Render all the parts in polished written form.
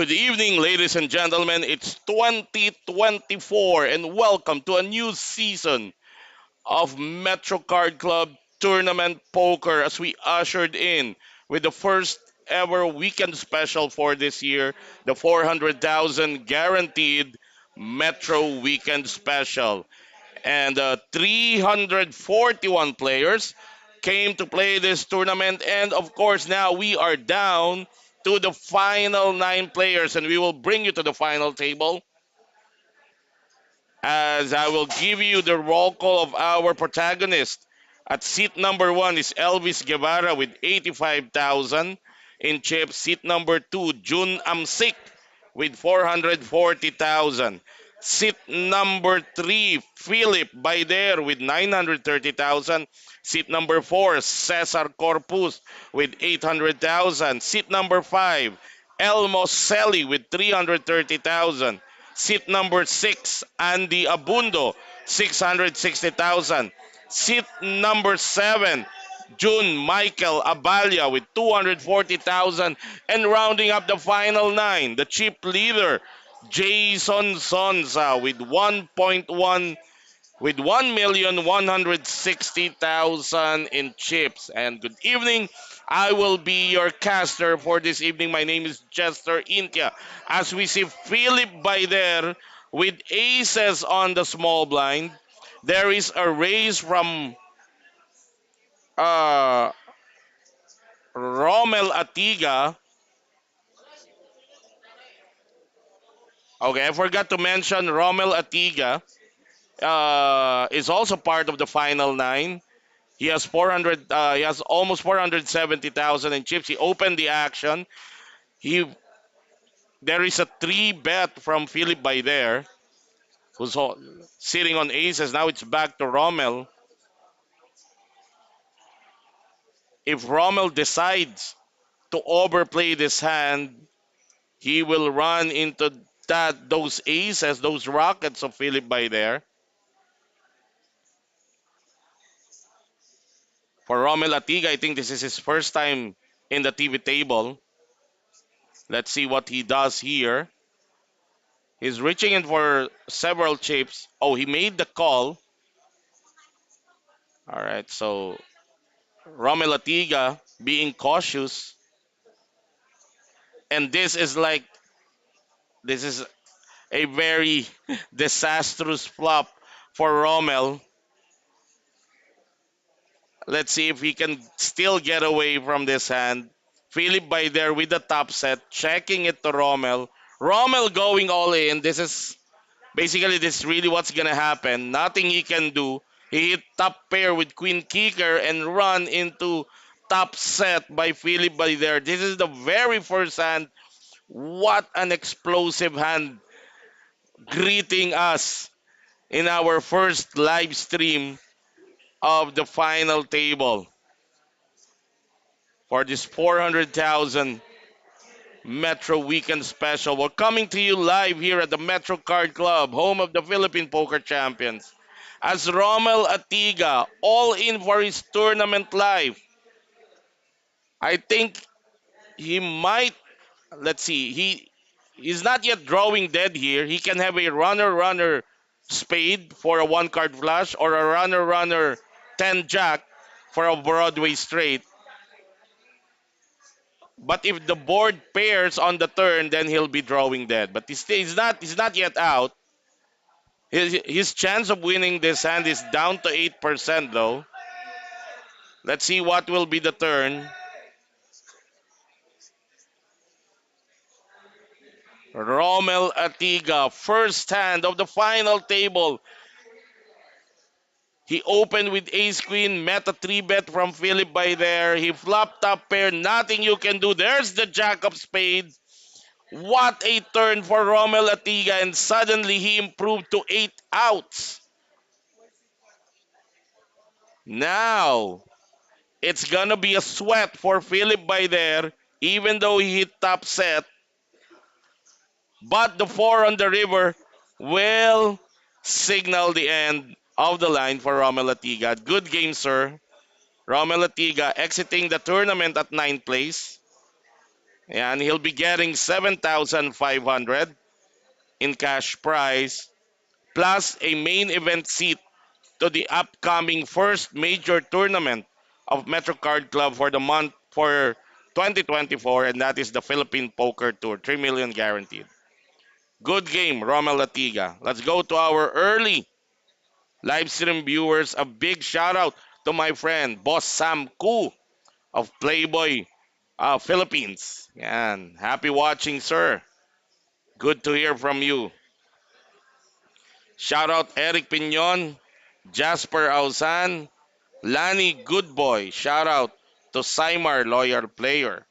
Good evening, ladies and gentlemen. It's 2024, and welcome to a new season of Metro Card Club Tournament Poker as we ushered in with the first ever weekend special for this year, the 400,000 guaranteed Metro Weekend Special. And 341 players came to play this tournament. And of course, now we are down to the final nine players, and we will bring you to the final table as I will give you the roll call of our protagonist. At seat number one is Elvis Guevara with 85,000 in chips. Seat number two, Jun Amsik with 440,000. Seat number three, Philip Baider with 930,000. Seat number four, Cesar Corpus with 800,000. Seat number five, Elmo Selly with 330,000. Seat number 6, Andy Abundo, 660,000. Seat number 7, June Michael Abalia with 240,000. And rounding up the final 9, the chip leader, Jason Sonza with 1.1 with 1,160,000 in chips. And good evening. I will be your caster for this evening. My name is Chester Intia. As we see Philip by there with aces on the small blind, there is a raise from uh, Rommel Atiga. Okay, I forgot to mention Rommel Atiga is also part of the final nine. He has 400. He has almost 470,000 in chips. He opened the action. He There is a three bet from Philip by there, who's sitting on aces. Now it's back to Rommel. If Rommel decides to overplay this hand, he will run into those aces, those rockets of Philip by there. For Rommel Atiga, I think this is his first time in the TV table. Let's see what he does here. He's reaching in for several chips. Oh, he made the call. All right, so Romel Atiga being cautious. And this is a very disastrous flop for Rommel. Let's see if he can still get away from this hand. Philip by there with the top set, checking it to Rommel. Rommel going all in. This is really what's gonna happen. Nothing he can do. He hit top pair with Queen Kicker and run into top set by Philip by there. This is the very first hand. What an explosive hand greeting us in our first live stream of the final table for this 400,000 Metro Weekend Special. We're coming to you live here at the Metro Card Club, home of the Philippine Poker Champions. As Rommel Atiga, all in for his tournament life. I think he might, let's see, he's not yet drawing dead here. He can have a runner spade for a one card flush or a runner 10 jack for a Broadway straight. But if the board pairs on the turn, then he'll be drawing dead. But he's not yet out. His chance of winning this hand is down to 8% though. Let's see what will be the turn. Rommel Atiga, first hand of the final table. He opened with ace queen, met a three bet from Philip by there. He flopped up pair, nothing you can do. There's the jack of spades. What a turn for Rommel Atiga, and suddenly he improved to 8 outs. Now, it's gonna be a sweat for Philip by there, even though he hit top set. But the 4 on the river will signal the end of the line for Rommel Atiga. Good game, sir. Rommel Atiga exiting the tournament at 9th place. And he'll be getting 7,500 in cash prize plus a main event seat to the upcoming first major tournament of Metro Card Club for the month for 2024, and that is the Philippine Poker Tour. 3 million guaranteed. Good game, Romel Latiga. Let's go to our early live stream viewers. A big shout out to my friend, Boss Sam Koo of Playboy Philippines. Yan. Happy watching, sir. Good to hear from you. Shout out Eric Piñon, Jasper Ausan, Lani Goodboy. Shout out to Simar Loyal Player.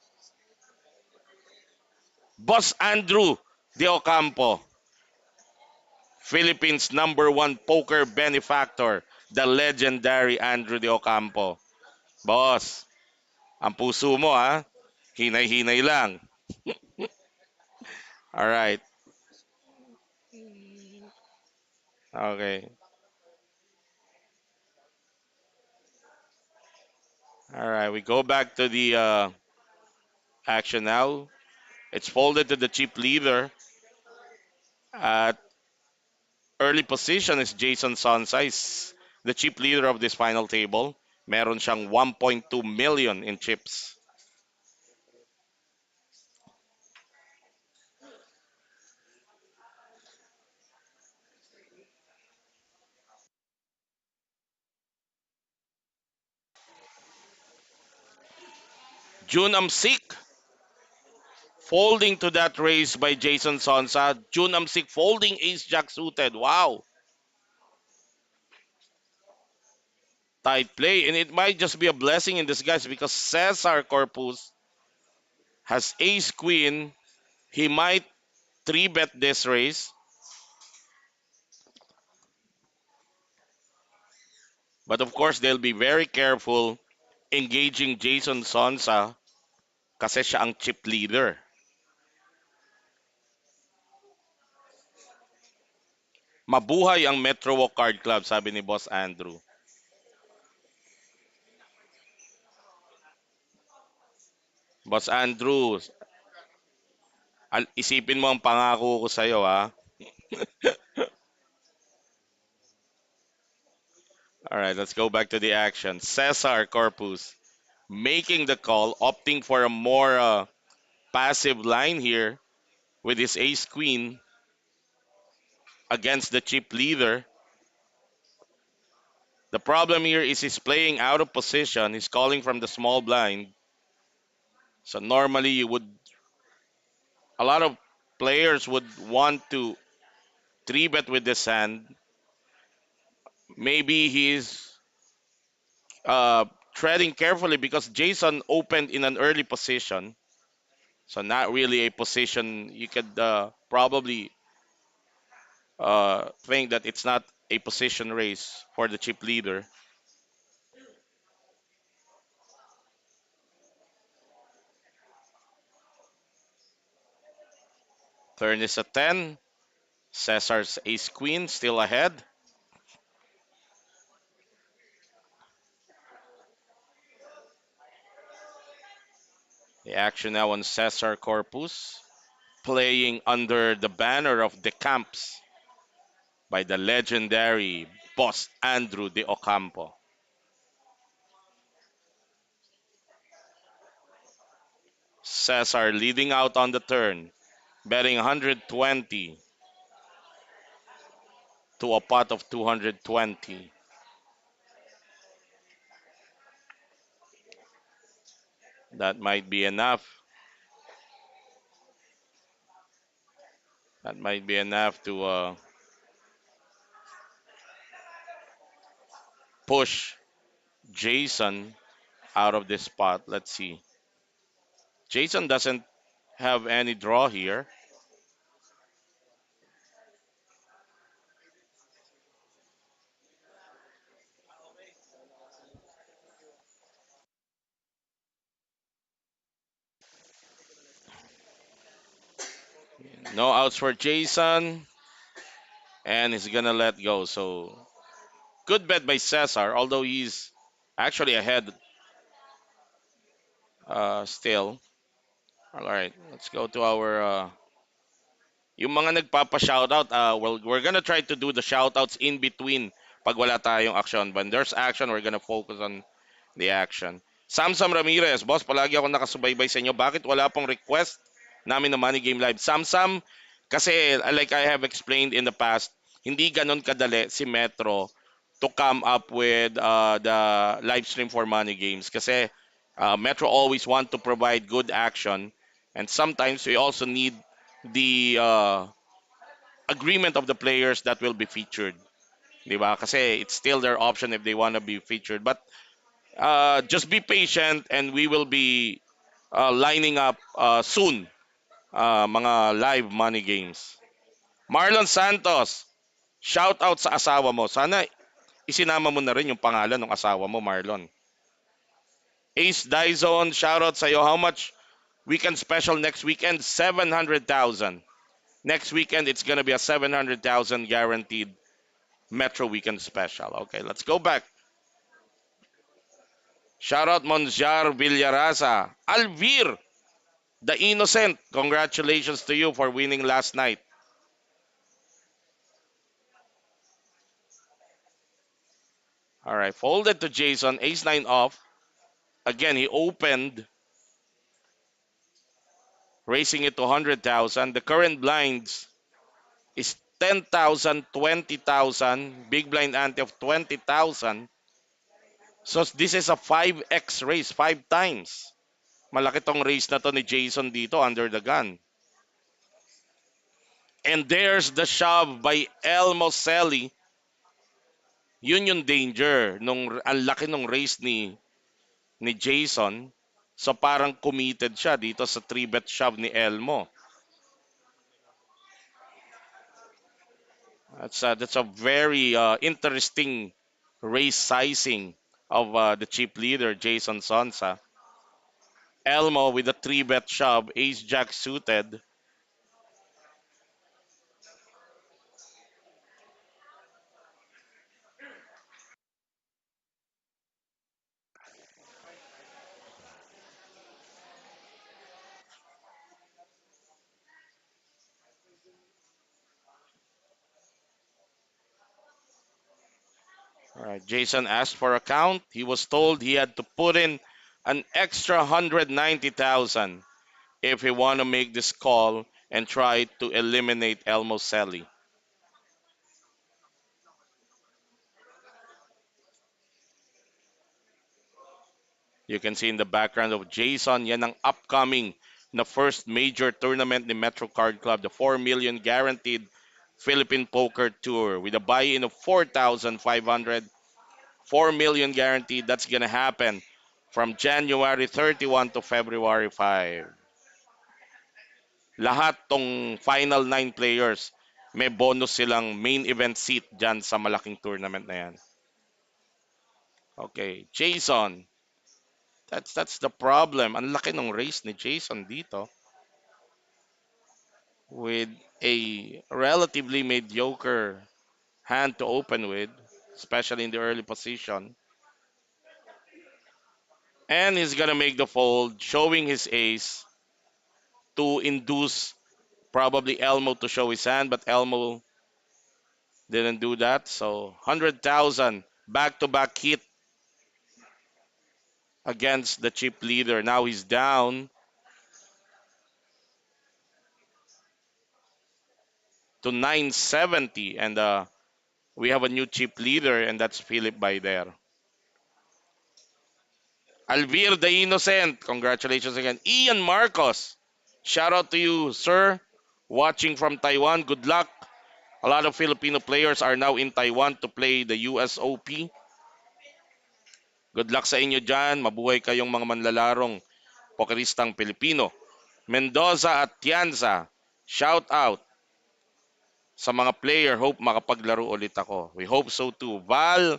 Boss Andrew De Ocampo, Philippines number one poker benefactor, the legendary Andrew De Ocampo. Boss, ang puso mo ha, hinay-hinay lang. Alright, okay. Alright, we go back to the action now. It's folded to the chip leader. At early position is Jason Sonsize, the chip leader of this final table. Meron siyang 1.2 million in chips. June Amsik folding to that raise by Jason Sonsa. June Amsik folding ace jack suited. Wow. Tight play. And it might just be a blessing in disguise because Cesar Corpus has ace queen. He might three bet this race. But of course, they'll be very careful engaging Jason Sonsa kasi siya ang chip leader. Mabuhay ang Metro Walk Card Club, sabi ni Boss Andrew. Boss Andrew, isipin mo ang pangako ko sa'yo, ha? All right, let's go back to the action. Cesar Corpus making the call, opting for a more passive line here with his ace queen against the chip leader. The problem here is he's playing out of position. He's calling from the small blind. So normally you would a lot of players would want to three bet with this hand. Maybe he's uh, treading carefully because Jason opened in an early position. So not really a position you could probably think that it's not a position race for the chip leader. Turn is a 10. Cesar's ace queen still ahead. The action now on Cesar Corpus, playing under the banner of the camps by the legendary boss Andrew De Ocampo. Cesar leading out on the turn, betting 120 to a pot of 220. That might be enough. That might be enough to push Jason out of this spot. Let's see. Jason doesn't have any draw here. No outs for Jason, and he's gonna let go. So good bet by Cesar, although he's actually ahead still. All right, let's go to our yung mga nagpapa-shoutout. Well, we're gonna try to do the shoutouts in between pag wala tayong action. When there's action, we're gonna focus on the action. Samsam Ramirez, boss, palagi ako nakasubaybay sa inyo. Bakit wala pong request namin na Money Game Live? Samsam, kasi like I have explained in the past, hindi ganon kadali si Metro to come up with the live stream for Money Games. Kasi Metro always want to provide good action, and sometimes we also need the agreement of the players that will be featured. Di ba? Kasi it's still their option if they want to be featured. But just be patient and we will be lining up soon mga live money games. Marlon Santos, shout out sa asawa mo. Sana isinama mo na rin yung pangalan ng asawa mo, Marlon. Ace Dyson, shout out sa iyo. How much weekend special next weekend? 700,000. Next weekend, it's gonna be a 700,000 guaranteed Metro weekend special. Okay, let's go back. Shout out Monjar Villaraza. Alvir, the Innocent, congratulations to you for winning last night. All right, folded to Jason, ace 9 off. Again, he opened, raising it to 100,000. The current blinds is 10,000, 20,000. Big blind ante of 20,000. So this is a 5x raise, 5 times. Malaki tong raise na to ni Jason dito under the gun. And there's the shove by Elmo Selly. Yun yung danger nung ang laki nung race ni Jason. So parang committed siya dito sa 3-bet shove ni Elmo. That's a very interesting race sizing of the chip leader Jason Sonsa. Elmo with a 3-bet shove, ace jack suited. All right, Jason asked for a count. He was told he had to put in an extra 190,000 if he want to make this call and try to eliminate Elmo Selly. You can see in the background of Jason, yan ang upcoming na first major tournament ni Metro Card Club, the 4 million guaranteed Philippine Poker Tour with a buy-in of 4,500, 4 million guaranteed. That's gonna happen from January 31 to February 5. Lahat tong final 9 players, may bonus silang main event seat dyan sa malaking tournament na yan. Okay, Jason. That's the problem. Ang laki ng race ni Jason dito with a relatively mediocre hand to open with, especially in the early position. And he's gonna make the fold, showing his ace to induce probably Elmo to show his hand, but Elmo didn't do that. So 100,000 back-to-back hit against the chip leader. Now he's down to 970, and we have a new chip leader, and that's Philip Baider. Alvir the Innocent, congratulations again. Ian Marcos, shout out to you, sir. Watching from Taiwan, good luck. A lot of Filipino players are now in Taiwan to play the USOP. Good luck sa inyo dyan. Mabuhay kayong mga manlalarong pokeristang Pilipino. Mendoza at Tianza, shout out sa mga player. Hope makapaglaro ulit ako. We hope so too. Val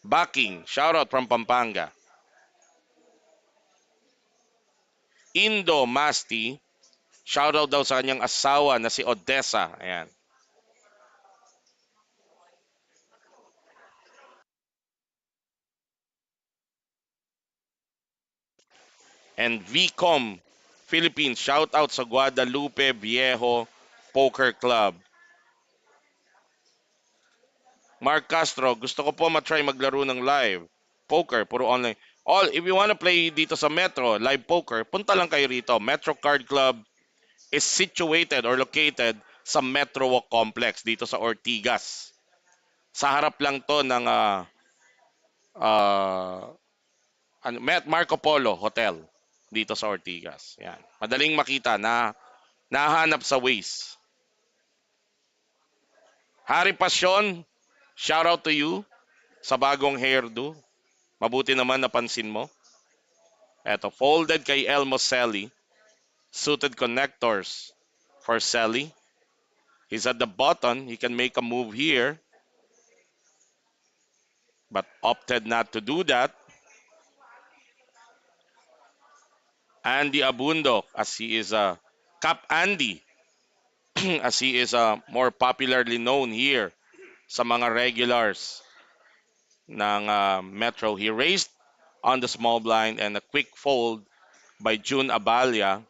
Backing, shout out from Pampanga. Indo Masti, shout out daw sa kanyang asawa na si Odessa. Ayan. And VCOM Philippines. Shout out sa Guadalupe Viejo Poker Club. Mark Castro, gusto ko po matry maglaro ng live poker, puro online. All, if you wanna play dito sa Metro, live poker, punta lang kayo rito. Metro Card Club is situated or located sa Metro Walk Complex dito sa Ortigas. Sa harap lang to ng uh, Marco Polo Hotel dito sa Ortigas. Yan. Madaling makita na nahanap sa Waze. Harry Passion, shout out to you sa bagong hairdo. Mabuti naman napansin mo. Eto, folded kay Elmo Selly. Suited connectors for Selly. He's at the button. He can make a move here. But opted not to do that. Andy Abundo, as he is a Cap Andy, as he is more popularly known here sa mga regulars ng Metro. He raised on the small blind and a quick fold by June Abalia,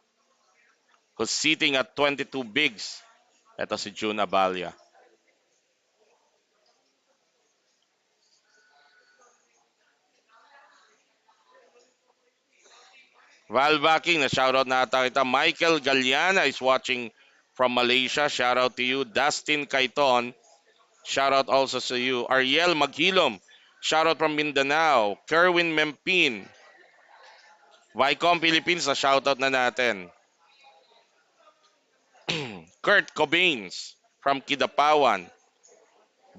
who's sitting at 22 bigs. Ito si June Abalia. Val backing, na shoutout na ata kita. Michael Galiana is watching from Malaysia. Shoutout to you. Dustin Kaiton, shoutout also to you. Ariel Maghilom, shoutout from Mindanao. Kerwin Mempin, Vicom Philippines, na shoutout na natin. Kurt Cobains from Kidapawan.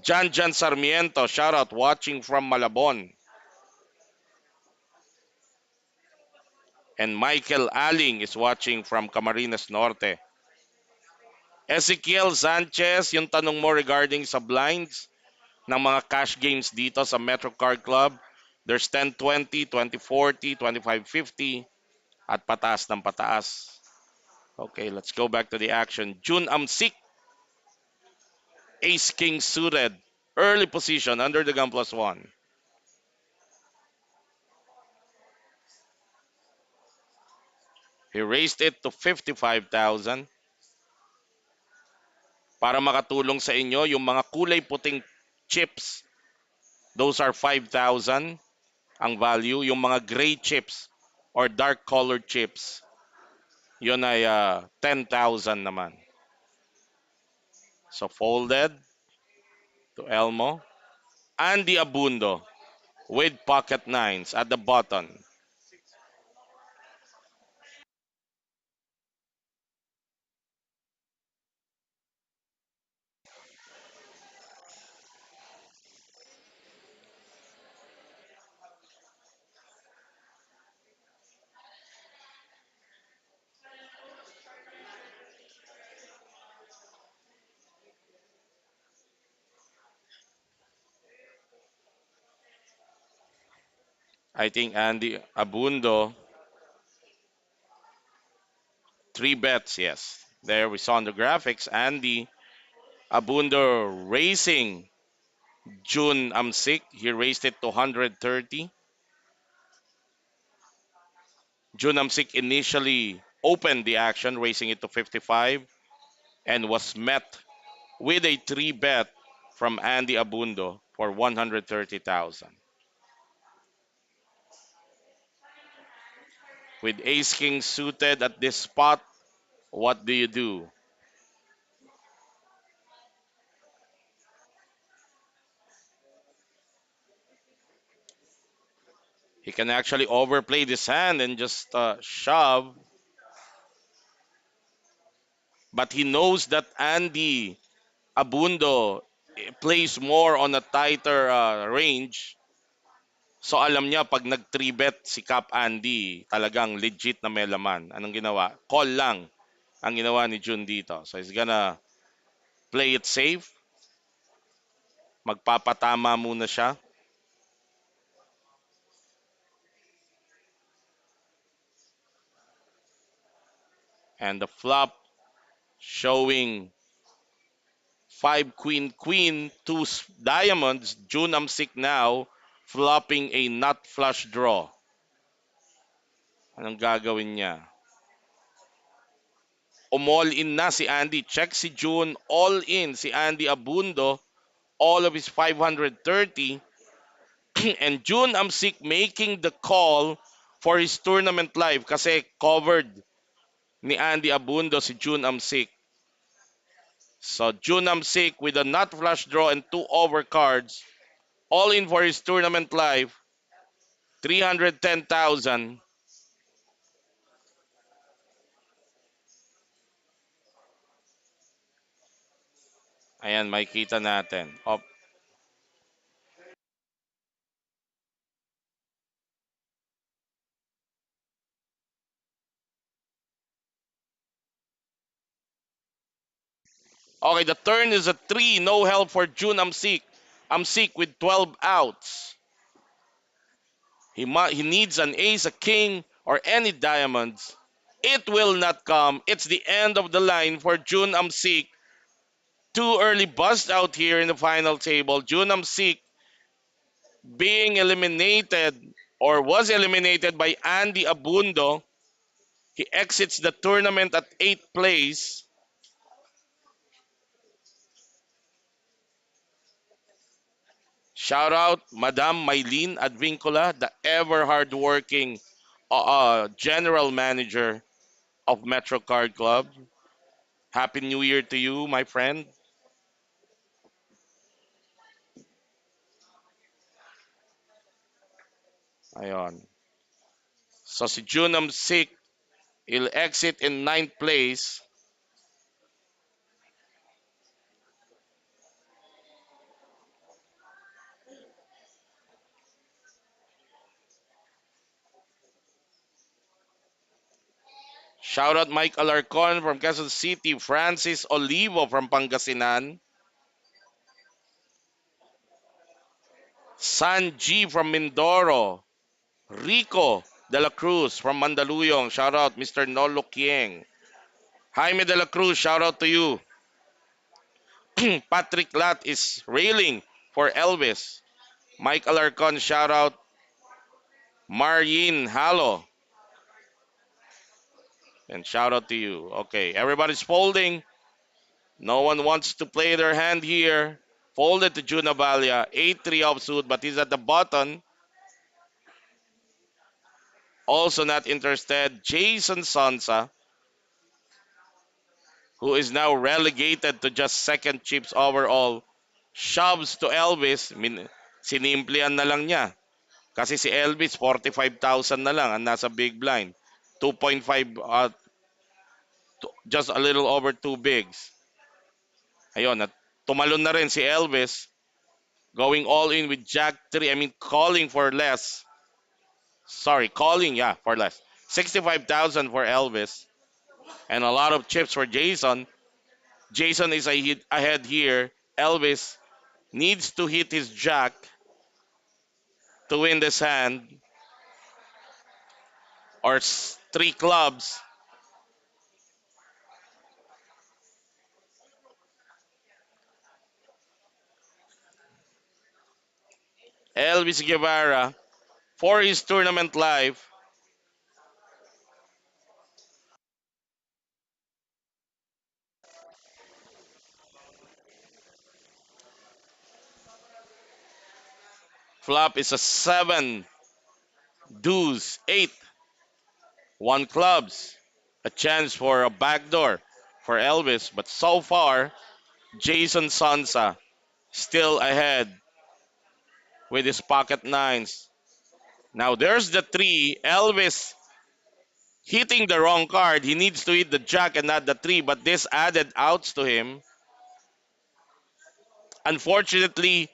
Jan Sarmiento, shoutout, watching from Malabon. And Michael Aling is watching from Camarines Norte. Ezekiel Sanchez, yung tanong mo regarding sa blinds ng mga cash games dito sa Metro Card Club. There's 10-20, 20-40, 25-50 at pataas ng pataas. Okay, let's go back to the action. June Amsik, Ace King suited. Early position under the gun +1. He raised it to 55,000. Para makatulong sa inyo, yung mga kulay puting chips, those are 5,000 ang value. Yung mga gray chips or dark colored chips, yun ay 10,000 naman. So folded to Elmo. Andy Abundo with pocket nines at the button. I think Andy Abundo, 3 bets, yes. There we saw on the graphics, Andy Abundo racing June Amsik. He raised it to 130. June Amsik initially opened the action, raising it to 55, and was met with a 3-bet from Andy Abundo for 130,000. With Ace King suited at this spot, what do you do? He can actually overplay this hand and just shove. But he knows that Andy Abundo plays more on a tighter range. So alam niya pag nag 3-bet si Cap Andy, talagang legit na may laman. Anong ginawa? Call lang ang ginawa ni Jun dito. So he's gonna play it safe. Magpapatama muna siya. And the flop showing 5 queen queen, 2 diamonds. June Amsik now flopping a nut flush draw. Anong gagawin niya? umall in na si Andy. Check si June, all in si Andy Abundo, all of his 530. And June Amsik making the call for his tournament live kasi covered ni Andy Abundo si June Amsik. So June Amsik with a not flush draw and two overcards, all in for his tournament live, 310,000. Ayan, makikita natin. Okay, the turn is a 3. No help for June Amsik. Amsik with 12 outs. He needs an ace, a king, or any diamonds. It will not come. It's the end of the line for June Amsik. Too early bust out here in the final table. June Amsik being eliminated or was eliminated by Andy Abundo. He exits the tournament at 8th place. Shout out Madam Maylene Advincula, the ever hardworking general manager of Metro Card Club. Happy New Year to you, my friend. Ayon. So si Junam Sik, he'll exit in 9th place. Shout out Mike Alarcon from Quezon City, Francis Olivo from Pangasinan, Sanji from Mindoro, Rico De La Cruz from Mandaluyong. Shout out Mr. Nolo Kieng. Jaime De La Cruz, shout out to you. Patrick Lat is railing for Elvis. Mike Alarcon, shout out. Maryin Halo. And shout out to you. Okay, everybody's folding. No one wants to play their hand here. Folded to Junavalia. 8-3 offsuit, but he's at the button. Also not interested. Jason Sansa, who is now relegated to just second chips overall, shoves to Elvis. Sinimplihan na lang niya. Kasi si Elvis, 45,000 na lang ang nasa big blind. 2.5, just a little over 2 bigs. Ayun, at tumalon na rin si Elvis. Going all in with Jack 3. I mean, calling for less. Sorry, calling, yeah, for less. 65,000 for Elvis. And a lot of chips for Jason. Jason is ahead here. Elvis needs to hit his Jack to win this hand. Or three clubs. Elvis Guevara for his tournament live. Flop is a 7, deuce, 8, 1 clubs. A chance for a backdoor for Elvis. But so far, Jason Sansa still ahead with his pocket nines. Now there's the 3. Elvis hitting the wrong card. He needs to hit the jack and not the 3. But this added outs to him. Unfortunately,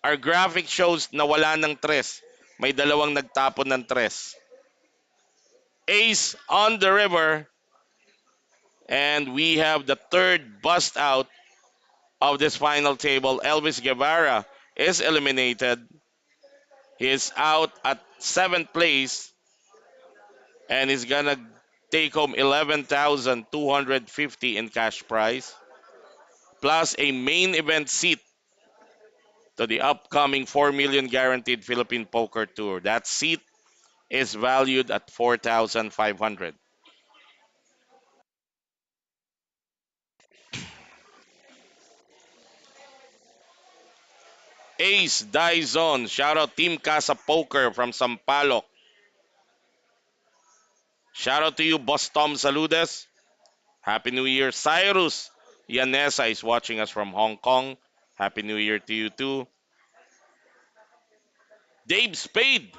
our graphic shows na wala ng tres. May dalawang nagtapon ng tres. Ace on the river. And we have the third bust out of this final table. Elvis Guevara is eliminated. He is out at 7th place and is gonna take home 11,250 in cash prize plus a main event seat to the upcoming 4 million guaranteed Philippine Poker Tour. That seat is valued at 4,500. Ace Dizon. Shout out Team Casa Poker from Sampaloc. Shout out to you, Boss Tom Saludes. Happy New Year. Cyrus Yanesa is watching us from Hong Kong. Happy New Year to you too. Dave Spade,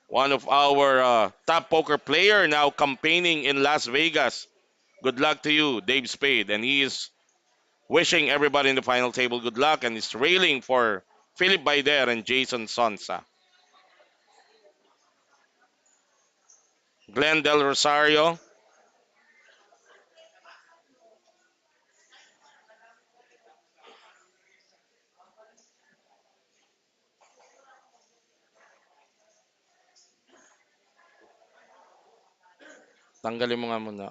one of our top poker player now campaigning in Las Vegas. Good luck to you, Dave Spade. And he is wishing everybody in the final table good luck and is railing for Philip Baider and Jason Sonsa. Glenn Del Rosario, tanggalin mo nga muna.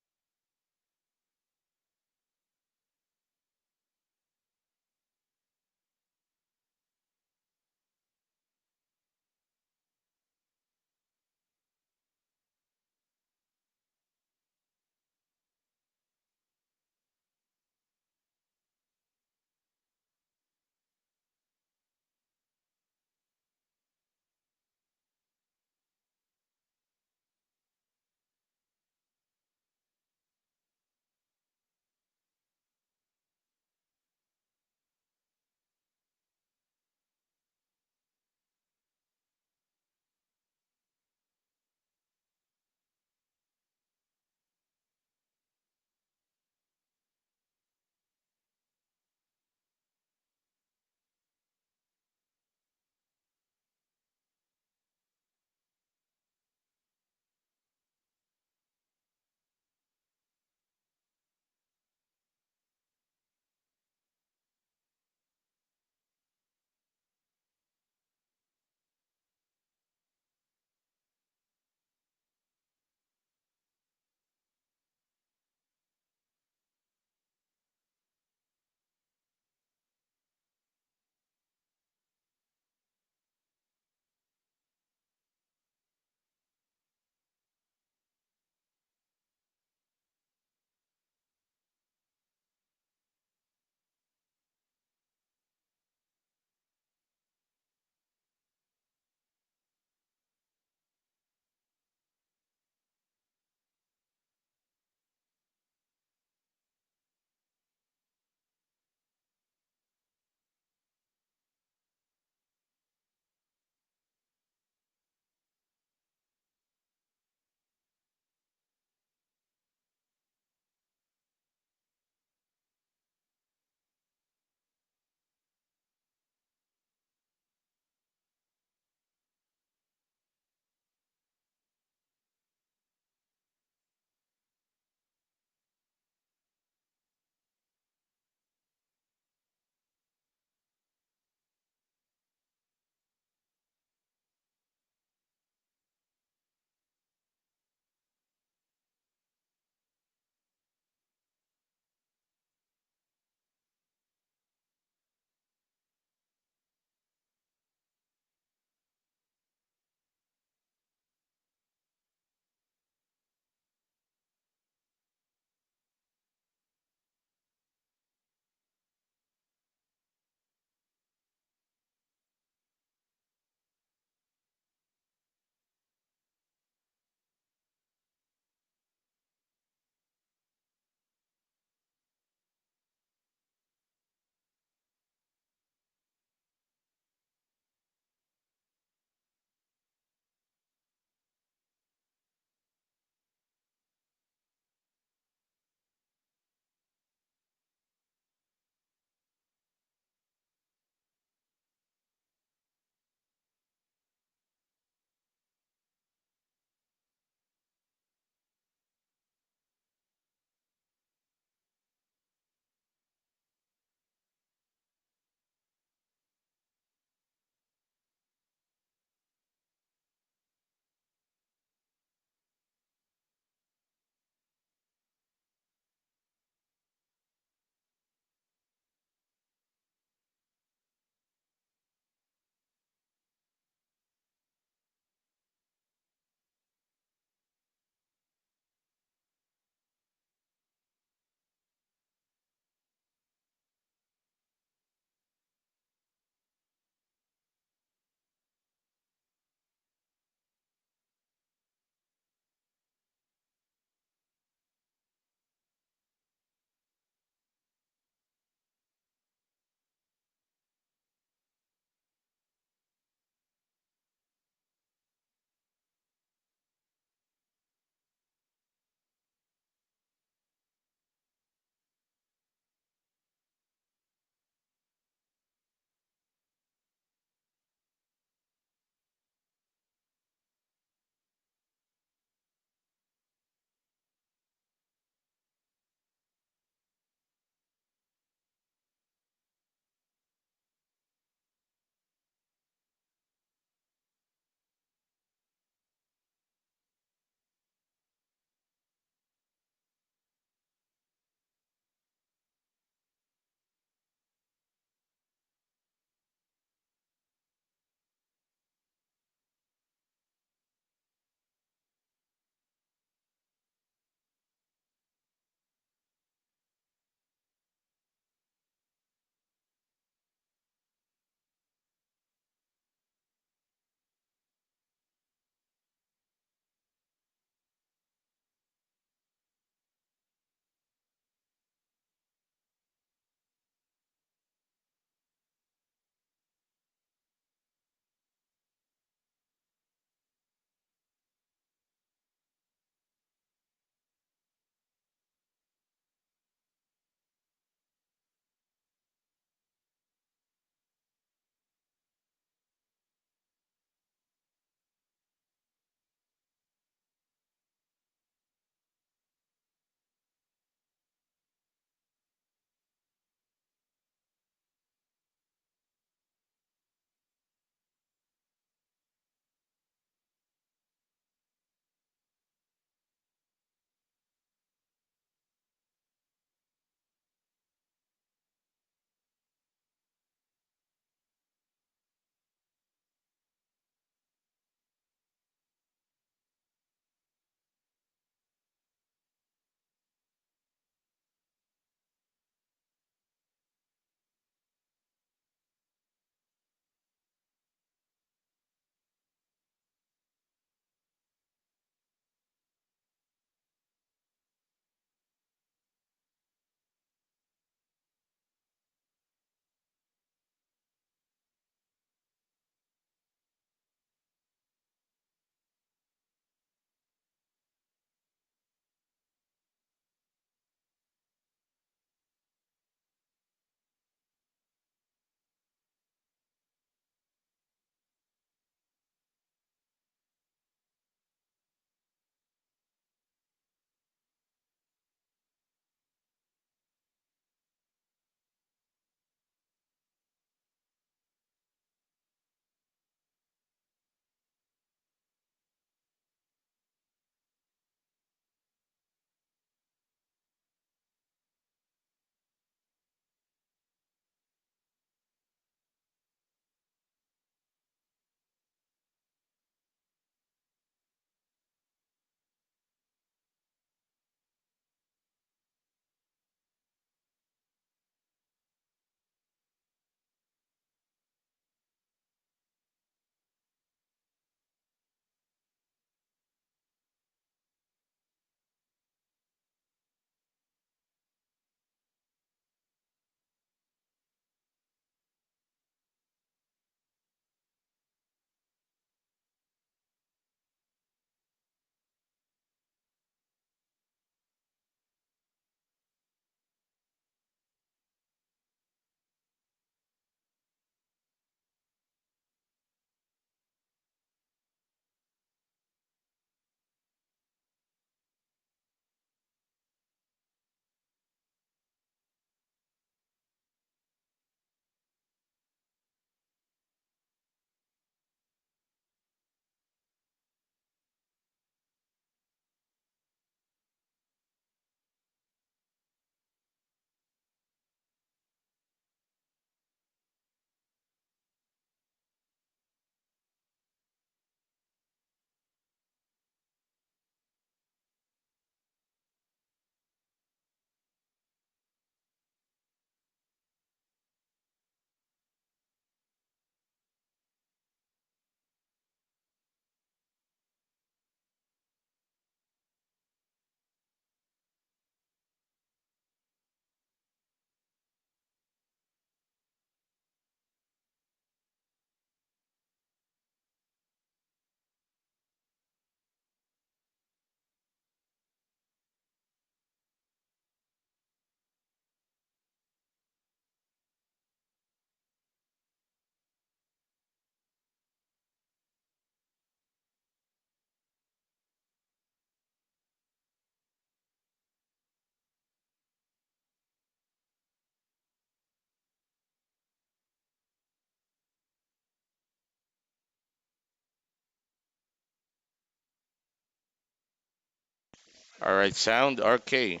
All right, sound okay.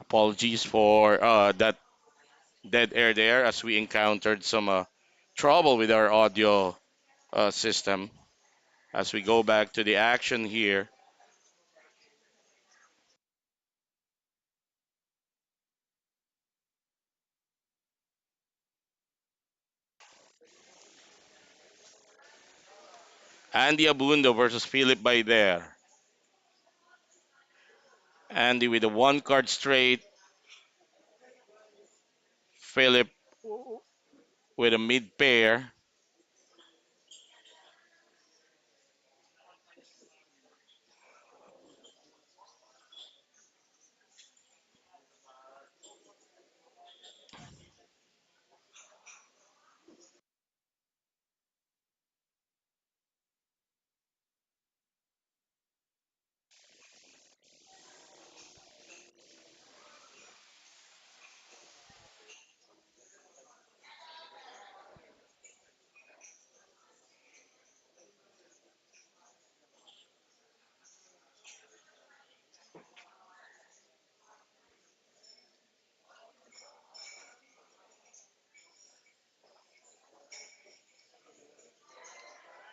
Apologies for that dead air there as we encountered some trouble with our audio system. As we go back to the action here, Andy Abundo versus Philip Bayder. Andy with a one card straight, Philip with a mid pair,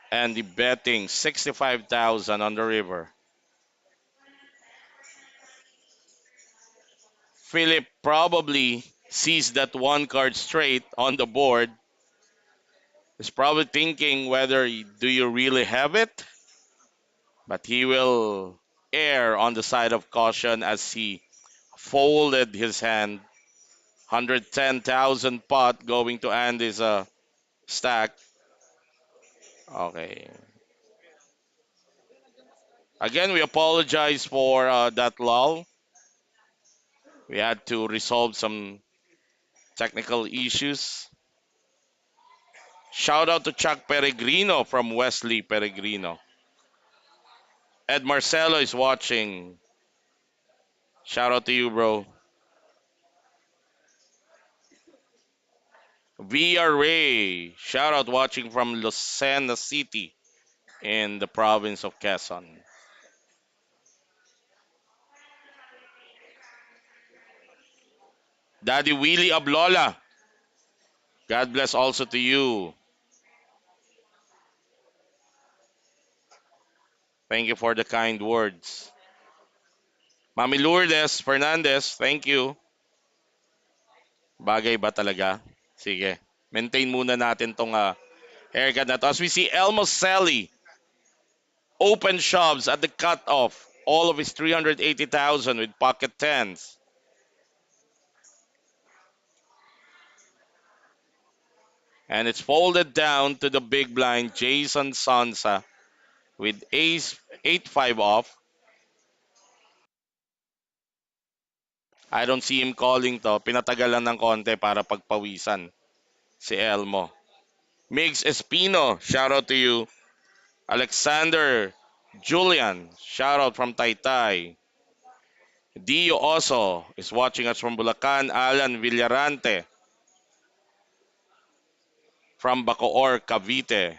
Andy betting 65,000 on the river. Philip probably sees that one card straight on the board. Is probably thinking whether do you really have it, but he will err on the side of caution as he folded his hand. 110,000 pot going to Andy's stack. Okay. Again, we apologize for that lull. We had to resolve some technical issues. Shout out to Chuck Peregrino from Wesley Peregrino. Ed Marcelo is watching. Shout out to you, bro. VR Ray. Shout out watching from Lucena City in the province of Quezon. Daddy Willie Ablola. God bless also to you. Thank you for the kind words. Mami Lourdes Fernandez, thank you. Bagay ba talaga? Sige. Maintain muna natin tong haircut na to. As we see Elmo Selly, open shoves at the cutoff. All of his 380,000 with pocket tens. And it's folded down to the big blind, Jason Sansa with ace 8-5 off. I don't see him calling to. Pinatagal lang ng konti para pagpawisan si Elmo. Migs Espino, shout out to you. Alexander Julian, shout out from Taytay. Dio also is watching us from Bulacan. Alan Villarante from Bacoor, Cavite.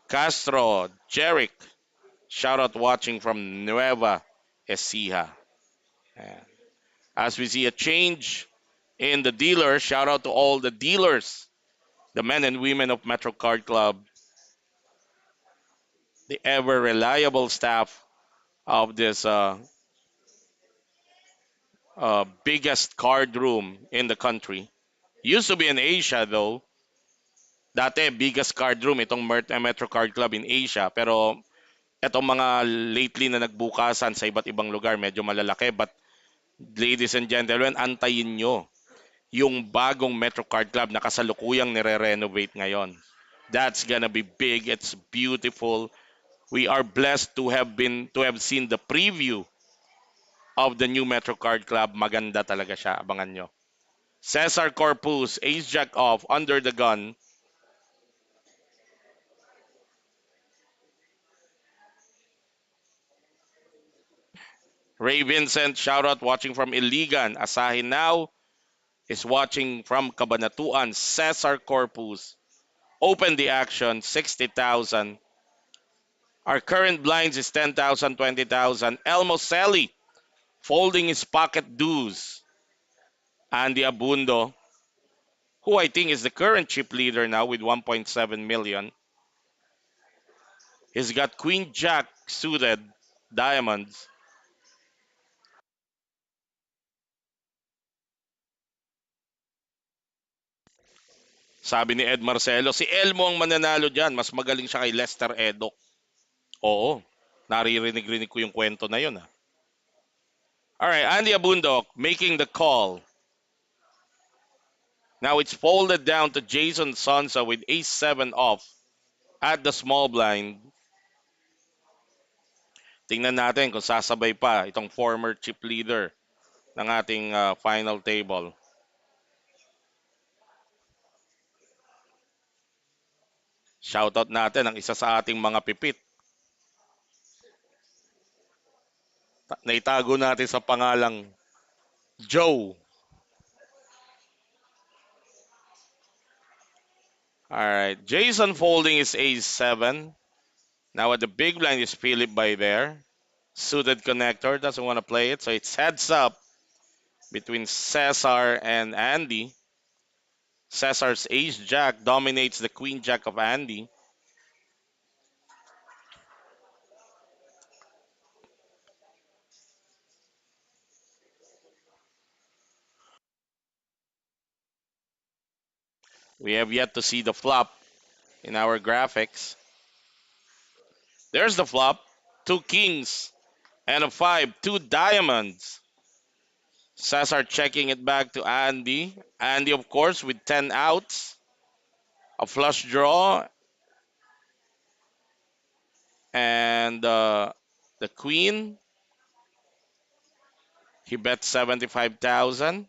Castro Jeric, shout out watching from Nueva Ecija. And as we see a change in the dealer, shout out to all the dealers, the men and women of Metro Card Club, the ever reliable staff of this biggest card room in the country. Used to be in Asia though. Dati, biggest card room itong Metro Card Club in Asia. Pero itong mga lately na nagbukasan sa iba't ibang lugar, medyo malalaki. But ladies and gentlemen, antayin nyo yung bagong Metro Card Club na kasalukuyang nire-renovate ngayon. That's gonna be big. It's beautiful. We are blessed to have seen the preview of the new Metro Card Club. Maganda talaga siya. Abangan nyo. Cesar Corpus, Ace Jack off, under the gun. Ray Vincent, shout out watching from Iligan. Asahin now is watching from Cabanatuan. Cesar Corpus. Open the action, 60,000. Our current blinds is 10,000, 20,000. Elmo Selly folding his pocket dues. Andy Abundo, who I think is the current chip leader now with 1.7 million. He's got Queen Jack suited diamonds. Sabi ni Ed Marcelo, si Elmo ang mananalo dyan. Mas magaling siya kay Lester Edok. Oo, naririnig-rinig ko yung kwento na yun. Alright, Andy Abundok making the call. Now it's folded down to Jason Sonsa with ace-7 off at the small blind. Tingnan natin kung sasabay pa itong former chip leader ng ating final table. Shoutout natin ang isa sa ating mga pipit. Naitago natin sa pangalang Joe. Alright, Jason folding is ace-7. Now at the big blind is Philip by there. Suited connector, doesn't want to play it. So it's heads up between Cesar and Andy. Cesar's ace jack dominates the queen jack of Andy. We have yet to see the flop in our graphics. There's the flop. Two kings and a five, two diamonds. Cesar checking it back to Andy. Andy, of course, with 10 outs. A flush draw. And the queen. He bet 75,000.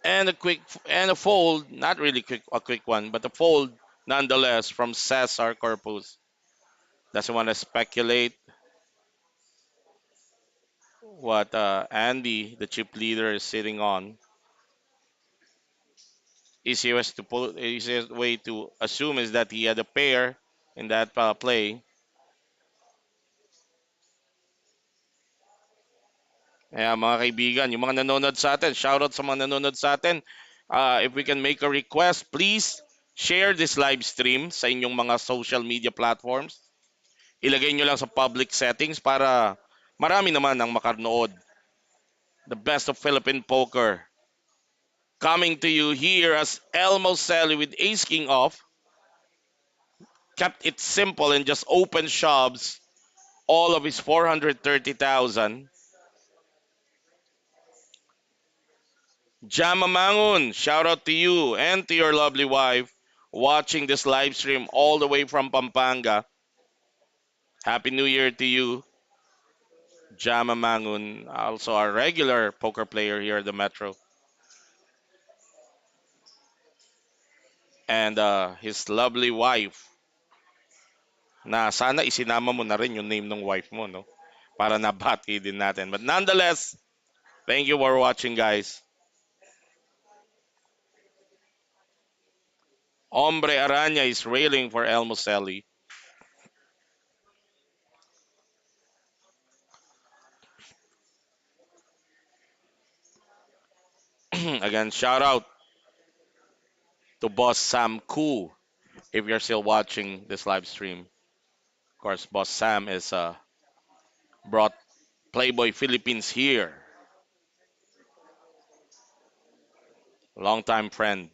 And a fold, not really a quick one, but a fold nonetheless from Cesar Corpus. Doesn't want to speculate what Andy, the chip leader, is sitting on. Easiest way to assume is that he had a pair in that play. Kaya mga kaibigan, yung mga nanonood sa atin, shoutout sa mga nanonood sa atin. If we can make a request, please share this live stream sa inyong mga social media platforms. Ilagay nyo lang sa public settings para marami naman ang makanood. The best of Philippine poker. Coming to you here as Elmo Selly with Ace King off. Kept it simple and just open shoves all of his 430,000. Jama Mangun, shout out to you and to your lovely wife watching this live stream all the way from Pampanga. Happy New Year to you, Jama Mangun, also our regular poker player here at the Metro. And his lovely wife, na sana isinama mo na rin yung name ng wife mo, no? Para nabati din natin. But nonetheless, thank you for watching, guys. Hombre Araña is railing for El Muselli. Again, shout out to Boss Sam Koo if you're still watching this live stream. Of course, Boss Sam is brought Playboy Philippines here. Longtime friend.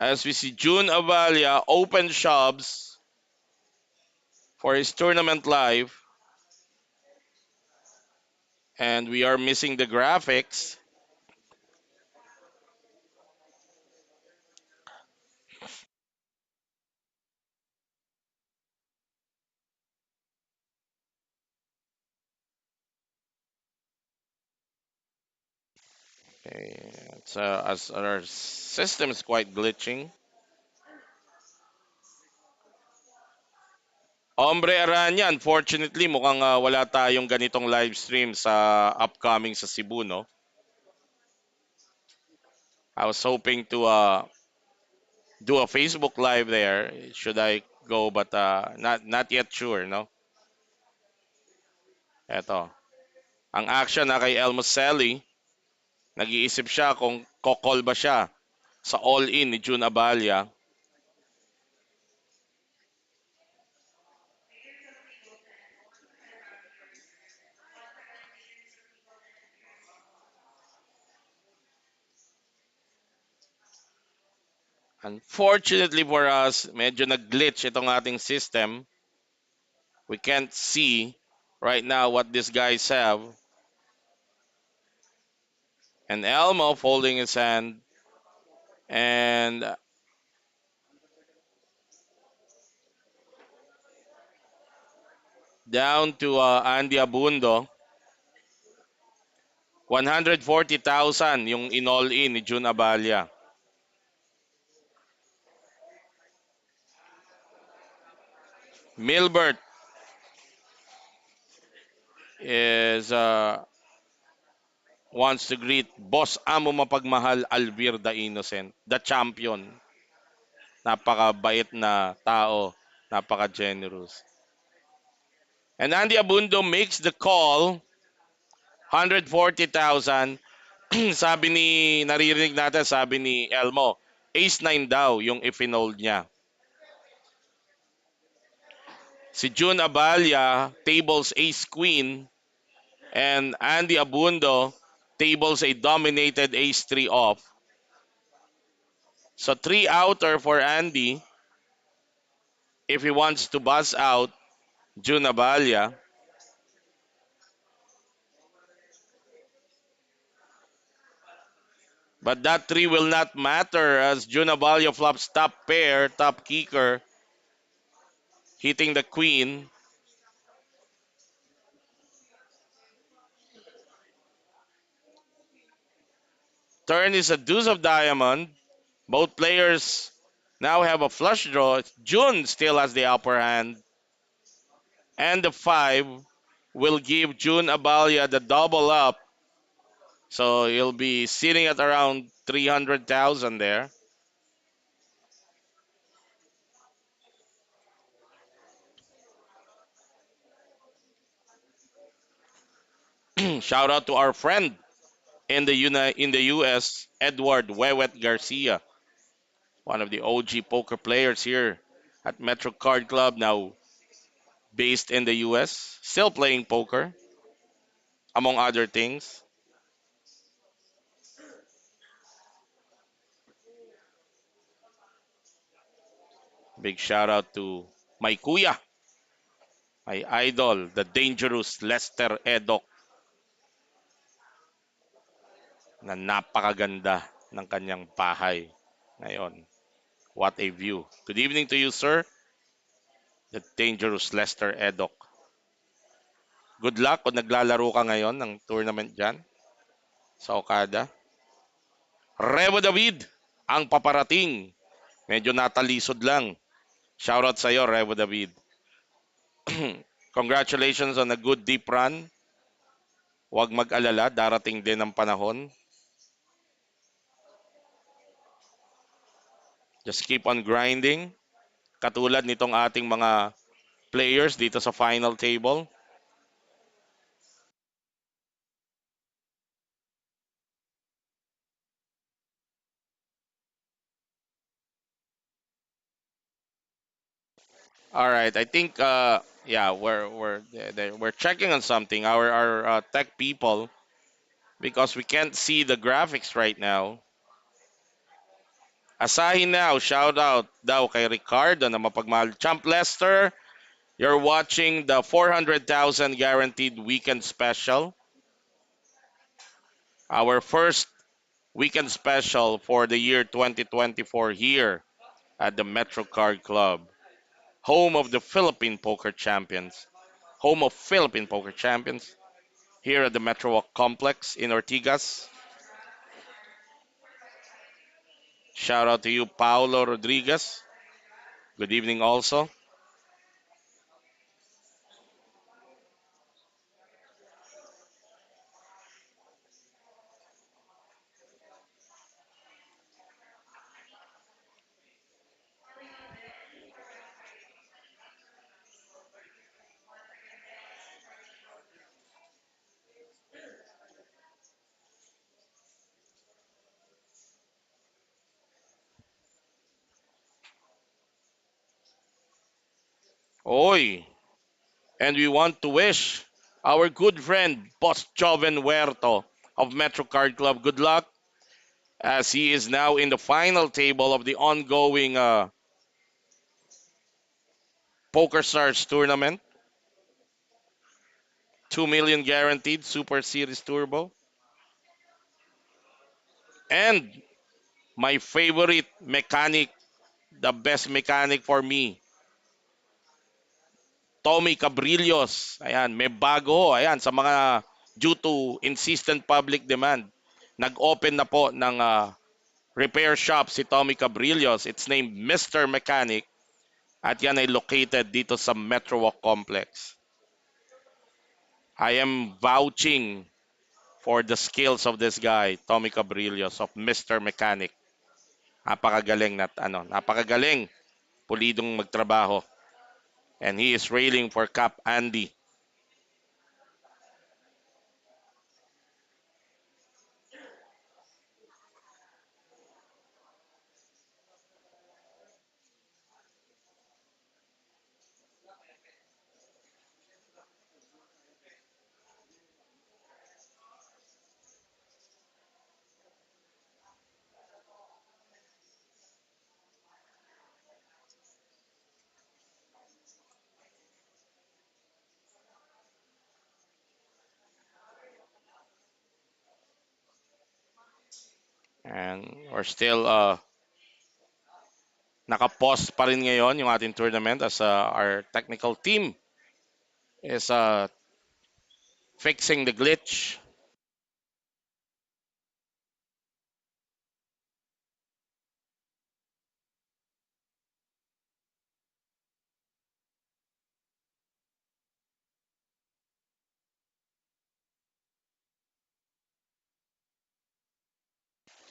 As we see June Avalia open shops for his tournament live. And we are missing the graphics. Okay. As our system is quite glitching. Ombre Aranya, unfortunately, mukhang wala tayong ganitong live stream sa upcoming sa Cebu, no? I was hoping to do a Facebook live there. Should I go? But not yet sure, no? Eto. Ang action na kay Elmoselli, nag-iisip siya kung kokol ba siya sa all-in ni June Abalia. Unfortunately for us, medyo nag-glitch itong ating system. We can't see right now what these guys have. And Elmo folding his hand. And down to Andy Abundo. 140,000 yung in-all-in ni June Abalia. Milbert is wants to greet Boss Amo Mapagmahal Alvir the Innocent, the champion. Napakabait na tao, napaka-generous. And Andy Abundo makes the call, 140,000. Sabi ni, naririnig natin, sabi ni Elmo, Ace 9 daw yung if-inold niya. Si June Abalia tables Ace Queen and Andy Abundo tables a dominated Ace 3 off. So 3 outer for Andy if he wants to buzz out June Abalia. But that 3 will not matter as June Abalia flops top pair, top kicker, hitting the queen. Turn is a deuce of diamond. Both players now have a flush draw. June still has the upper hand. And the 5 will give June Abalia the double up. So he'll be sitting at around 300,000 there. Shout out to our friend in in the US, Edward Wewet Garcia, one of the OG poker players here at Metro Card Club, now based in the US, still playing poker, among other things. Big shout out to my kuya, my idol, the dangerous Lester Edok, na napakaganda ng kanyang bahay ngayon. What a view. Good evening to you, sir. The dangerous Lester Edok. Good luck kung naglalaro ka ngayon ng tournament dyan sa Okada. Revo David, ang paparating. Medyo natalisod lang. Shoutout sa iyo, Revo David. Congratulations on a good deep run. Huwag mag-alala, darating din ang panahon. Just keep on grinding. Katulad nitong ating mga players dito sa final table. All right, I think yeah, we're checking on something. Our tech people, because we can't see the graphics right now. Asahi now, shout out daw kay Ricardo na mapagmahal. Champ Lester, you're watching the 400,000 guaranteed weekend special. Our first weekend special for the year 2024 here at the Metro Card Club, home of the Philippine Poker Champions. Home of Philippine Poker Champions here at the Metro Walk Complex in Ortigas. Shout out to you, Paulo Rodriguez. Good evening also. Oi. And we want to wish our good friend, Boss Joven Huerto of Metro Card Club, good luck as he is now in the final table of the ongoing Poker Stars tournament. 2 million guaranteed Super Series Turbo. And my favorite mechanic, the best mechanic for me, Tommy Cabrillos. Ayan, may bago. Ayan, sa mga due to insistent public demand. Nag-open na po ng repair shop si Tommy Cabrillos. It's named Mr. Mechanic. At yan ay located dito sa Metro Walk Complex. I am vouching for the skills of this guy, Tommy Cabrillos of Mr. Mechanic. Napakagaling napakagaling. Pulidong magtrabaho. And he is railing for Cap Andy. And we're still naka-pause pa rin ngayon yung ating tournament as our technical team is fixing the glitch.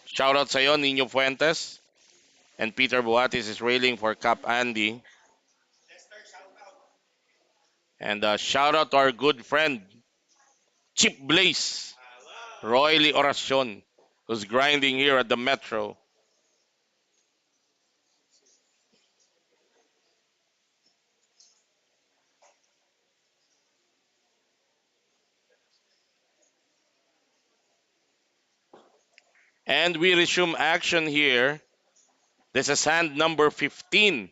Shoutout sa iyo, Nino Fuentes. And Peter Buatis is railing for Cap Andy. And shout out to our good friend, Chip Blaze, Royly Oracion, who's grinding here at the Metro. And we resume action here. This is hand number 15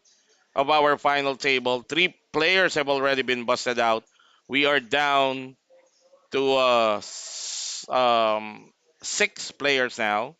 of our final table. Three players have already been busted out. We are down to six players now.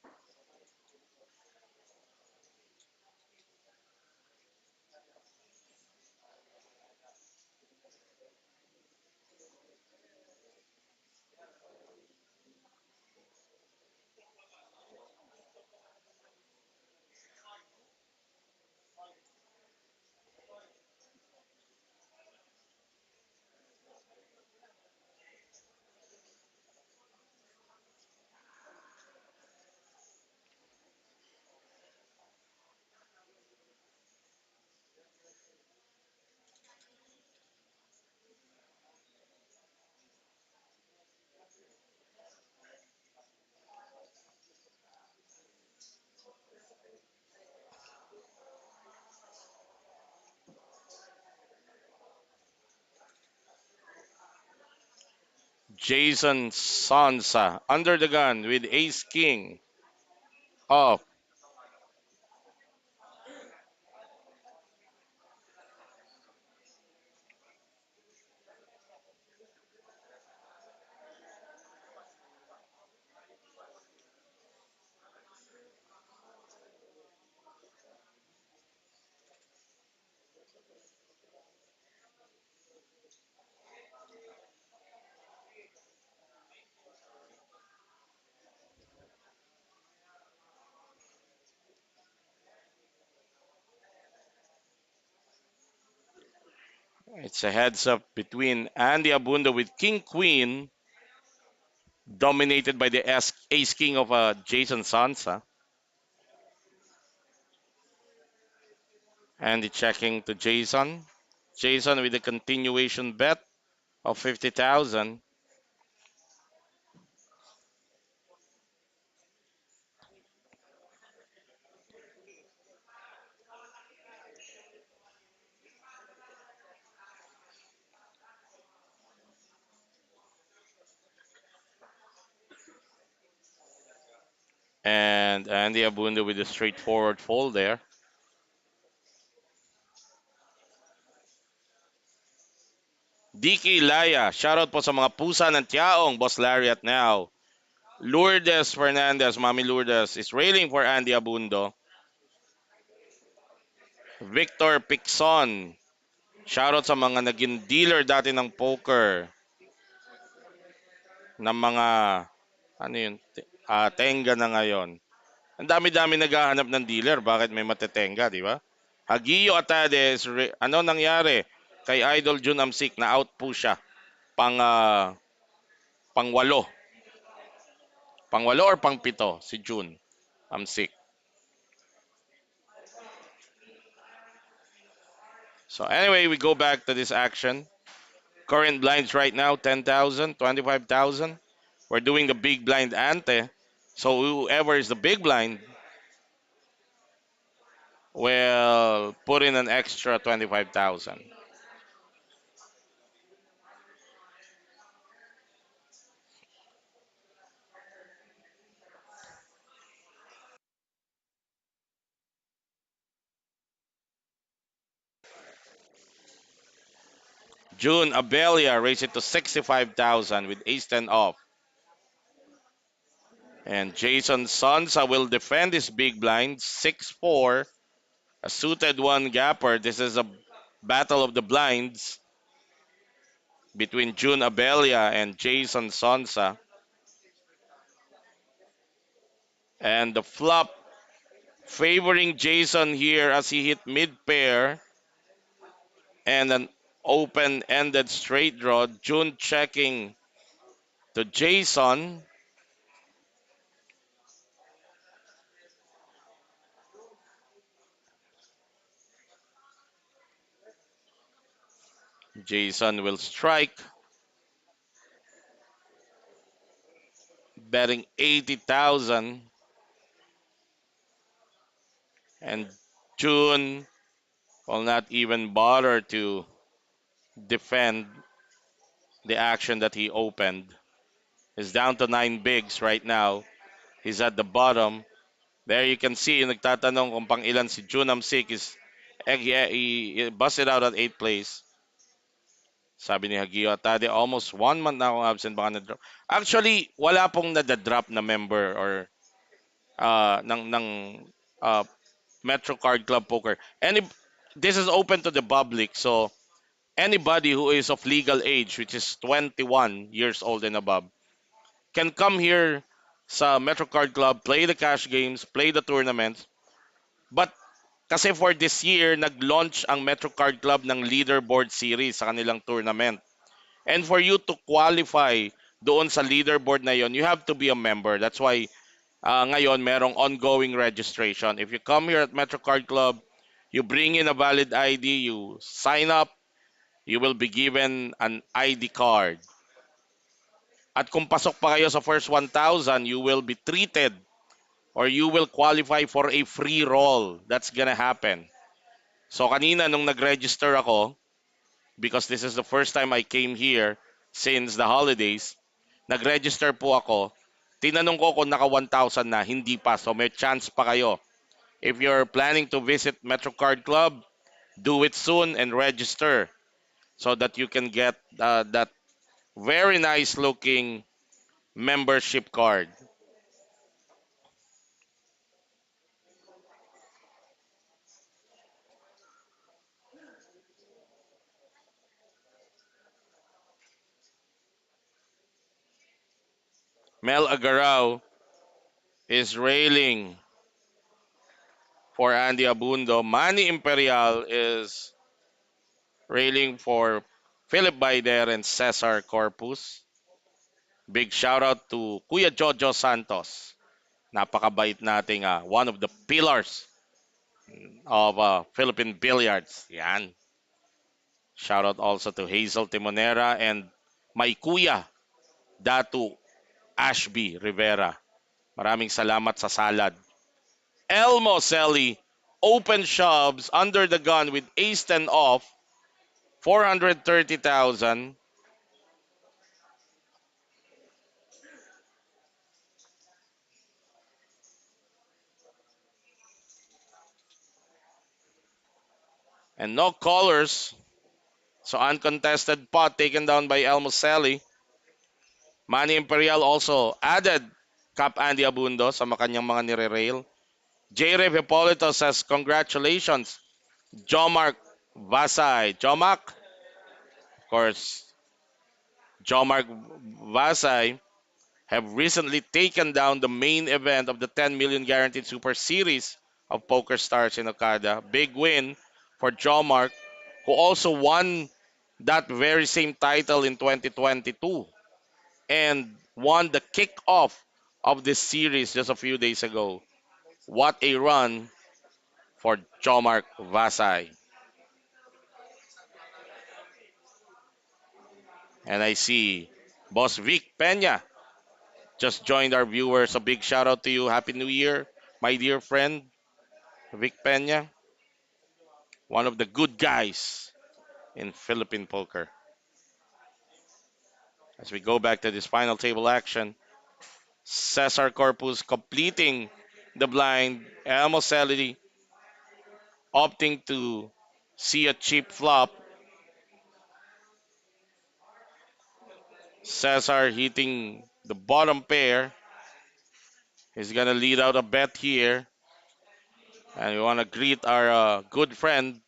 Jason Sansa under the gun with Ace King. Oh, It's a heads up between Andy Abunda with King Queen, dominated by the Ace King of Jason Sansa. Andy checking to Jason. Jason with a continuation bet of 50,000. And Andy Abunda with a straightforward fold there. DK Laya, shoutout po sa mga pusa ng Tiaong, Boss Larry at now. Lourdes Fernandez, Mami Lourdes, is railing for Andy Abundo. Victor Pixon, shoutout sa mga naging dealer dati ng poker, ng mga, ano yun, tenga na ngayon. Ang dami-dami naghahanap ng dealer, bakit may matetenga, di ba? Hagio Atade, ano nangyari kay Idol Jun Amsik na out po siya pang pangwalo. Pangwalo or pangpito si Jun Amsik. So anyway, we go back to this action. Current blinds right now 10,000, 25,000. We're doing the big blind ante. So whoever is the big blind will put in an extra 25,000. June Abelia raised it to 65,000 with ace 10 off. And Jason Sonsa will defend his big blind 6-4. A suited one gapper. This is a battle of the blinds between June Abelia and Jason Sonsa. And the flop favoring Jason here as he hit mid pair and an open ended straight draw. June checking to Jason. Jason will strike, betting 80,000. And June will not even bother to defend the action that he opened. He's down to 9 bigs right now. He's at the bottom. There you can see, nagtatanong kung pang ilan si June Amsik is he busted out at 8th place. Sabi ni Hagio Atade, almost 1 month na akong absent, baka na-drop. Actually, wala pong nadadrop na member or ng uh, Metro Card Club Poker. This is open to the public, so anybody who is of legal age, which is 21 years old and above, can come here sa Metro Card Club, play the cash games, play the tournaments. But kasi for this year, nag-launch ang Metro Card Club ng leaderboard series sa kanilang tournament. And for you to qualify doon sa leaderboard na yon, you have to be a member. That's why ngayon merong ongoing registration. If you come here at Metro Card Club, you bring in a valid ID, you sign up, you will be given an ID card. At kung pasok pa kayo sa first 1,000, you will be treated or you will qualify for a free roll. That's gonna happen. So kanina nung nag-register ako, because this is the first time I came here since the holidays, nag-register po ako. Tinanong ko kung naka 1,000 na, hindi pa. So may chance pa kayo. If you're planning to visit Metro Card Club, do it soon and register so that you can get that very nice looking membership card. Mel Agarao is railing for Andy Abundo. Manny Imperial is railing for Philip Baider and Cesar Corpus. Big shout out to Kuya Jojo Santos. Napakabait nating one of the pillars of Philippine Billiards. Yan. Shout out also to Hazel Timonera and my kuya, Datu Ashby Rivera. Maraming salamat sa salad. Elmo Selly, open shoves under the gun with ace 10 off, 430,000. And no callers. So uncontested pot taken down by Elmo Selly. Manny Imperial also added Cap Andy Abundo sa kanyang mga nire-rail. J. Rev Hippolito says, congratulations, Jomark Vasay. Jomark, of course, Jomark Vasay have recently taken down the main event of the 10 million guaranteed super series of Poker Stars in Okada. Big win for Jomark, who also won that very same title in 2022 and won the kickoff of this series just a few days ago. What a run for Jomark Vasai. And I see Boss Vic Peña just joined our viewers. A big shout out to you. Happy New Year, my dear friend, Vic Peña. One of the good guys in Philippine poker. As we go back to this final table action, Cesar Corpus completing the blind. Elmo Celity opting to see a cheap flop. Cesar hitting the bottom pair. He's gonna lead out a bet here. And we want to greet our good friend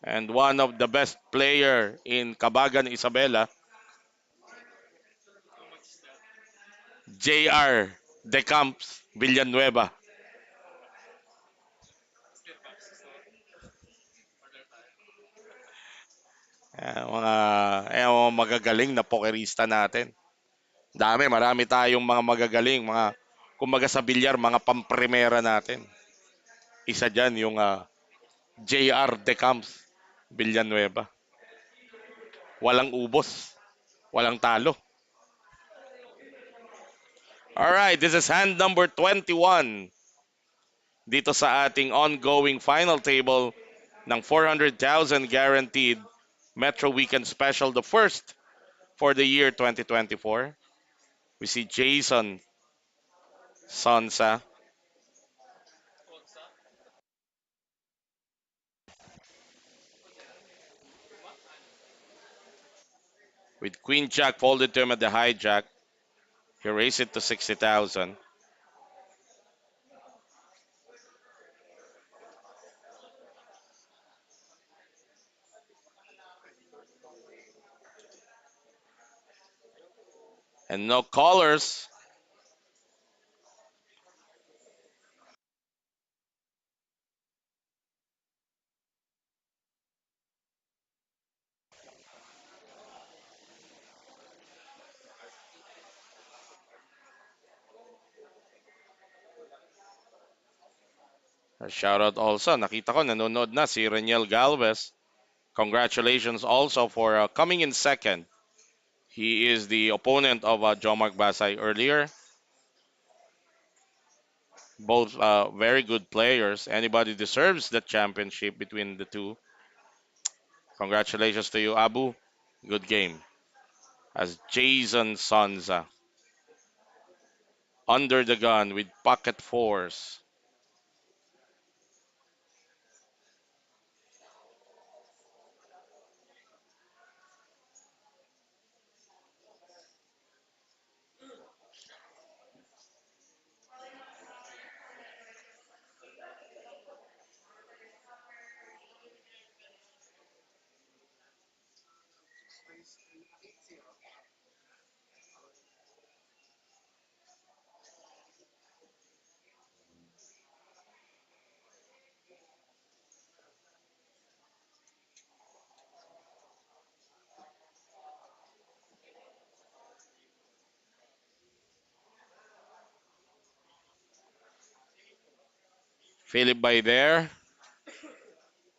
and one of the best player in Cabagan Isabela, JR De Camps Villanueva. Mga magagaling na pokerista natin. Marami tayong mga magagaling, mga kumbaga sa bilyar, mga pamprimera natin. Isa dyan yung JR De Camps Villanueva. Walang ubos, walang talo. Alright, this is hand number 21 dito sa ating ongoing final table ng 400,000 guaranteed Metro Weekend Special, the first for the year 2024. We see Jason Sonsa with Queen Jack folded to him at the hijack. He raised it to 60,000. And no callers. A shout out also. Nakita ko nanonood na si Reniel Galvez. Congratulations also for coming in second. He is the opponent of Jomark Basay earlier. Both very good players. Anybody deserves the championship between the two. Congratulations to you, Abu. Good game. As Jason Sanza under the gun with pocket fours. Philip by there.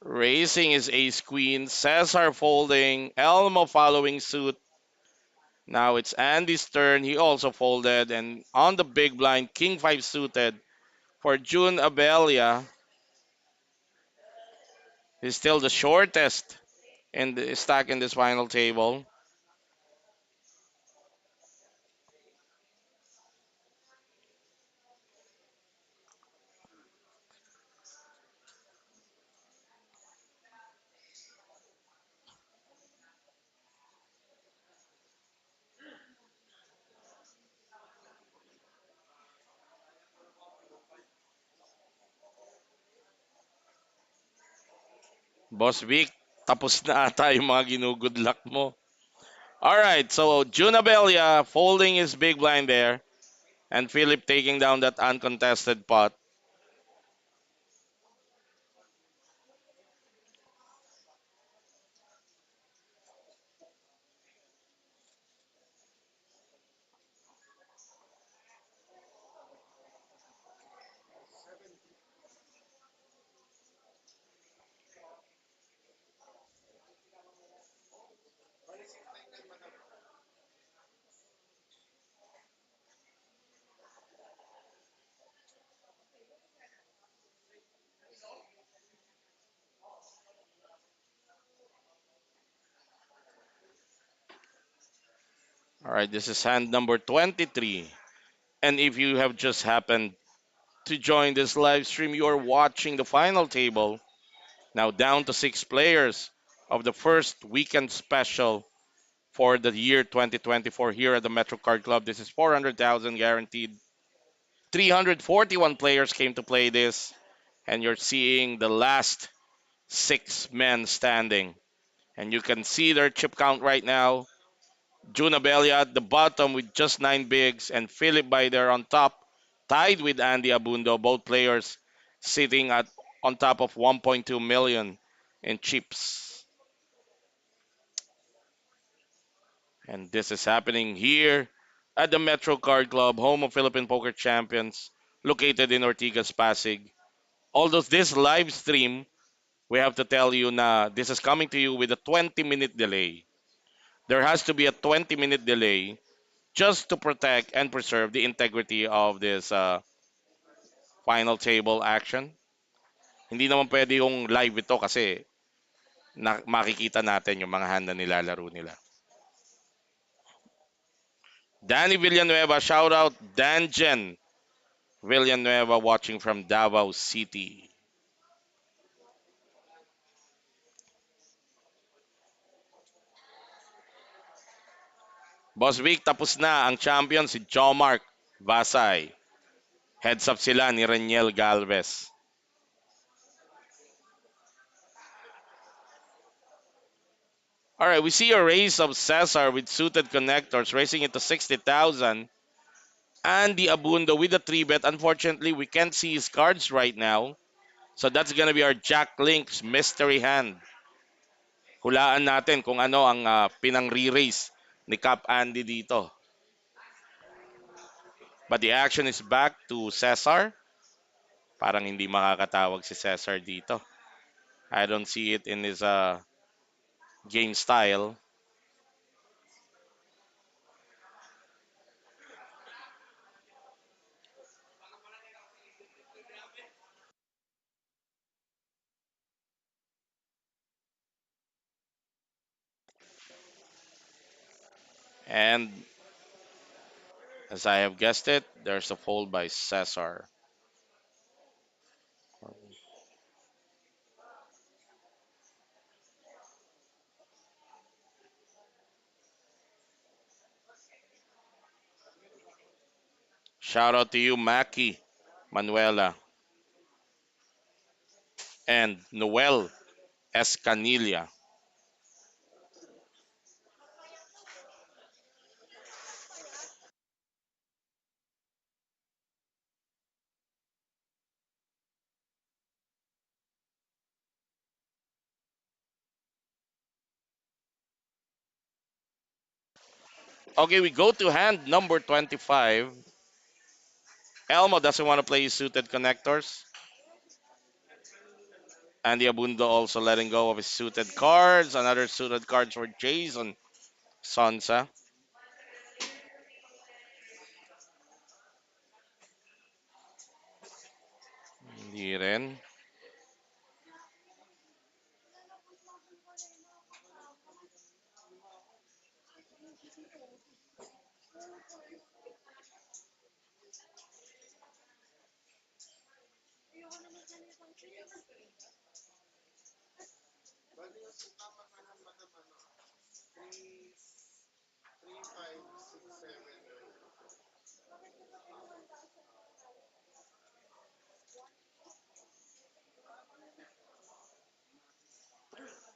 Raising his ace queen. Cesar folding. Elmo following suit. Now it's Andy's turn. He also folded. And on the big blind, King 5 suited for June Abelia. He's still the shortest in the stack in this final table. Boss Vic, tapos na ata yung mga ginugood luck mo. Alright, so June Abelia folding his big blind there. And Philip taking down that uncontested pot. Alright, this is hand number 23. And if you have just happened to join this live stream, you are watching the final table. Now down to 6 players of the first weekend special for the year 2024 here at the Metro Card Club. This is 400,000 guaranteed. 341 players came to play this, and you're seeing the last 6 men standing. And you can see their chip count right now. June Abelia at the bottom with just 9 bigs, and Philip by there on top, tied with Andy Abundo. Both players sitting at on top of 1.2 million in chips. And this is happening here at the Metro Card Club, home of Philippine Poker Champions, located in Ortigas, Pasig. Although this live stream, we have to tell you na this is coming to you with a 20-minute delay. There has to be a 20-minute delay just to protect and preserve the integrity of this final table action. Hindi naman pwede yung live ito kasi makikita natin yung mga hand na nilalaro nila. Danny Villanueva, shout out Danjen Villanueva watching from Davao City. Boss Vic, tapos na ang champion si Jomark Vasay. Heads up sila ni Reniel Galvez. All right, we see a raise of Cesar with suited connectors, raising it to 60,000. Andy Abundo with a 3-bet. Unfortunately, we can't see his cards right now. So that's gonna be our Jack Links mystery hand. Hulaan natin kung ano ang pinang-re-raise ni Cap Andy dito. But the action is back to Cesar. Parang hindi makakatawag si Cesar dito. I don't see it in his game style. And as I have guessed it, there's a fold by Cesar. Shout out to you, Maki, Manuela, and Noel Escanilla. Okay, we go to hand number 25. Elmo doesn't want to play suited connectors. Andy Abundo also letting go of his suited cards. Another suited cards for Jason Sonsa. Hindi rin.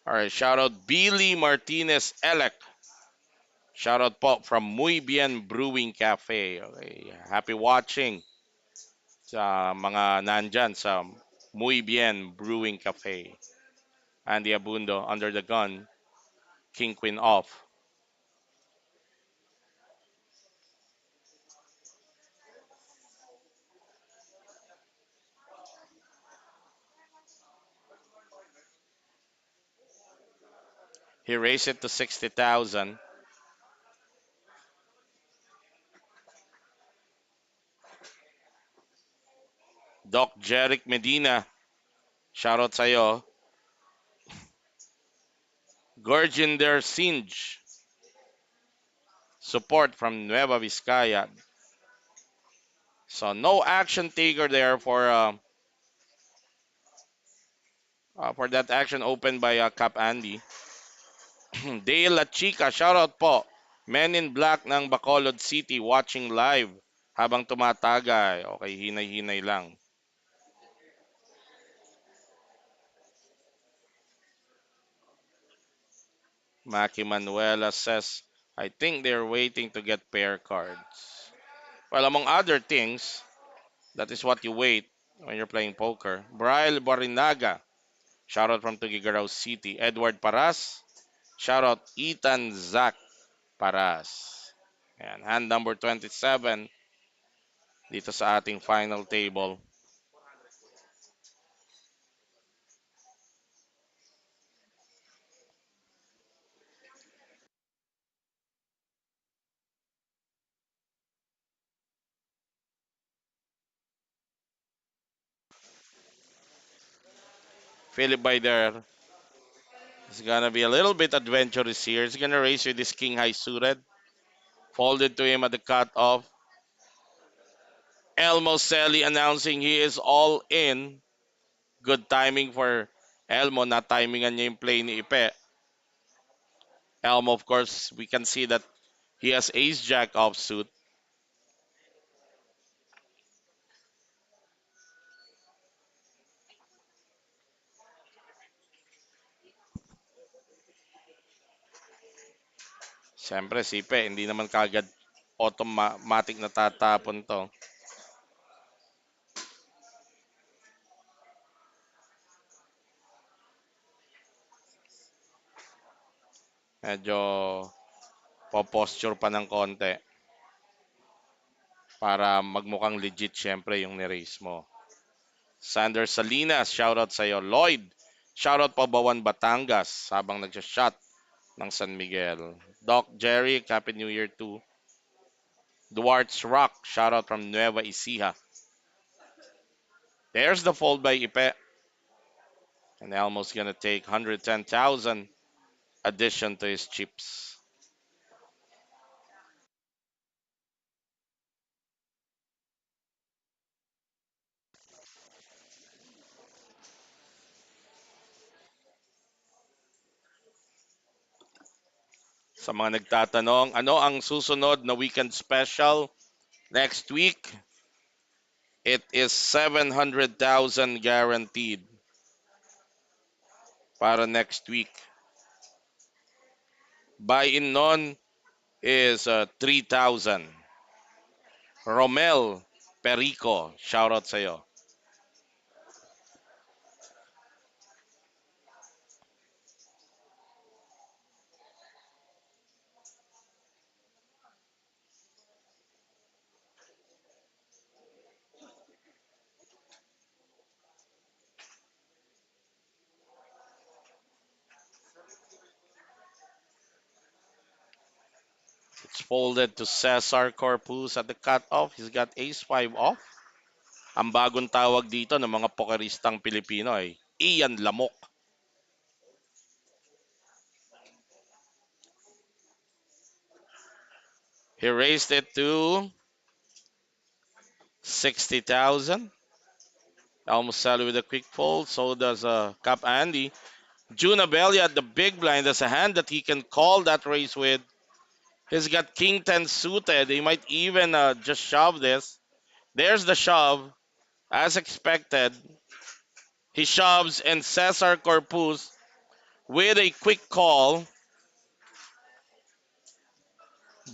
All right, shout out Billy Martinez Elec. Shout out po from Muy Bien Brewing Cafe. Okay, happy watching sa mga nandyan sa Muy Bien Brewing Cafe. Andy Abundo under the gun. King Queen off. He raised it to 60,000. Doc Jeric Medina. Shout out sa'yo. Gorginder Singe. Support from Nueva Vizcaya. So no action taker there for that action opened by Cap Andy. Dale La Chica, shoutout po. Men in Black ng Bacolod City watching live habang tumatagay. Okay, hinay-hinay lang. Maki Manuela says, I think they're waiting to get pair cards. Well, among other things, that is what you wait when you're playing poker. Brian Barinaga, shoutout from Tugigaraw City. Edward Paras, shoutout Ethan Zach Paras. And hand number 27 dito sa ating final table. Philip Bider is gonna be a little bit adventurous here. He's gonna race with his king high suited. Folded to him at the cutoff. Elmo Selly announcing he is all in. Good timing for Elmo. Na-timingan niya yung play ni Ipe. Elmo, of course, we can see that he has ace jack offsuit. Siyempre, si Ipe, hindi naman kagad automatic na tatapon to. Medyo po-posture pa ng konti para magmukhang legit syempre yung ni-raise mo. Sander Salinas, shoutout sa'yo. Lloyd, shoutout pa Bawan Batangas habang nagsha-shot ng San Miguel. Doc Jerry, Happy New Year too. Duart's Rock, shoutout from Nueva Ecija. There's the fold by Ipe. And Elmo's gonna take 110,000 addition to his chips. Sa mga nagtatanong, ano ang susunod na weekend special next week? It is 700,000 guaranteed para next week. Buy-in nun is 3,000. Romel Perico, shoutout sa'yo. Folded to Cesar Corpus at the cutoff. He's got ace-5 off. Ang bagong tawag dito ng mga pokeristang Pilipino ay Ian Lamok. He raised it to 60,000. Almost Sally with a quick fold. So does Cap Andy. June Abelli at the big blind. There's a hand that he can call that race with. He's got King 10 suited. He might even just shove this. There's the shove. As expected, he shoves and Cesar Corpus with a quick call.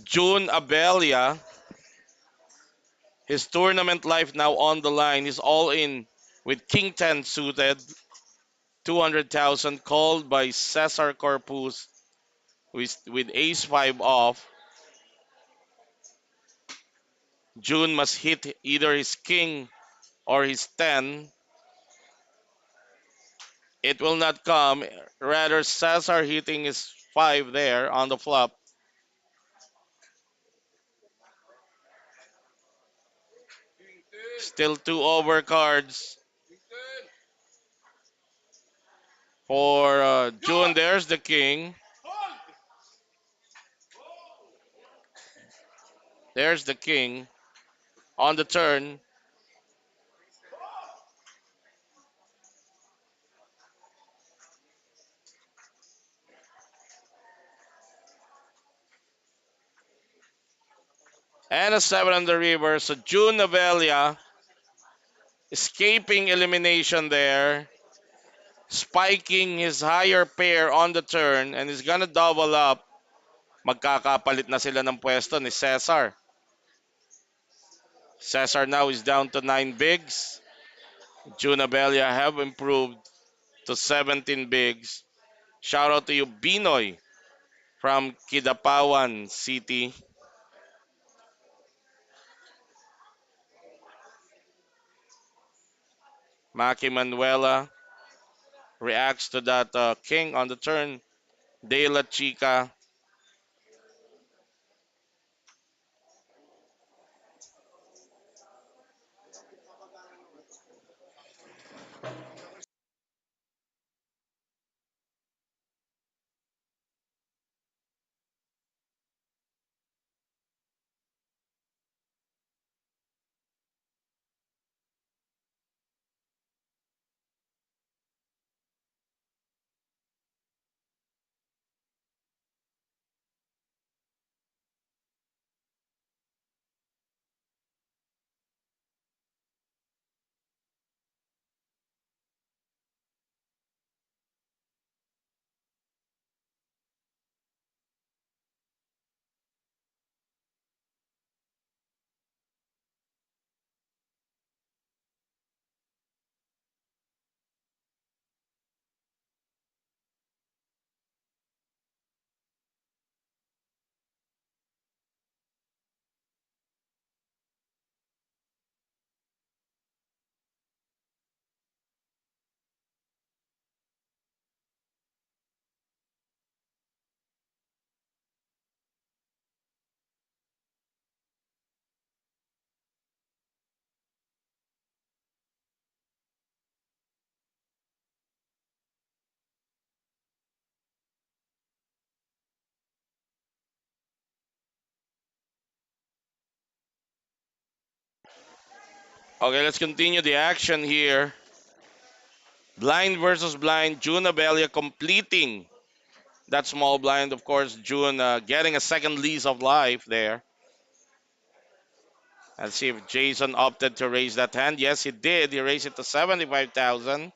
June Abelia, his tournament life now on the line. He's all in with King 10 suited. 200,000 called by Cesar Corpus with ace 5 off. June must hit either his king or his 10. It will not come. Rather, Cesar hitting his 5 there on the flop. Still two overcards for June. There's the king. There's the king on the turn. And a 7 on the river. So June Novelia escaping elimination there. Spiking his higher pair on the turn and is gonna double up. Magkakapalit na sila ng pwesto ni Cesar. Cesar now is down to 9 bigs. June Novelia have improved to 17 bigs. Shout out to you, Binoy from Kidapawan City. Maki Manuela reacts to that king on the turn. De La Chica. Okay, let's continue the action here. Blind versus blind. June Abelia completing that small blind. Of course, June getting a second lease of life there. Let's see if Jason opted to raise that hand. Yes, he did. He raised it to 75,000.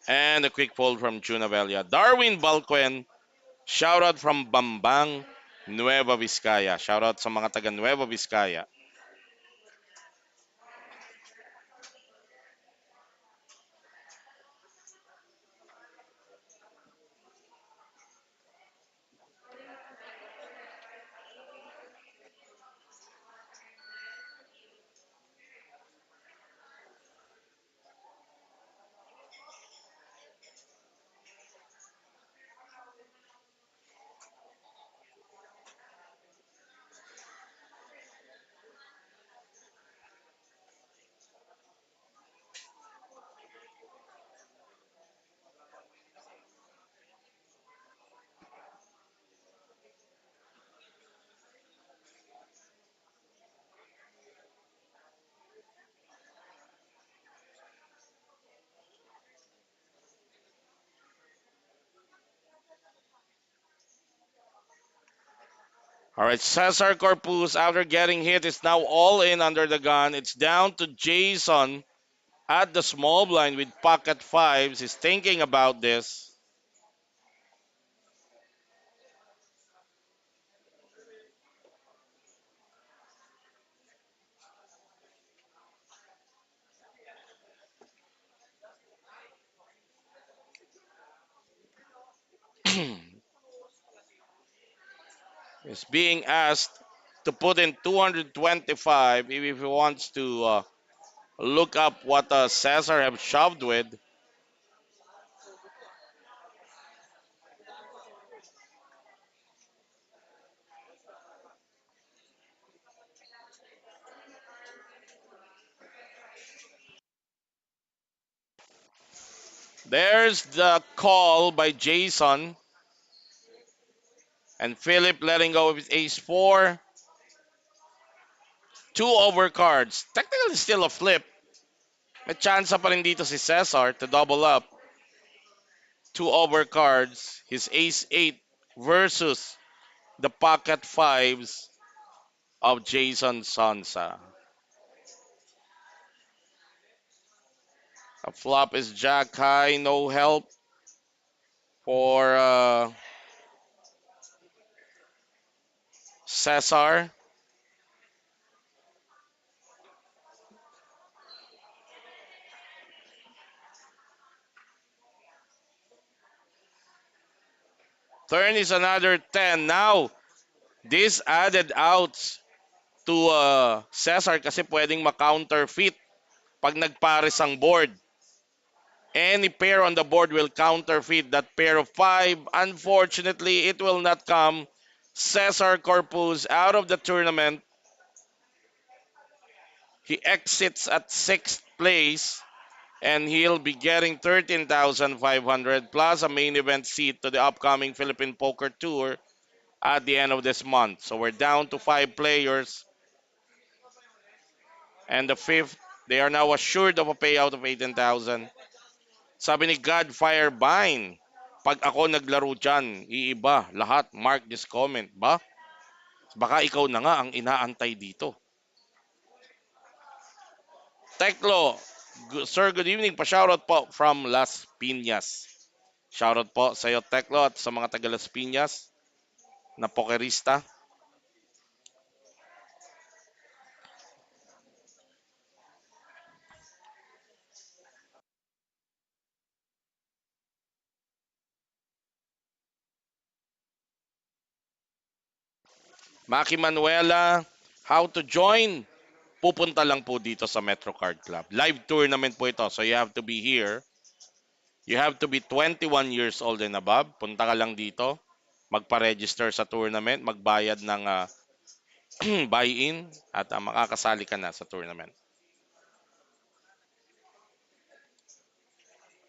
And a quick fold from June Abelia. Darwin Balquen, shout out from Bambang, Nueva Vizcaya. Shout out sa mga taga Nueva Vizcaya. All right, Cesar Corpus, after getting hit, is now all in under the gun. It's down to Jason at the small blind with pocket fives. He's thinking about this. He's being asked to put in 225 if he wants to look up what Cesar have shoved with. There's the call by Jason and Philip letting go of his ace four. Two overcards. Technically still a flip. May chance pa rin dito si Cesar to double up. Two overcards. His ace eight versus the pocket fives of Jason Sansa. A flop is Jack High. No help for Cesar. Turn is another 10. Now, this added outs to Cesar kasi pwedeng ma-counterfeit pag nagpares ang board. Any pair on the board will counterfeit that pair of five. Unfortunately, it will not come. Cesar Corpus out of the tournament. He exits at sixth place and he'll be getting 13,500 plus a main event seat to the upcoming Philippine Poker Tour at the end of this month. So we're down to five players and the fifth, they are now assured of a payout of 18,000. Sabi ni Godfire Vine, pag ako naglaro dyan, iiba, lahat, mark this comment. Ba? Baka ikaw na nga ang inaantay dito. Teklo, sir, good evening. Pa-shoutout po from Las Piñas. Shoutout po sa iyo, Teklo, at sa mga taga Las Piñas na pokerista. Maki Manuela, how to join? Pupunta lang po dito sa Metro Card Club. Live tournament po ito, so you have to be here. You have to be 21 years old and above. Punta ka lang dito, magpa-register sa tournament, magbayad ng buy-in at makakasali ka na sa tournament.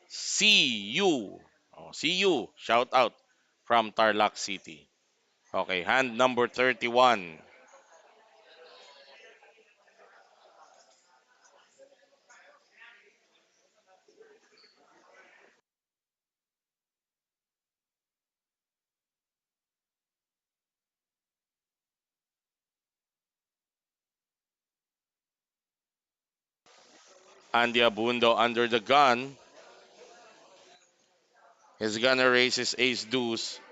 See you. Oh, see you. Shout out from Tarlac City. Okay, hand number 31. Andy Abundo under the gun. He's gonna raise his ace deuce.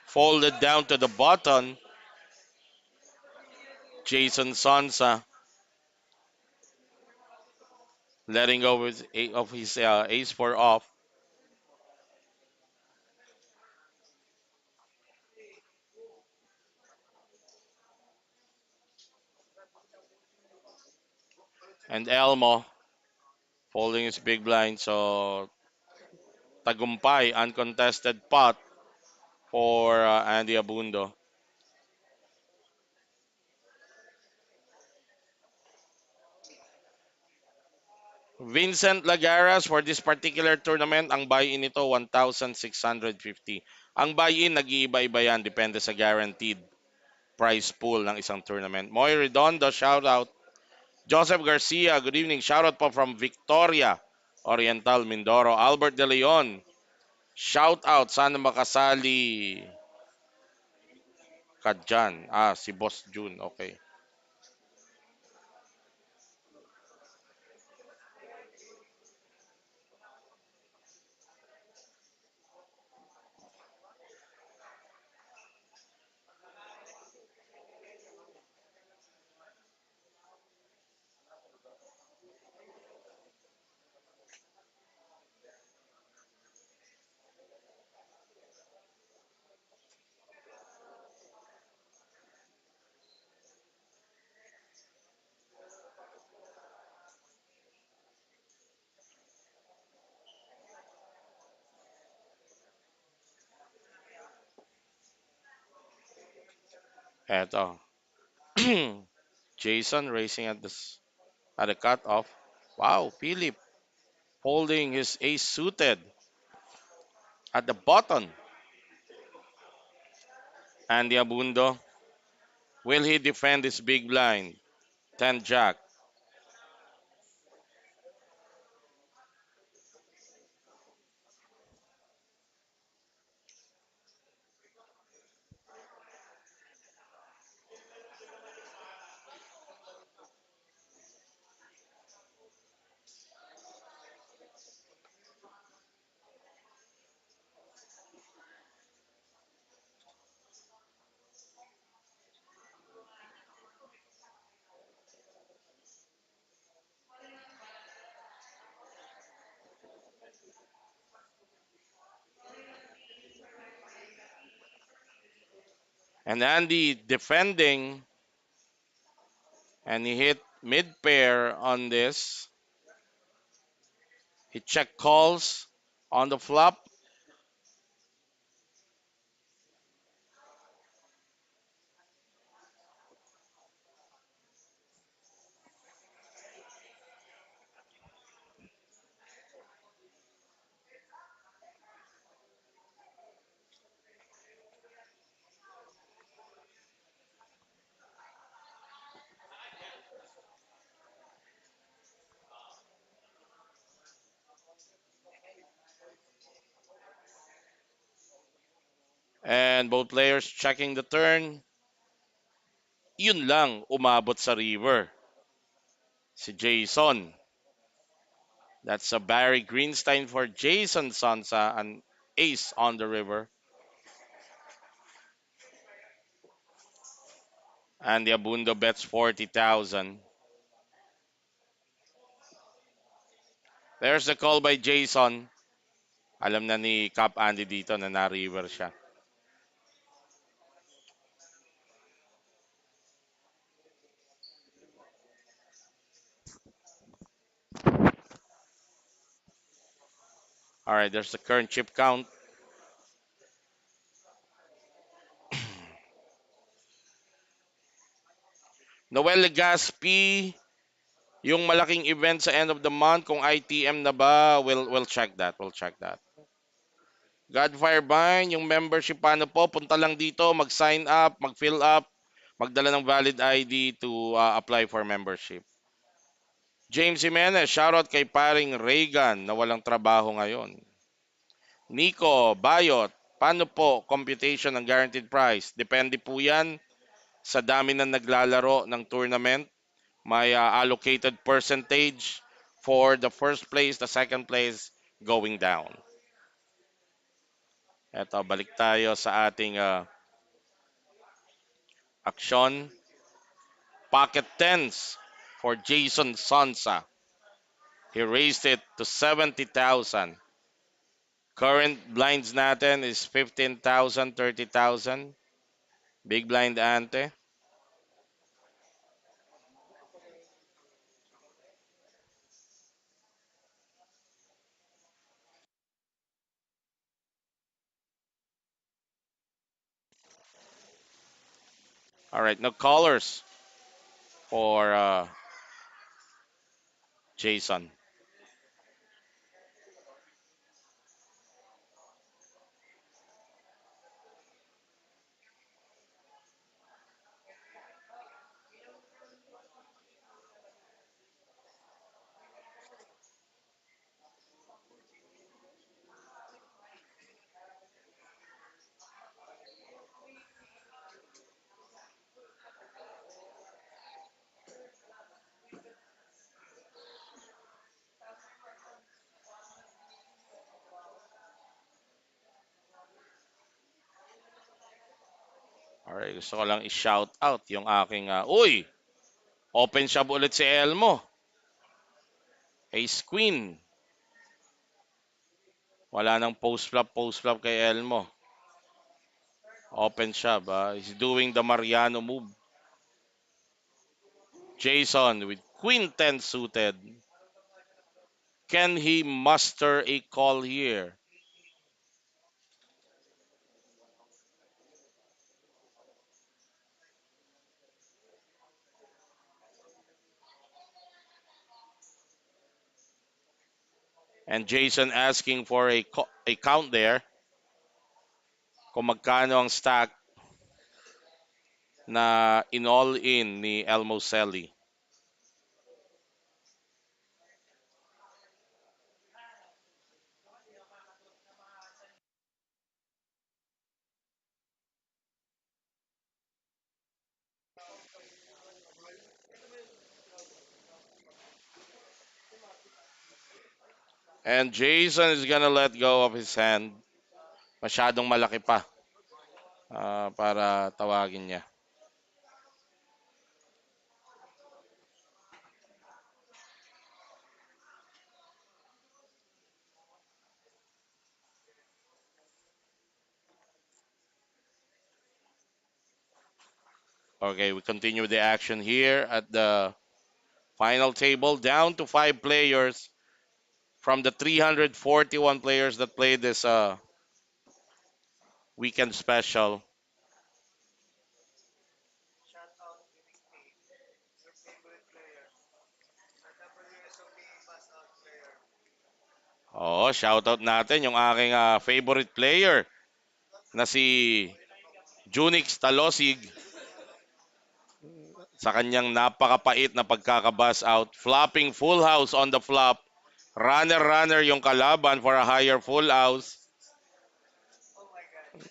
Folded down to the button. Jason Sansa letting go of his ace four off. And Elmo folding his big blind. So tagumpay, uncontested pot for Andy Abundo. Vincent Lagaras for this particular tournament, ang buy-in nito 1,650. Ang buy-in nag-iiba-iba yan, depende sa guaranteed prize pool ng isang tournament. Moy Redondo, shout out. Joseph Garcia, good evening. Shoutout po from Victoria, Oriental, Mindoro. Albert De Leon, shout out. Sana makasali ka dyan. Si Boss June. Okay. Eto. Jason racing at the cutoff. Wow, Philip holding his ace suited at the button. Andy Abundo, will he defend his big blind? 10 jack. And Andy defending, and he hit mid pair on this. He check calls on the flop. And both players checking the turn. Yun lang, umabot sa river. Si Jason. That's a Barry Greenstein for Jason Sansa, an ace on the river. And the Abundo bets 40,000. There's the call by Jason. Alam na ni Cap Andy dito na na-river siya. Alright, there's the current chip count. Noel Legaspi, yung malaking event sa end of the month, kung ITM na ba, we'll check that. We'll check that. Godfire Vine, yung membership paano po? Punta lang dito, mag-sign up, mag-fill up, magdala ng valid ID to apply for membership. James Jimenez, shoutout kay paring Reagan na walang trabaho ngayon. Nico Bayot, paano po computation ng guaranteed price? Depende po yan sa dami ng naglalaro ng tournament. May allocated percentage for the first place, the second place going down. Eto, balik tayo sa ating aksyon. Pocket tens for Jason Sansa. He raised it to 70,000. Current blinds natin is 15,000, 30,000. Big blind ante. All right, no callers for Jason. Alright, gusto ko lang i-shout out yung aking, uy! Open shop ulit si Elmo. Ace Queen. Wala nang post flop kay Elmo. Open shop. He's doing the Mariano move. Jason with Queen 10 suited. Can he muster a call here? And Jason asking for a count there. Kung magkano ang stack na in all in ni Elmo Selly. And Jason is gonna let go of his hand. Masyadong malaki pa para tawagin niya. Okay, we continue the action here at the final table. Down to 5 players from the 341 players that played this weekend special. Oh, shoutout natin yung aking favorite player na si Junix Talosig sa kanyang napakapait na pagkakabas out. Flopping full house on the flop. Runner-runner yung kalaban for a higher full house.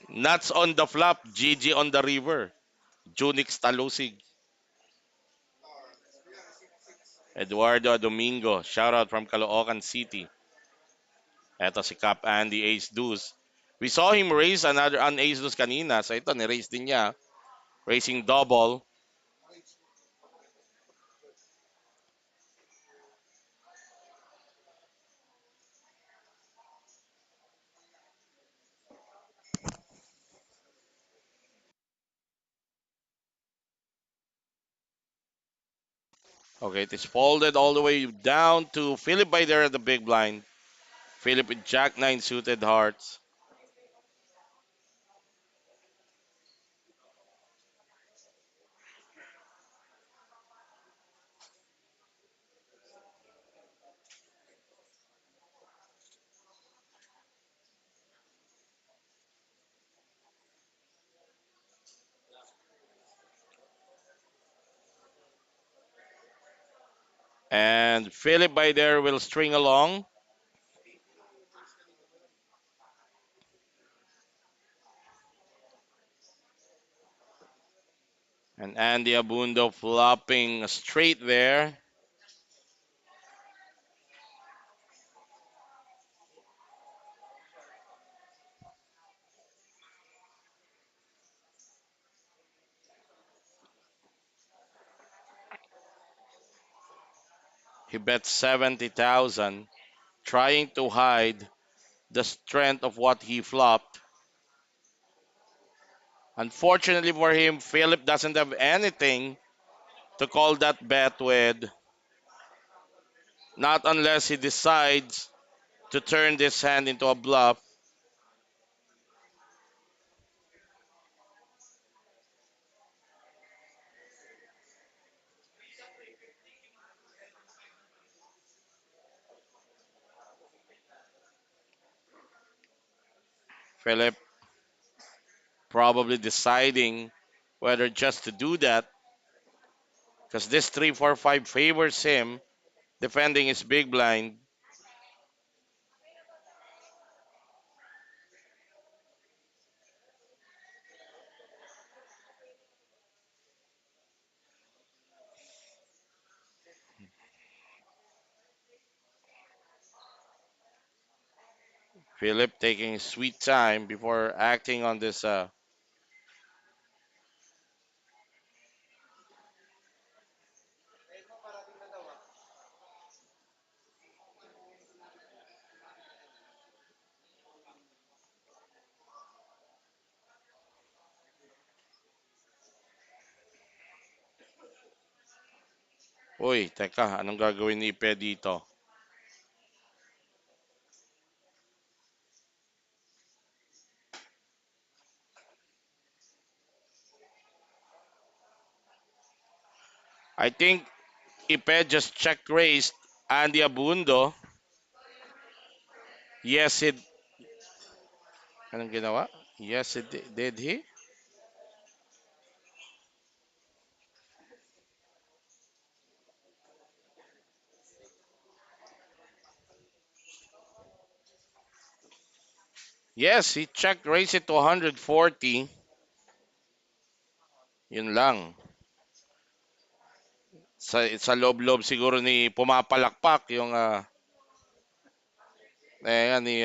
Nuts on the flop. GG on the river. Junix Talosig. Eduardo Domingo. Shoutout from Caloocan City. Eto si Cap Andy Ace Deuce. We saw him raise another an Ace Deuce kanina. So ito, ni-raise din niya. Racing double. Okay, it is folded all the way down to Philip by there at the big blind. Philip with Jack 9 suited hearts. And Philip by there will string along. And Andy Abundo flopping straight there. He bet 70,000, trying to hide the strength of what he flopped. Unfortunately for him, Philip doesn't have anything to call that bet with. Not unless he decides to turn this hand into a bluff. Philip probably deciding whether just to do that because this 3-4-5 favors him defending his big blind. Philip taking his sweet time before acting on this Uy, teka, anong gagawin ni Ipe dito? I think Ipe just check raised Andy Abundo. Yes, it. Anong ginawa? Yes, it did he? Yes, he check raised it to 140. Yun lang. Sa loob-loob siguro ni pumapalakpak yung ni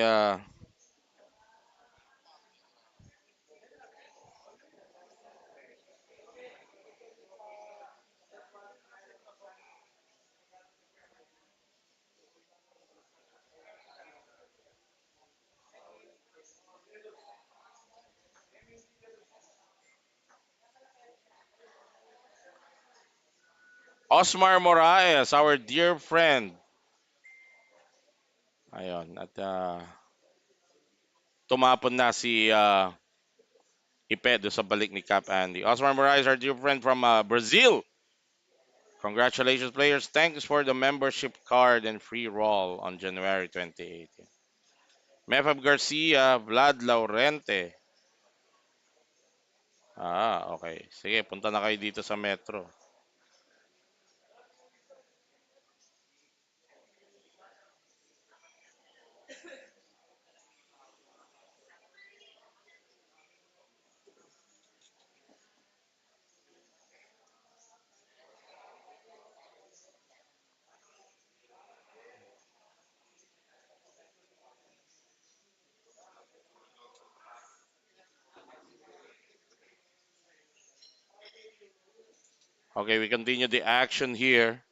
Osmar Moraes, our dear friend. Ayun, at tumapon na si Ipe do sa balik ni Cap Andy. Osmar Moraes, our dear friend from Brazil. Congratulations, players. Thanks for the membership card and free roll on January 2018. Mefab Garcia, Vlad Laurente. Okay. Sige, punta na kayo dito sa Metro. Okay, we continue the action here.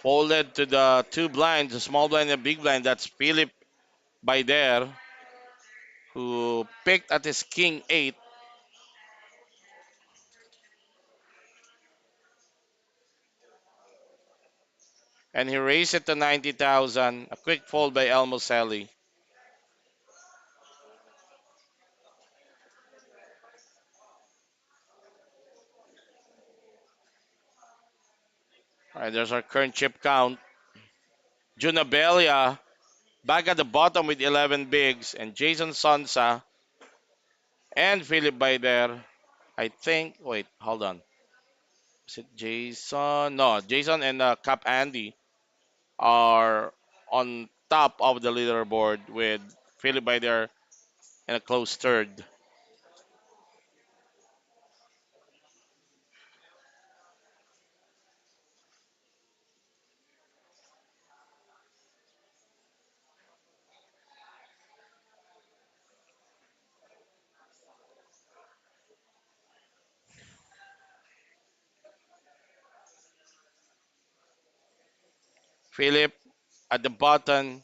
Folded to the two blinds, the small blind and big blind. That's Philip Baider, who picked at his king eight. And he raised it to 90,000. A quick fold by El Moselli. All right, there's our current chip count. Junabelia back at the bottom with 11 bigs. And Jason Sonsa and Philip Baider. I think, wait, hold on. Is it Jason? No, Jason and Cap Andy are on top of the leaderboard with Philip Baider in a close third. Philip at the bottom.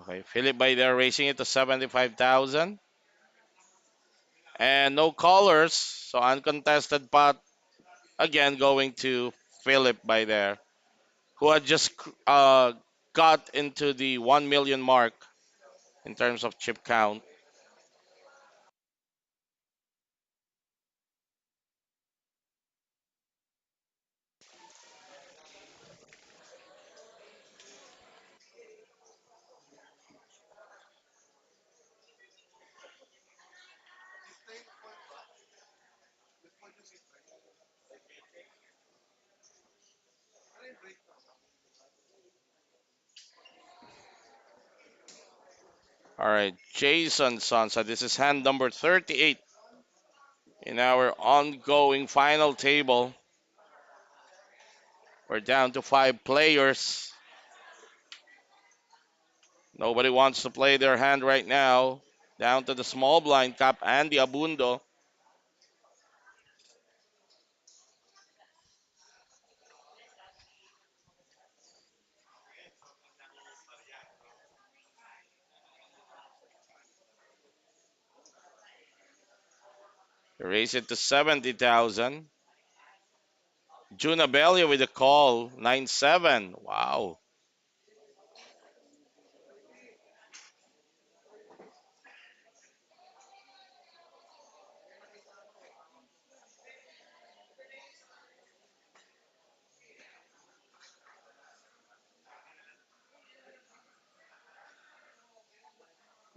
Okay, Philip Baider raising it to 75,000. And no callers, so uncontested pot again going to Philip Baider, who had just got into the 1 million mark in terms of chip count. All right, Jason Sansa. This is hand number 38 in our ongoing final table. We're down to five players. Nobody wants to play their hand right now. Down to the small blind cap, Andy Abundo. Raise it to 70,000. June Abelia with a call, 9-7. Wow.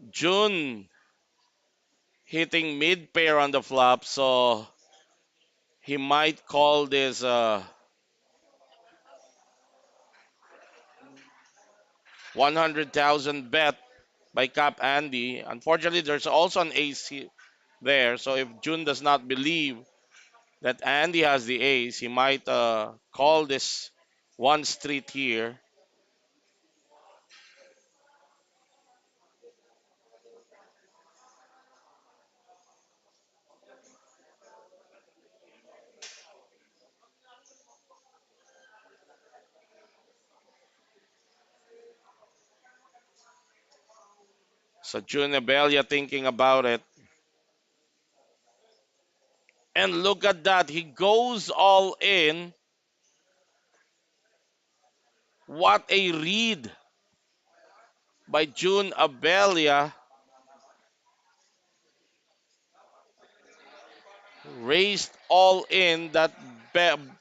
June hitting mid pair on the flop, so he might call this 100,000 bet by Cap Andy. Unfortunately, there's also an ace there, so if June does not believe that Andy has the ace, he might call this one street here. So June Abelia thinking about it. And look at that. He goes all in. What a read by June Abelia. Raised all in that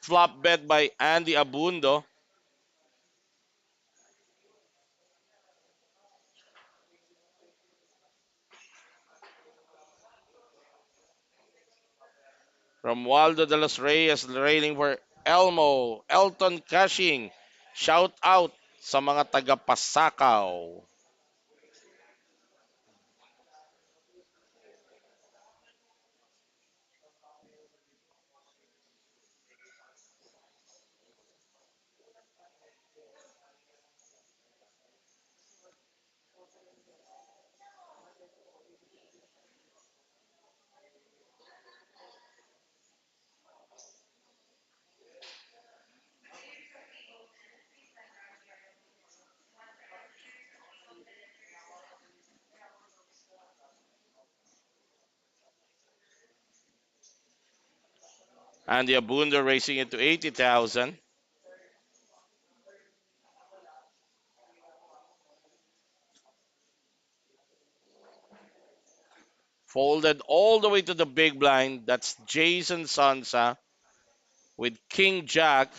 flop bet by Andy Abundo. Romualdo de los Reyes railing for Elmo. Elton Cashing. Shout out sa mga taga Pasakaw. Andy Abundo raising it to 80,000. Folded all the way to the big blind. That's Jason Sansa with King Jack.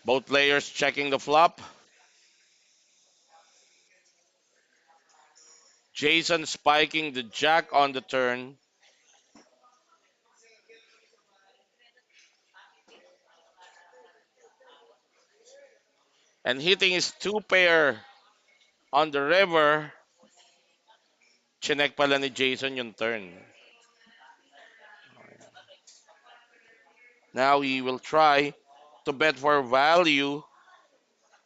Both players checking the flop. Jason spiking the jack on the turn and hitting his two pair on the river. Chinek pala ni Jason yung turn. Now he will try to bet for value.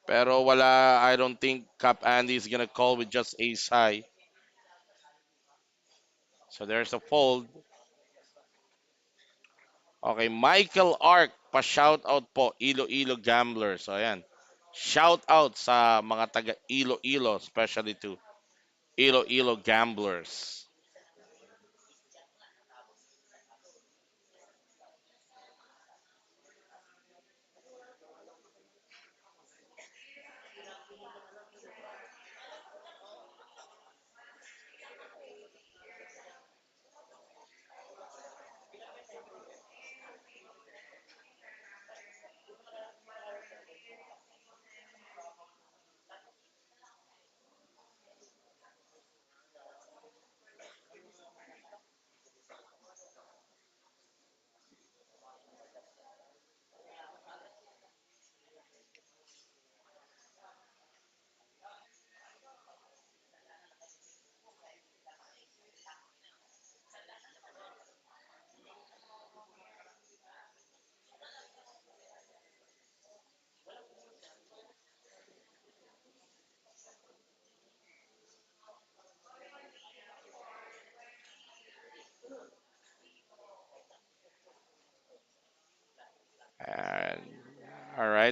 Pero wala, I don't think Cap Andy is gonna call with just ace high. So there's a fold. Okay, Michael Ark, pa-shout out po, Iloilo Gamblers. So ayan, shout out sa mga taga Iloilo, especially to Iloilo Gamblers.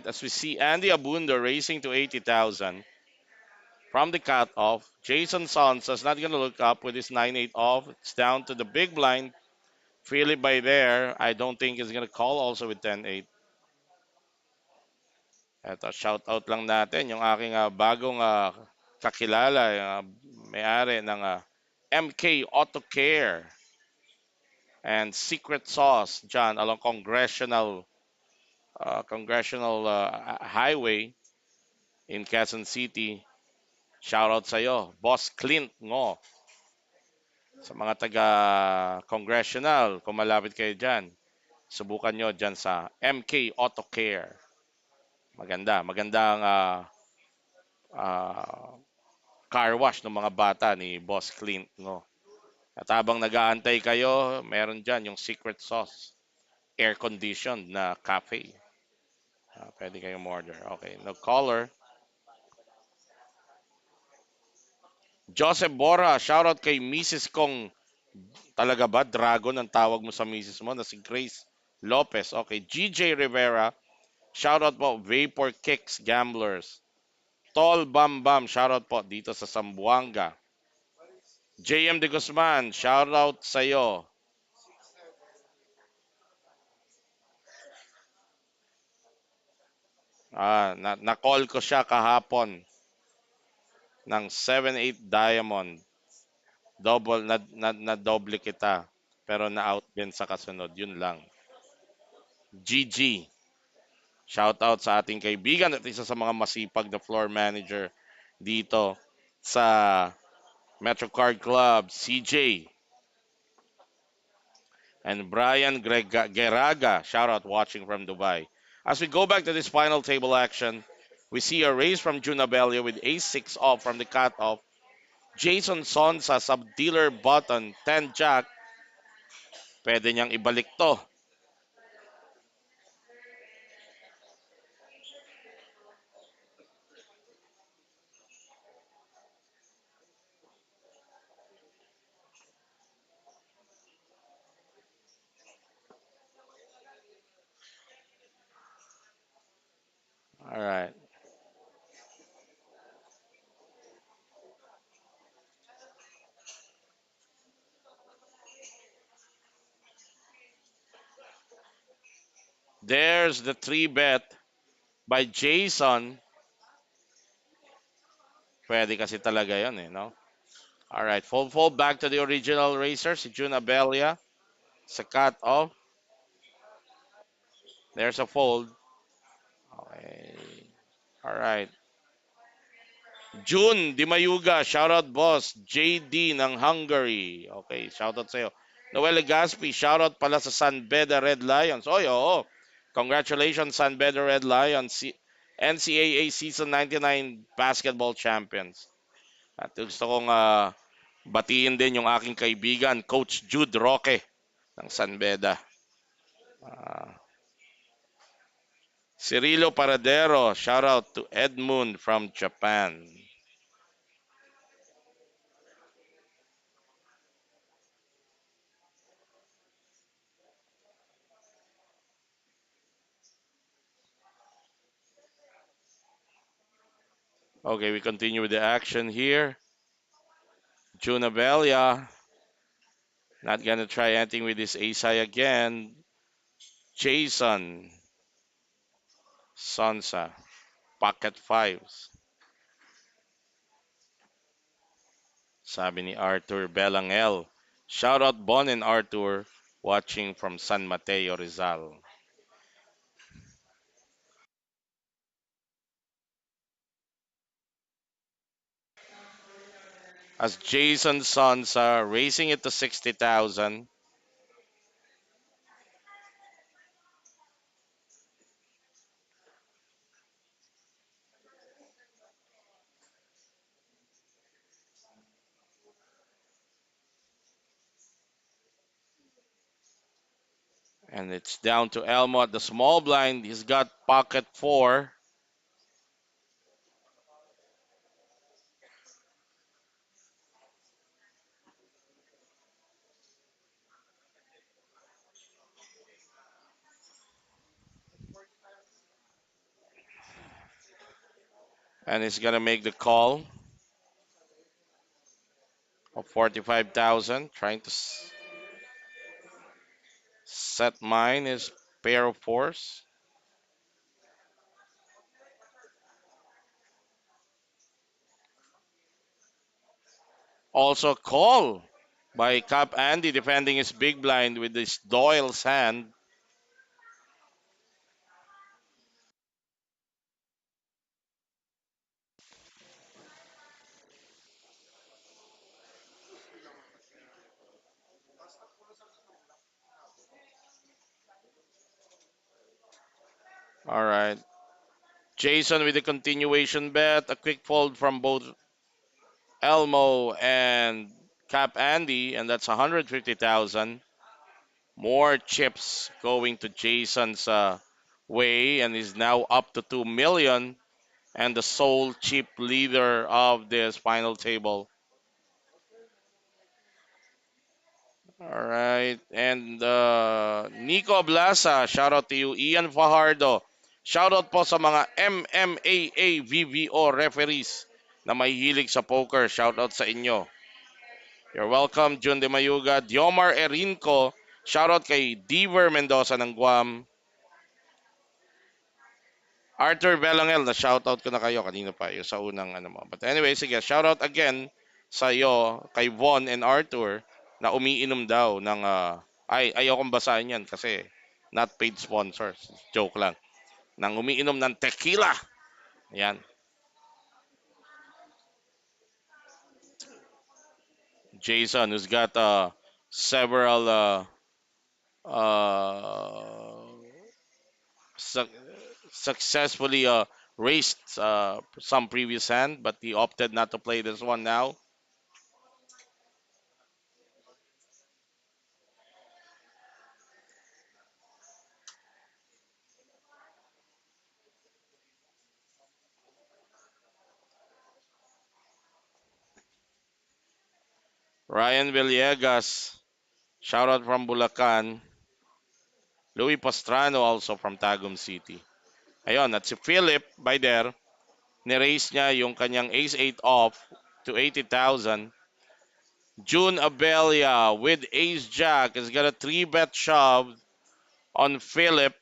as we see Andy Abunda racing to 80,000 from the cutoff. Jason Sons is not going to look up with his 9-8 off. It's down to the big blind. Philip by there. I don't think he's going to call also with 10-8. Eto, shout out lang natin yung aking bagong kakilala, yung may-ari ng MK Auto Care and Secret Sauce dyan along Congressional Highway in Quezon City. Shout out sa iyo, Boss Clint Ngo. Sa mga taga Congressional, kung malapit kayo dyan, subukan nyo dyan sa MK Auto Care. Magandang ah, car wash ng mga bata ni Boss Clint Ngo. At habang nag-aantay kayo, meron dyan yung secret sauce, air-conditioned na cafe. Pwede kayong order. Okay, no caller. Joseph Bora, shoutout kay Mrs. Kong. Talaga ba? Dragon ang tawag mo sa Mrs. mo na si Grace Lopez. Okay, GJ Rivera, shoutout po. Vapor Kicks Gamblers. Tol Bam Bam, shoutout po dito sa Sambuanga. JM De Guzman, shoutout sa iyo. Na-call ko siya kahapon ng 7-8 Diamond. Na doble kita. Pero na-out din sa kasunod. Yun lang. GG. Shout out sa ating kaibigan at isa sa mga masipag na floor manager dito sa Metro Card Club, CJ. And Brian Geraga, shout out watching from Dubai. As we go back to this final table action, we see a race from Junabelio with A6 off from the cutoff. Jason Sonsa, sub-dealer button, 10 jack. Pwede niyang ibalik to. All right. There's the 3 bet by Jason. Pwede kasi talaga yun eh, no? All right, fold back to the original racer, si June Abelia. Sa cut-off. There's a fold. Okay. All right. June Dimayuga, shoutout boss. JD ng Hungary. Okay, shoutout sa'yo. Noel Gaspi, shoutout pala sa San Beda Red Lions. Oy, oo. Congratulations, San Beda Red Lions. NCAA Season 99 basketball champions. At gusto kong batiin din yung aking kaibigan, Coach Jude Roque ng San Beda. Cirilo Paradero, shout out to Edmund from Japan. Okay, we continue with the action here. Junabelia, not gonna try anything with this Asai again. Jason Sansa, pocket fives. Sabi ni Arthur Belangel. Shout out Bon and Arthur watching from San Mateo, Rizal. As Jason Sansa racing it to 60,000. And it's down to Elmo at the small blind. He's got pocket four. And he's gonna make the call of 45,000, trying to set mine his pair of fours. Also call by Cap Andy defending his big blind with this Doyle's hand. All right. Jason with the continuation bet. A quick fold from both Elmo and Cap Andy, and that's 150,000. More chips going to Jason's way, and is now up to 2 million, and the sole chip leader of this final table. All right. And Nico Blasa, shout out to you. Ian Fajardo, shout out po sa mga MMAA VVO referees na may hilig sa poker. Shout out sa inyo. You're welcome, Jun De Mayuga. Diomar Erinco, shout out kay Diver Mendoza ng Guam. Arthur Belangel, na shoutout ko na kayo kanina pa yung sa unang ano mo. But anyway, sige, shoutout again sa iyo, kay Von and Arthur na umiinom daw ng ay ayokong basahin yan kasi not paid sponsors. Joke lang. Nang umiinom ng tequila. Yan. Jason who's got several uh, su- successfully raised some previous hand, but he opted not to play this one now. Ryan Villegas, shout out from Bulacan. Louis Pastrano also from Tagum City. Ayun, at si Philip by there, niraise niya yung kanyang ace-8 off to 80,000. June Abelia with ace-jack has got a 3-bet shove on Philip.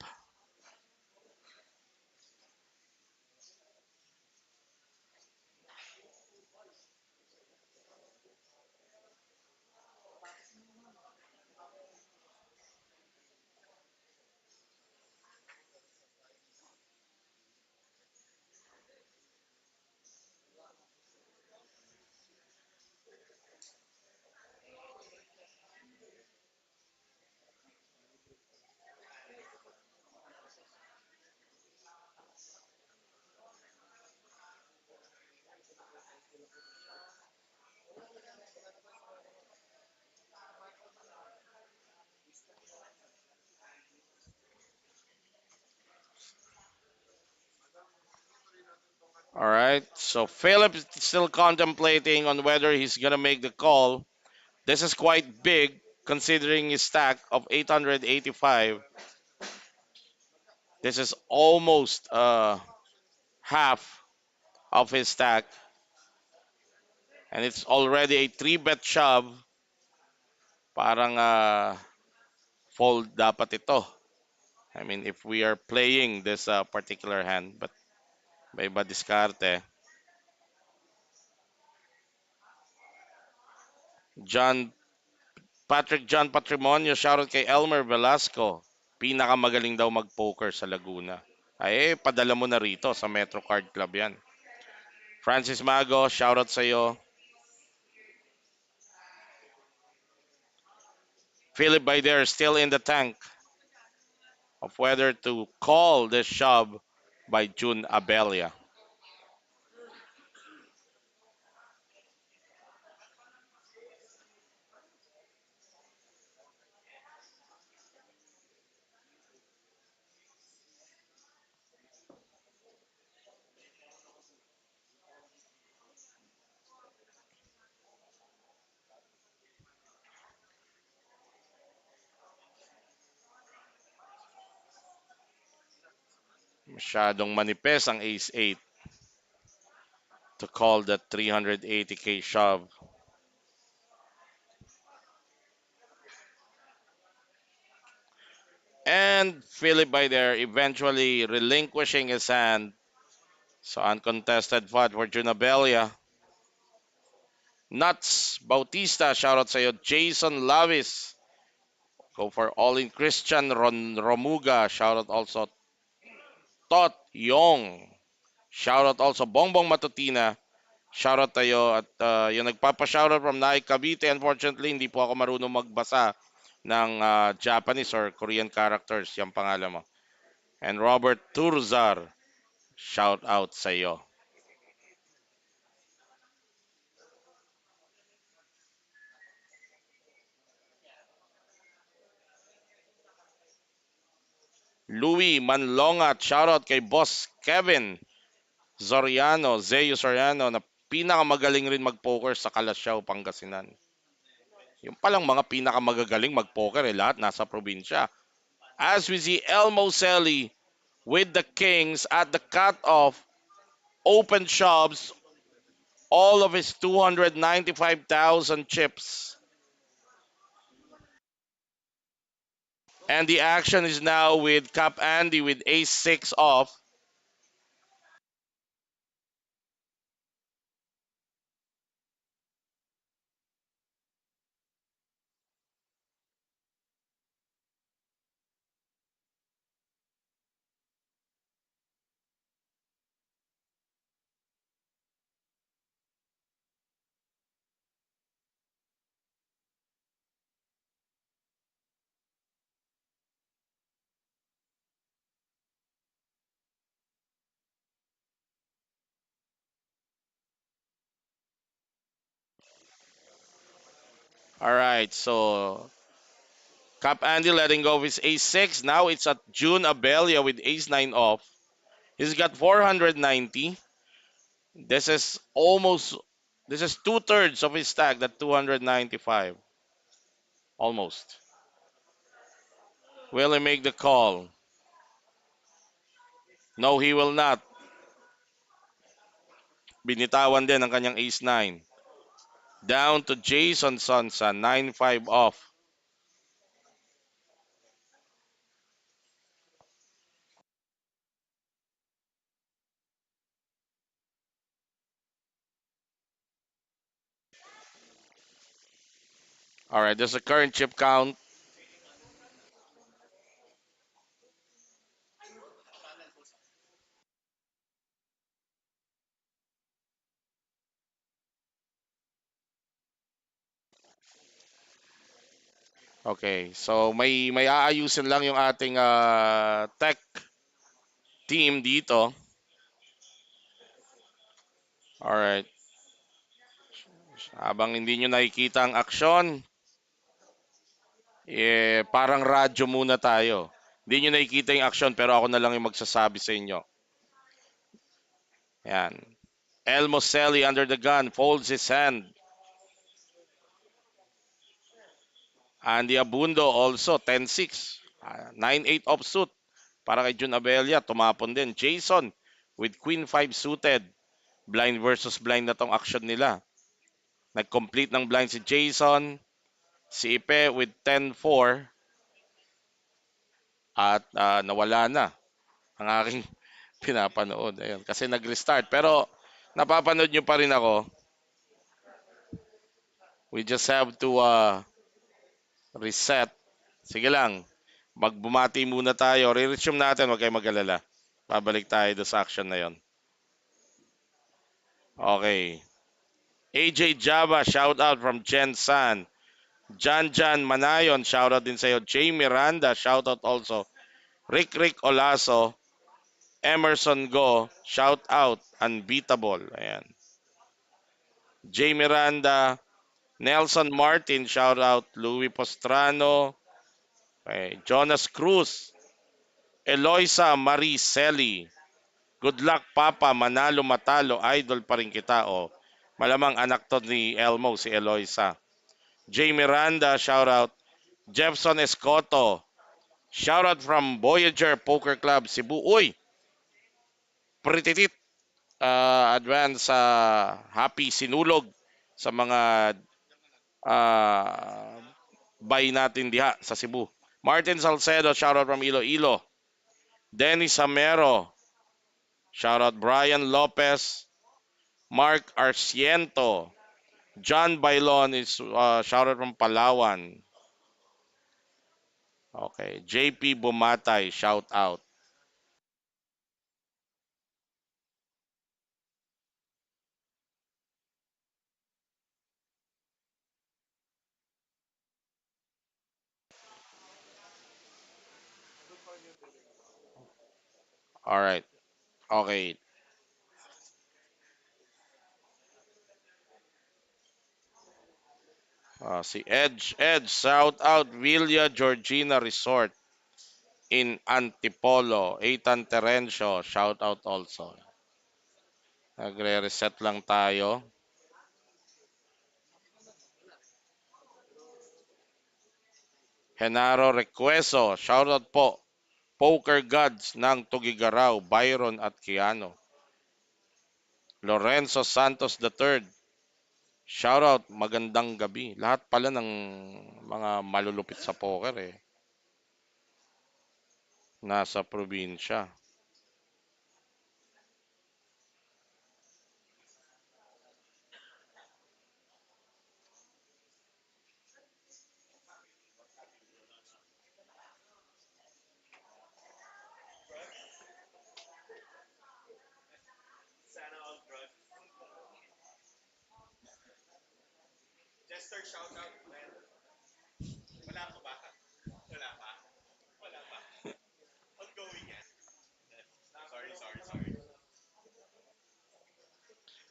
All right, so Philip is still contemplating on whether he's gonna make the call. This is quite big considering his stack of 885. This is almost half of his stack, and it's already a 3-bet shove. Parang fold dapat ito. I mean, if we are playing this particular hand, but may iba diskarte. John John Patrimonio, shoutout kay Elmer Velasco. Pinakamagaling daw mag-poker sa Laguna. Ay, padala mo na rito sa Metro Card Club yan. Francis Mago, shoutout sa iyo. Philip by there still in the tank of whether to call this shove by June Abelia. Masyadong manipes ang Ace 8. to call that 380K shove. And Philip by there eventually relinquishing his hand. So uncontested fight for Junabelia. Nuts Bautista, shoutout sa'yo. Jason Lavis. Go for all in Christian Romuga. Shoutout also Tot Yong. Shoutout also Bongbong Matutina. Shoutout tayo at yung nagpapa-shoutout from Nai Cavite. Unfortunately, hindi po ako marunong magbasa ng Japanese or Korean characters. Yung pangalan mo. And Robert Turzar. Shout out sa iyo. Louis Manlongat. Shout out kay Boss Kevin Zoriano. Zeyo Soriano na pinakamagaling rin mag-poker sa Calasiao, Pangasinan. Yung palang mga pinakamagagaling mag-poker lahat nasa probinsya. As we see Elmo Selly with the Kings at the cutoff, open shoves all of his 295,000 chips. And the action is now with Cap Andy with ace 6 off. All right, so Cap Andy letting go of his ace 6. Now it's at June Abelia with ace 9 off. He's got 490. This is almost, this is two-thirds of his stack, that 295. Almost. Will he make the call? No, he will not. Binitawan din ang kanyang ace 9. Down to Jason Sonsa, 9-5 off. All right, there's a current chip count. Okay, so may aayusin lang yung ating tech team dito. All right. Habang hindi nyo nakikita ang aksyon, parang radyo muna tayo. Hindi nyo nakikita yung aksyon pero ako na lang yung magsasabi sa inyo. Yan. Elmo Selly under the gun, folds his hand. Andy Abundo also, 10-6. 9-8 offsuit para kay Jun Abella. Tumapon din. Jason with Queen 5 suited. Blind versus blind na tong action nila. Nag-complete ng blind si Jason. Si Ipe with 10-4. At nawala na ang aking pinapanood. Ayun, kasi nag-restart. Pero napapanood nyo pa rin ako. We just have to reset. Sige lang. Magbumati muna tayo. Re-resume natin. Huwag kayo mag-alala. Babalik tayo doon sa action na yon. Okay. AJ Java, shout out from Jen San. Jan Manayon, shout out din sa'yo. Jay Miranda, shout out also. Rick Olaso. Emerson Go, shout out. Unbeatable. Ayan. Jay Miranda. Nelson Martin, shout out. Louis Postrano. Okay. Jonas Cruz. Eloisa Mariceli. Good luck, Papa. Manalo, matalo. Idol pa rin kita. O, malamang anak to ni Elmo, si Eloisa. Jay Miranda, shout out. Jefferson Escoto. Shout out from Voyager Poker Club, Cebu. Uy, prititit. advance happy sinulog sa mga uh, buy natin diha sa Cebu. Martin Salcedo, shoutout from Iloilo. Dennis Samero, shoutout Brian Lopez. Mark Arciento. John Bailon is shoutout from Palawan. Okay. JP Bumatay, shout out. All right. Okay. Si Edge, shout out Villa Georgina Resort in Antipolo. Ethan Terencio, shout out also. Nagre-reset lang tayo. Genaro Requeso, shout out po. Poker Gods ng Tugigaraw, Byron at Kiano. Lorenzo Santos III, shout out, magandang gabi. Lahat pala ng mga malulupit sa poker nasa probinsya.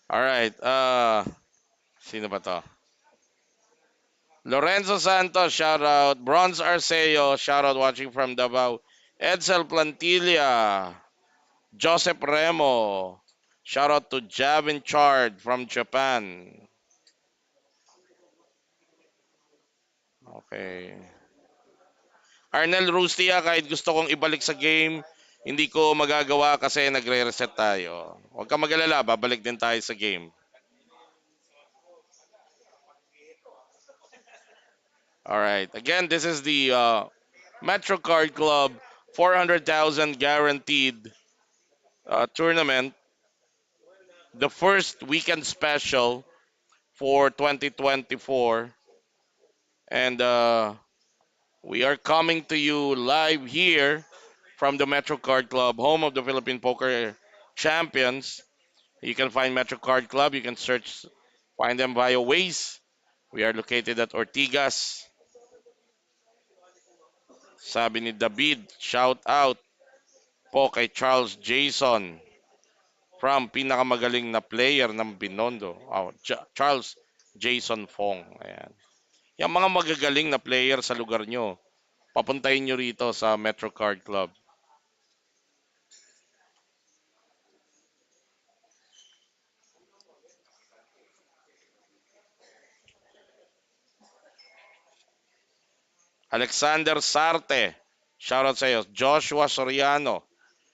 Alright, sino ba to? Lorenzo Santos, shout out. Bronze Arceo, shout out watching from Davao. Edsel Plantilla, Joseph Remo, shout out to Javin Chard from Japan. Okay. Arnel Rustia, kahit gusto kong ibalik sa game, hindi ko magagawa kasi nagre-reset tayo. Huwag ka magalala, babalik din tayo sa game. Alright, again, this is the Metro Card Club 400,000 guaranteed tournament. The first weekend special for 2024. And we are coming to you live here from the Metro Card Club, home of the Philippine Poker Champions. You can find Metro Card Club. You can find them via Waze. We are located at Ortigas. Sabi ni David, shout out po kay Charles Jason from pinakamagaling na player ng Binondo. Charles Jason Fong. Ayan. Yung mga magagaling na player sa lugar nyo, papuntahin nyo rito sa Metro Card Club. Alexander Sarte, shoutout sa iyo. Joshua Soriano,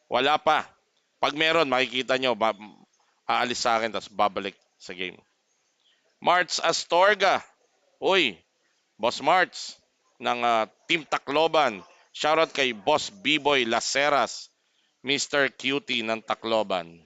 wala pa. Pag meron, makikita nyo, aalis sa akin, tapos babalik sa game. Marts Astorga, uy, Boss Marts, ng Team Tacloban. Shoutout kay Boss B-Boy Laceras, Mr. Cutie ng Tacloban.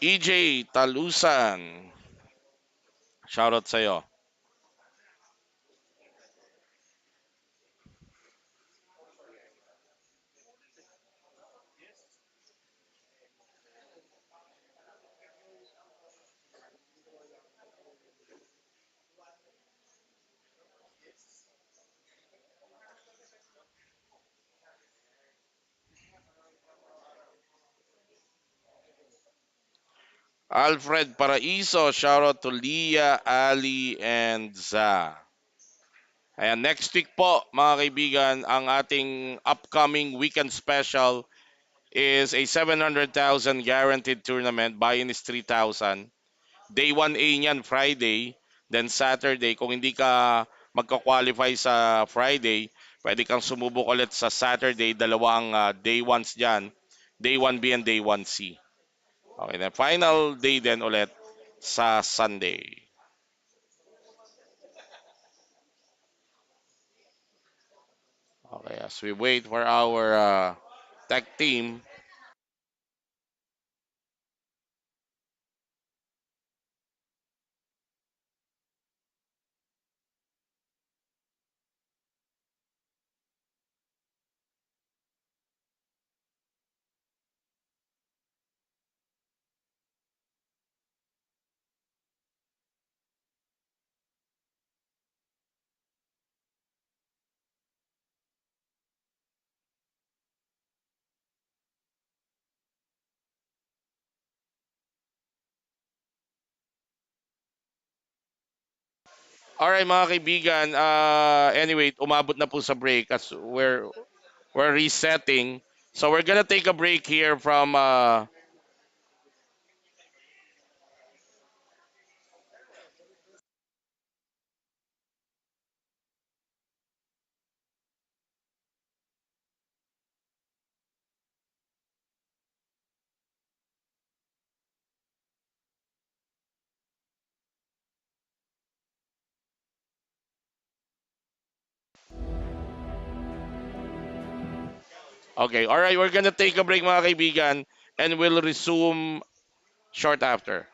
EJ Talusan, shoutout sa iyo. Alfred Paraiso, shoutout to Leah, Ali, and Za. Ayan, next week po mga kaibigan, ang ating upcoming weekend special is a 700,000 guaranteed tournament. Buy-in is 3,000. Day 1A niyan, Friday. Then Saturday, kung hindi ka magka-qualify sa Friday, pwede kang sumubok ulit sa Saturday. Dalawang day 1s dyan. Day 1B and Day 1C. Okay, then final day din ulit sa Sunday. Okay, as we wait for our tech team. Alright mga kaibigan, anyway, umabot na po sa break as we're resetting. So we're gonna take a break here from okay, alright, we're gonna take a break mga kaibigan and we'll resume short after.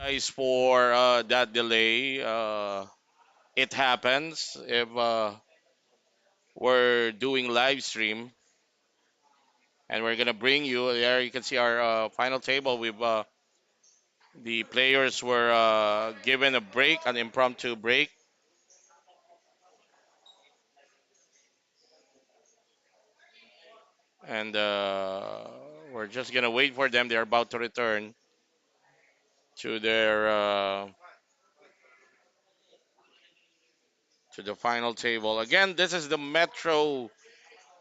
Guys, for that delay. It happens if we're doing live stream, and we're gonna bring you there. You can see our final table. With the players were given a break, an impromptu break, and we're just gonna wait for them. They're about to return to their to the final table. Again, this is the Metro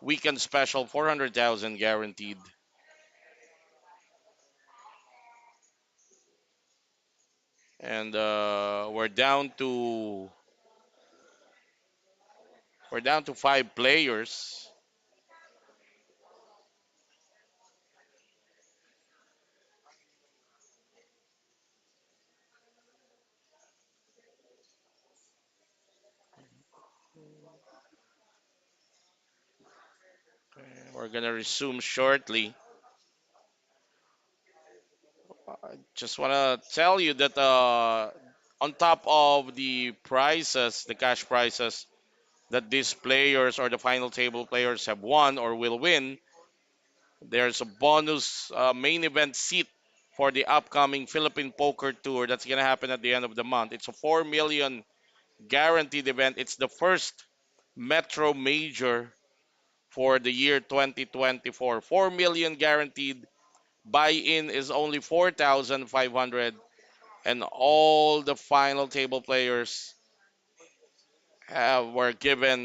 Weekend Special, 400,000 guaranteed, and we're down to five players. We're gonna resume shortly. I just wanna tell you that on top of the prizes, the cash prizes that these players or the final table players have won or will win, there's a bonus main event seat for the upcoming Philippine Poker Tour that's gonna happen at the end of the month. It's a 4 million guaranteed event. It's the first Metro Major for the year 2024. 4 million guaranteed. Buy-in is only 4,500, and all the final table players were given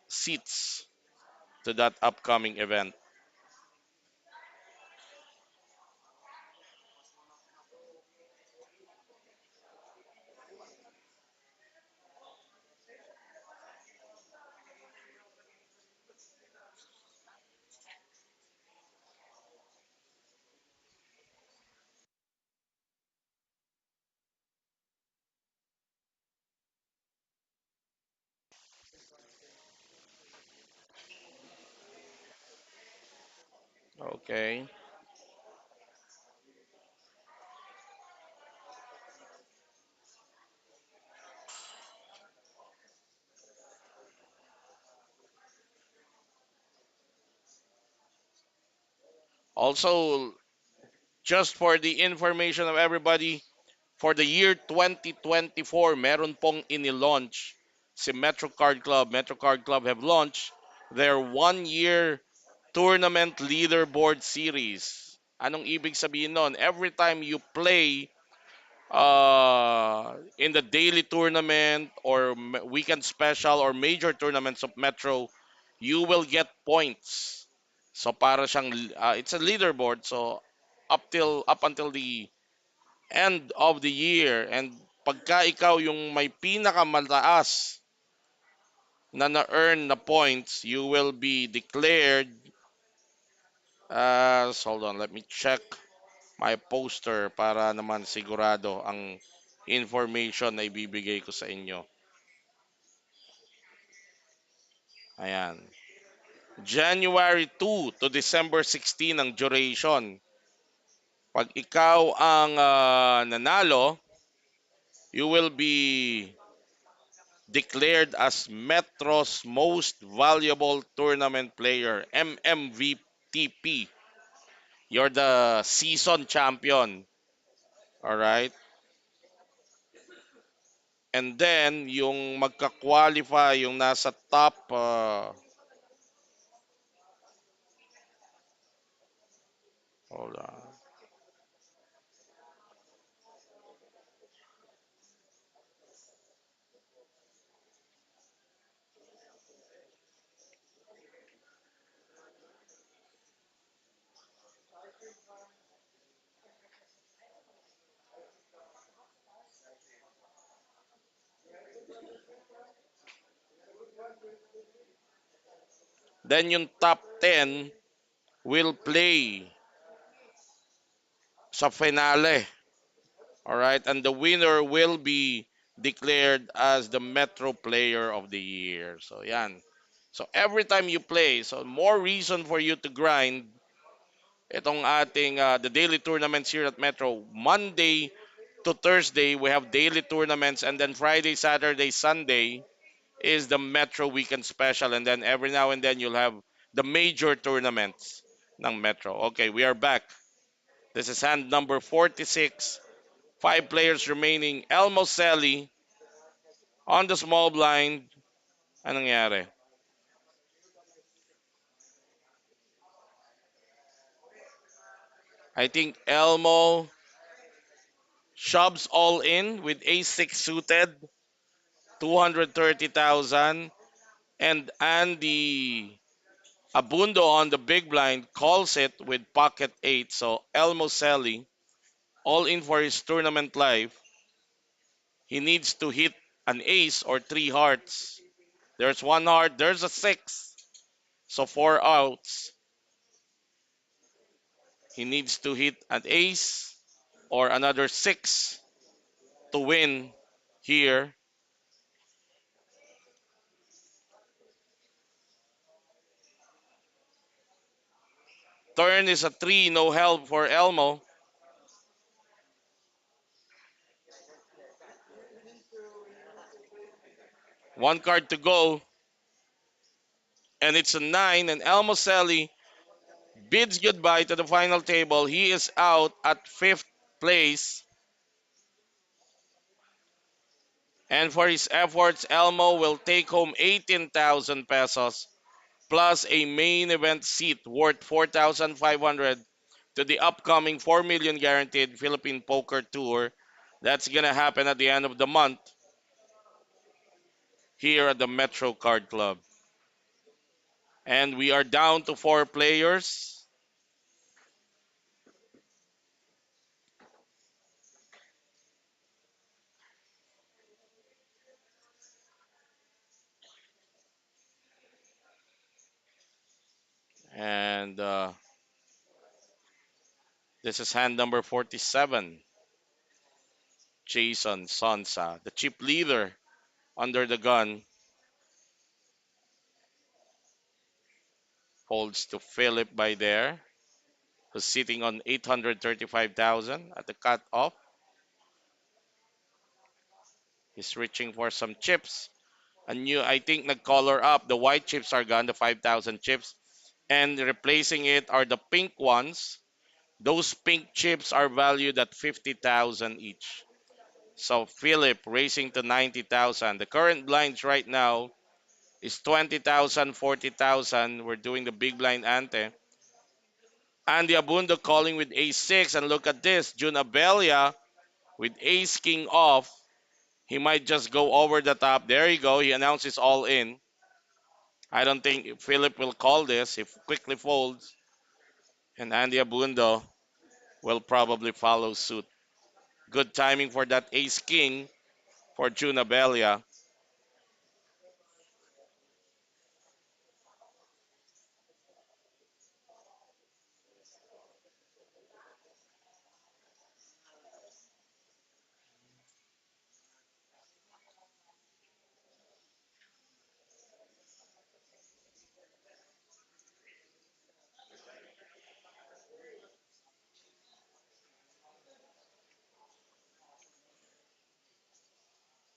seats to that upcoming event. Okay. Also, just for the information of everybody, for the year 2024, meron pong ini-launch si Metro Card Club. Metro Card Club have launched their one-year tournament leaderboard series. Anong ibig sabihin nun? Every time you play in the daily tournament or weekend special or major tournaments of Metro, you will get points. So para siyang it's a leaderboard. So up until the end of the year, and pagka ikaw yung may pinakamataas na na-earn na points, you will be declared as, hold on, let me check my poster para naman sigurado ang information na ibibigay ko sa inyo. Ayan. January 2 to December 16 ang duration. Pag ikaw ang nanalo, you will be declared as Metro's Most Valuable Tournament Player, MMVTP. You're the season champion. All right? And then, yung magka-qualify, yung nasa top, hold on. Then yung top 10 will play sa finale. All right? And the winner will be declared as the Metro Player of the Year. So, yan. So, every time you play, so more reason for you to grind itong ating the daily tournaments here at Metro. Monday to Thursday, we have daily tournaments, and then Friday, Saturday, Sunday is the Metro Weekend Special, and then every now and then you'll have the major tournaments ng Metro. Okay, we are back. This is hand number 46. Five players remaining. Elmo Selly on the small blind. Anong nangyari? I think Elmo shoves all in with ace-6 suited, 230,000. And Andy Abundo on the big blind calls it with pocket 8. So Elmo Selly, all in for his tournament life. He needs to hit an ace or three hearts. There's one heart, there's a 6. So four outs. He needs to hit an ace or another 6 to win here. Turn is a 3, no help for Elmo. One card to go, and it's a 9, and Elmo Selly bids goodbye to the final table. He is out at 5th place. And for his efforts, Elmo will take home 18,000 pesos plus a main event seat worth 4,500 to the upcoming 4 million guaranteed Philippine Poker Tour. That's going to happen at the end of the month here at the Metro Card Club. And we are down to 4 players. And this is hand number 47. Jason Sonsa, the chip leader under the gun, holds to Philip by there, who's sitting on 835,000 at the cutoff. He's reaching for some chips. And you, I think, nag-color up. The white chips are gone, the 5,000 chips. And replacing it are the pink ones. Those pink chips are valued at 50,000 each. So Philip racing to 90,000. The current blinds right now is 20,000, 40,000. We're doing the big blind ante. Andy Abundo calling with ace 6. And look at this. June Abelia with ace king off. He might just go over the top. There you go. He announces all in. I don't think Philip will call this. He quickly folds. And Andy Abundo will probably follow suit. Good timing for that ace king for June Abelia.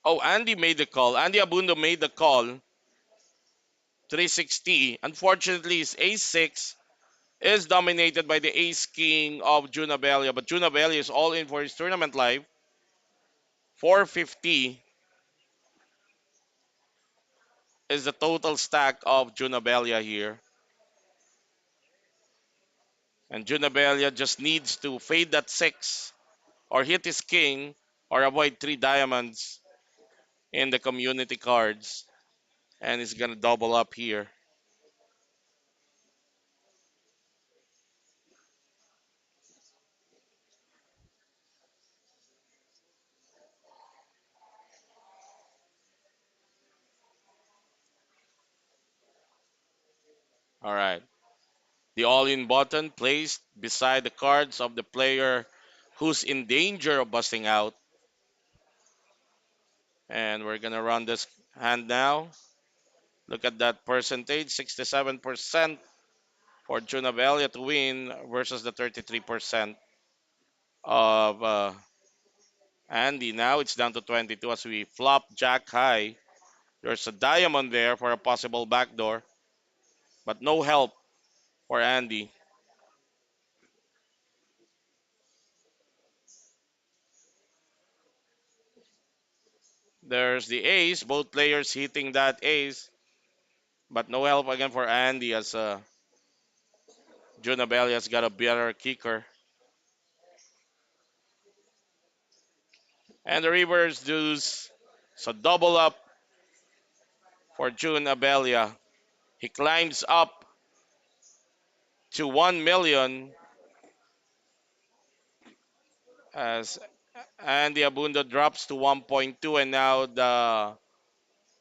Oh, Andy made the call. Andy Abundo made the call. 360. Unfortunately, his ace 6 is dominated by the ace king of Junabelia. But Junabelia is all in for his tournament life. 450 is the total stack of Junabelia here. And Junabelia just needs to fade that 6 or hit his king or avoid 3 diamonds in the community cards. And he's going to double up here. All right. The all-in button placed beside the cards of the player who's in danger of busting out. And we're gonna run this hand now. Look at that percentage, 67% for Junabelia to win versus the 33% of Andy, now it's down to 22 as we flop Jack high. There's a diamond there for a possible backdoor, but no help for Andy. There's the ace, both players hitting that ace, but no help again for Andy as Junabellia's got a better kicker. And the reverse deuce. So double up for June Abelia. He climbs up to 1 million as Andy Abunda drops to 1.2, and now the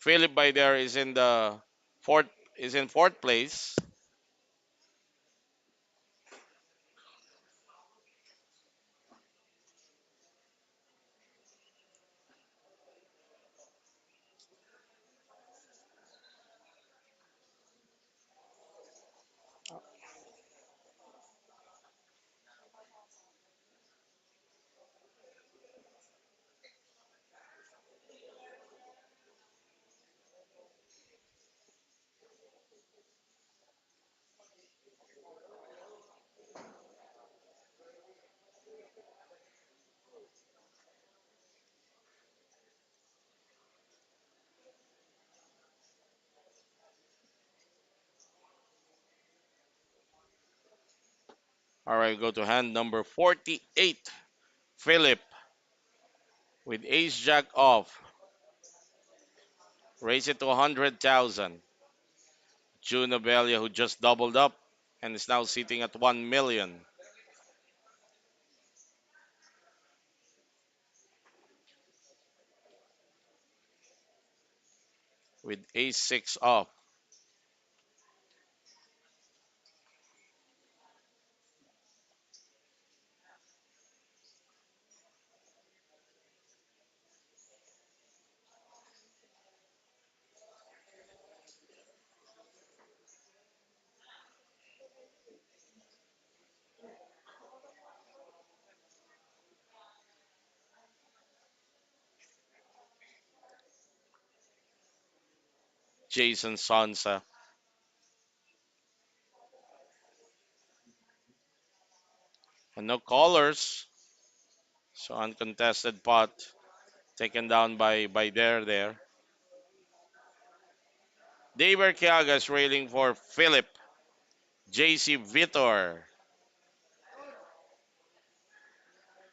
Philip by there is in the fourth is in fourth place. All right, go to hand number 48. Philip with ace jack off. Raise it to 100,000. June Abelia, who just doubled up and is now sitting at 1 million with ace 6 off. Jason Sansa. And no callers. So uncontested pot taken down by there. Daver Kiagas railing for Philip. JC Vitor.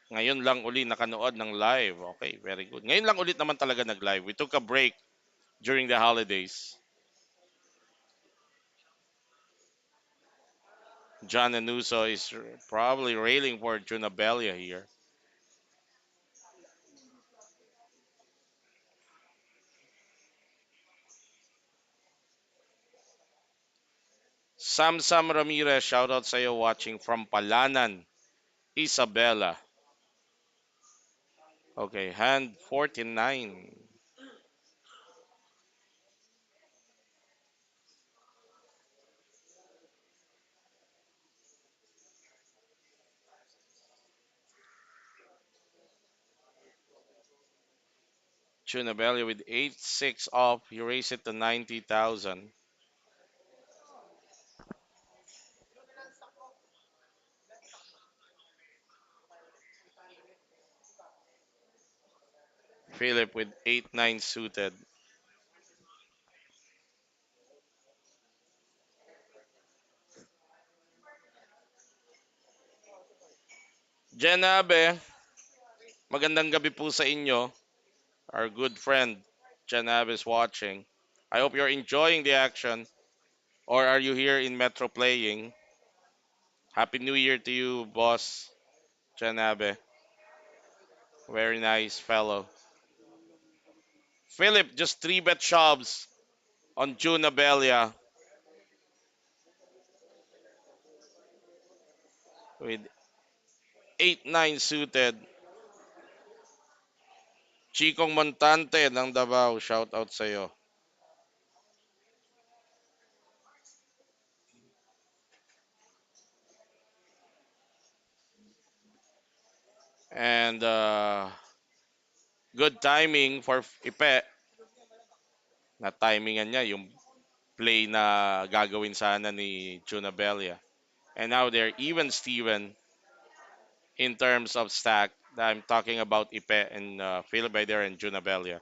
Ngayon lang uli nakanood ng live. Okay, very good. Ngayon lang ulit naman talaga nag-live. We took a break during the holidays. John Anuso is probably railing for Junabelia here. Sam Ramirez, shoutout sa iyo watching from Palanan, Isabela. Okay, hand 49. Junabelia with 8-6 off. You raise it to 90,000. Philip with 8-9 suited. Janabe, magandang gabi po sa inyo. Our good friend Janabe is watching. I hope you're enjoying the action. Or are you here in Metro playing? Happy New Year to you, boss Janabe. Very nice fellow. Philip just 3-bet shoves on June Abelia with 8-9 suited. Chikong Montante ng Davao, shout out sa iyo. And Good timing for Ipe. Na timingan niya yung play na gagawin sana ni Junabella. And now they're even Steven in terms of stack. I'm talking about Ipe and Phil Bader and Junabella.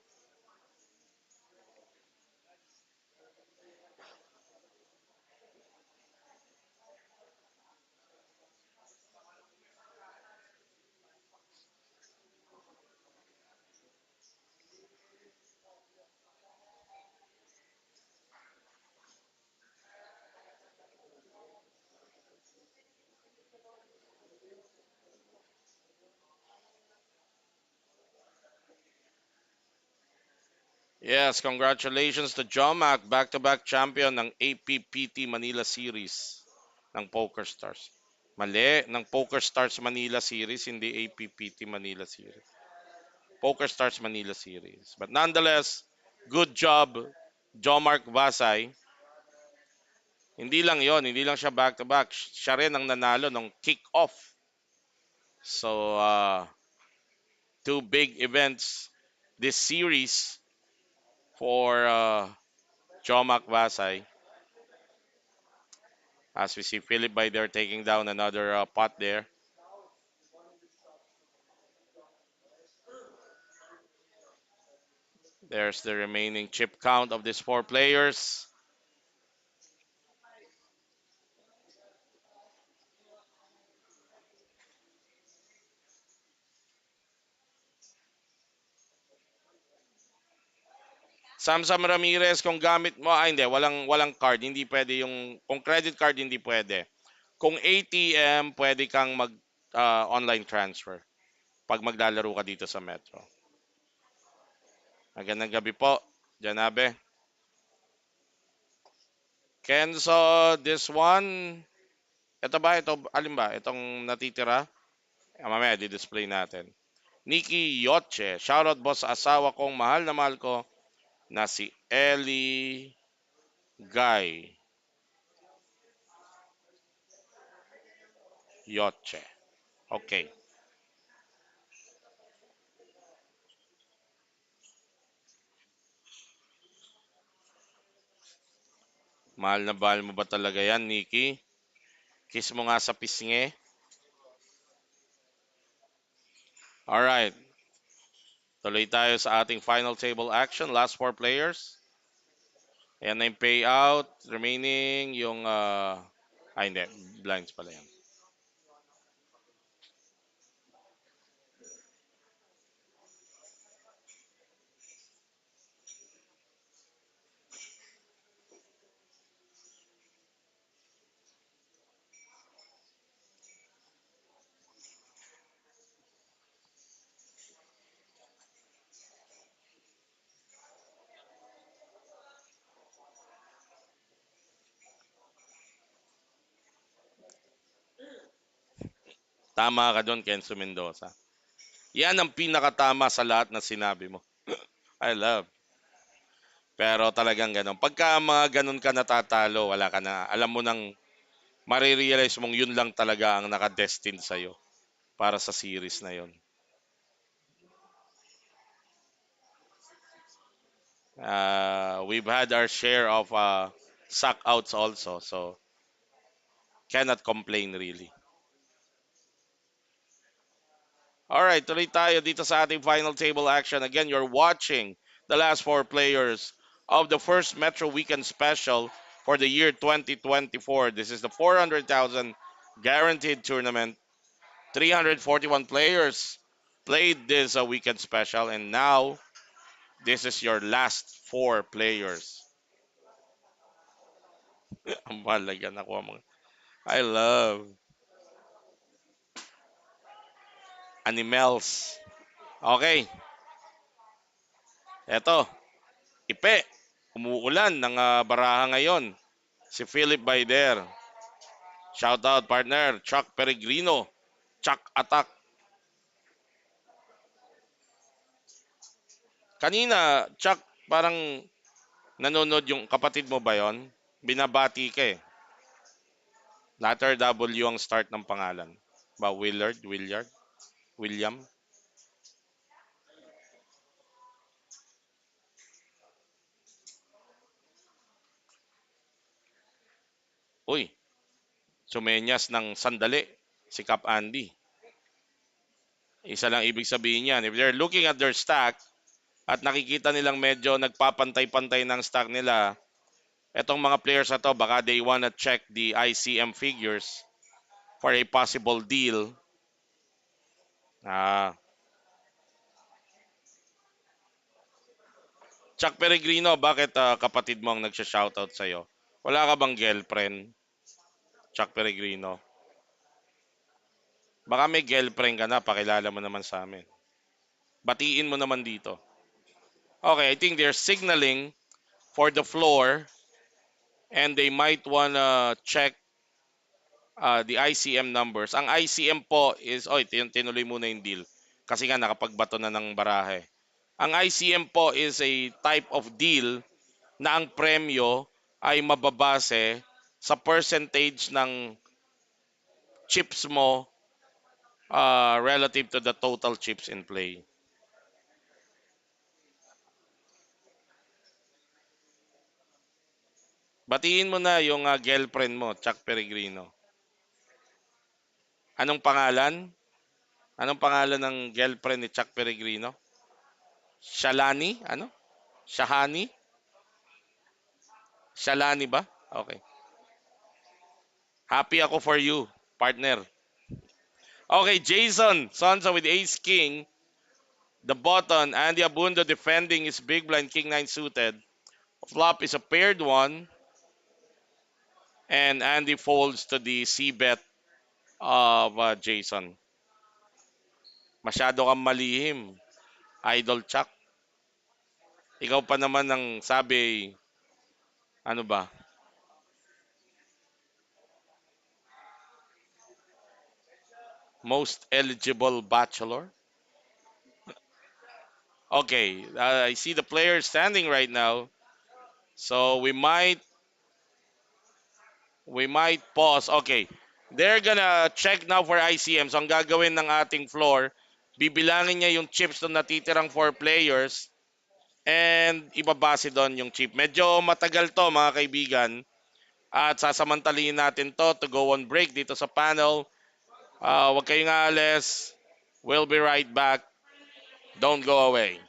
Yes, congratulations to Jomac, back-to-back champion ng APPT Manila Series ng Poker Stars. Mali, ng Poker Stars Manila Series, hindi APPT Manila Series. Poker Stars Manila Series. But nonetheless, good job, Jomark Vasay. Hindi lang yon, hindi lang siya back-to-back. Siya rin ang nanalo ng kick-off. So, two big events this series for Jomac Vasay. As we see Philip by there taking down another pot there. There's the remaining chip count of these four players. Samsam Ramirez, kung gamit mo, hindi, walang card, hindi pwede yung, kung credit card, hindi pwede. Kung ATM, pwede kang mag online transfer pag maglalaro ka dito sa Metro. Magandang gabi po, Janabe. Kenzo, this one, ito ba, ito, alin ba, itong natitira? Mamaya, di-display natin. Nikki Yotche, shoutout boss sa asawa kong mahal na mahal ko na si Ellie Guy Yotche. Okay. Mahal mo ba talaga yan, Nikki? Kiss mo nga sa pisngi. Alright. Tuloy tayo sa ating final table action. Last four players. Ayan na yung payout. Remaining yung... hindi. Blinds pala yan. Tama ka doon, Kenzo Mendoza. Yan ang pinakatama sa lahat na sinabi mo. I love. Pero talagang ganun. Pagka mga ganun ka natatalo, wala ka na. Alam mo nang marirealize mong yun lang talaga ang nakadestined sa'yo para sa series na yun. We've had our share of suck outs also, so cannot complain really. Alright, tuloy tayo dito sa ating final table action. Again, you're watching the last four players of the first Metro Weekend Special for the year 2024. This is the 400,000 guaranteed tournament. 341 players played this weekend special, and now this is your last four players. Ang mahalaga na ko mga. I love animals. Okay, eto, Ipe. Umuulan ng baraha ngayon. Si Philip Baider. Shout out partner, Chuck Peregrino. Chuck Attack. Kanina, Chuck, parang nanonood yung kapatid mo ba yon? Binabati ka eh. Letter W ang start ng pangalan. Ba Willard? William? Uy, sumenyas ng sandali si Cap Andy. Isa lang ibig sabihin yan. If they're looking at their stack at nakikita nilang medyo nagpapantay-pantay ng stack nila, etong mga players na to, baka they wanna check the ICM figures for a possible deal. Chuck Peregrino, bakit kapatid mo ang nagsha-shoutout sa'yo? Wala ka bang girlfriend, Chuck Peregrino? Baka may girlfriend ka na, pakilala mo naman sa amin. Batiin mo naman dito. Okay, I think they're signaling for the floor and they might wanna check the ICM numbers. Ang ICM po is, tinuloy muna yung deal. Kasi nga nakapagbato na ng barahe. Ang ICM po is a type of deal na ang premyo ay mababase sa percentage ng chips mo relative to the total chips in play. Batiin mo na yung girlfriend mo, Chuck Peregrino. Anong pangalan? Anong pangalan ng girlfriend ni Chuck Peregrino? Shalani? Ano? Shahani? Shalani ba? Okay. Happy ako for you, partner. Okay, Jason Sonsa with Ace King. The button, Andy Abundo defending his big blind King 9 suited. Flop is a paired one. And Andy folds to the C-bet of Jason. Masyado kang malihim, Idol Chuck. Ikaw pa naman ang sabi, ano ba? Most eligible bachelor? Okay, I see the players standing right now. So we might pause. Okay. They're gonna check now for ICM. So ang gagawin ng ating floor, bibilangin niya yung chips ng natitirang 4 players and ibabase doon yung chip. Medyo matagal to mga kaibigan. At sasamantalihin natin to go on break dito sa panel. Huwag kayong aalis. We'll be right back. Don't go away.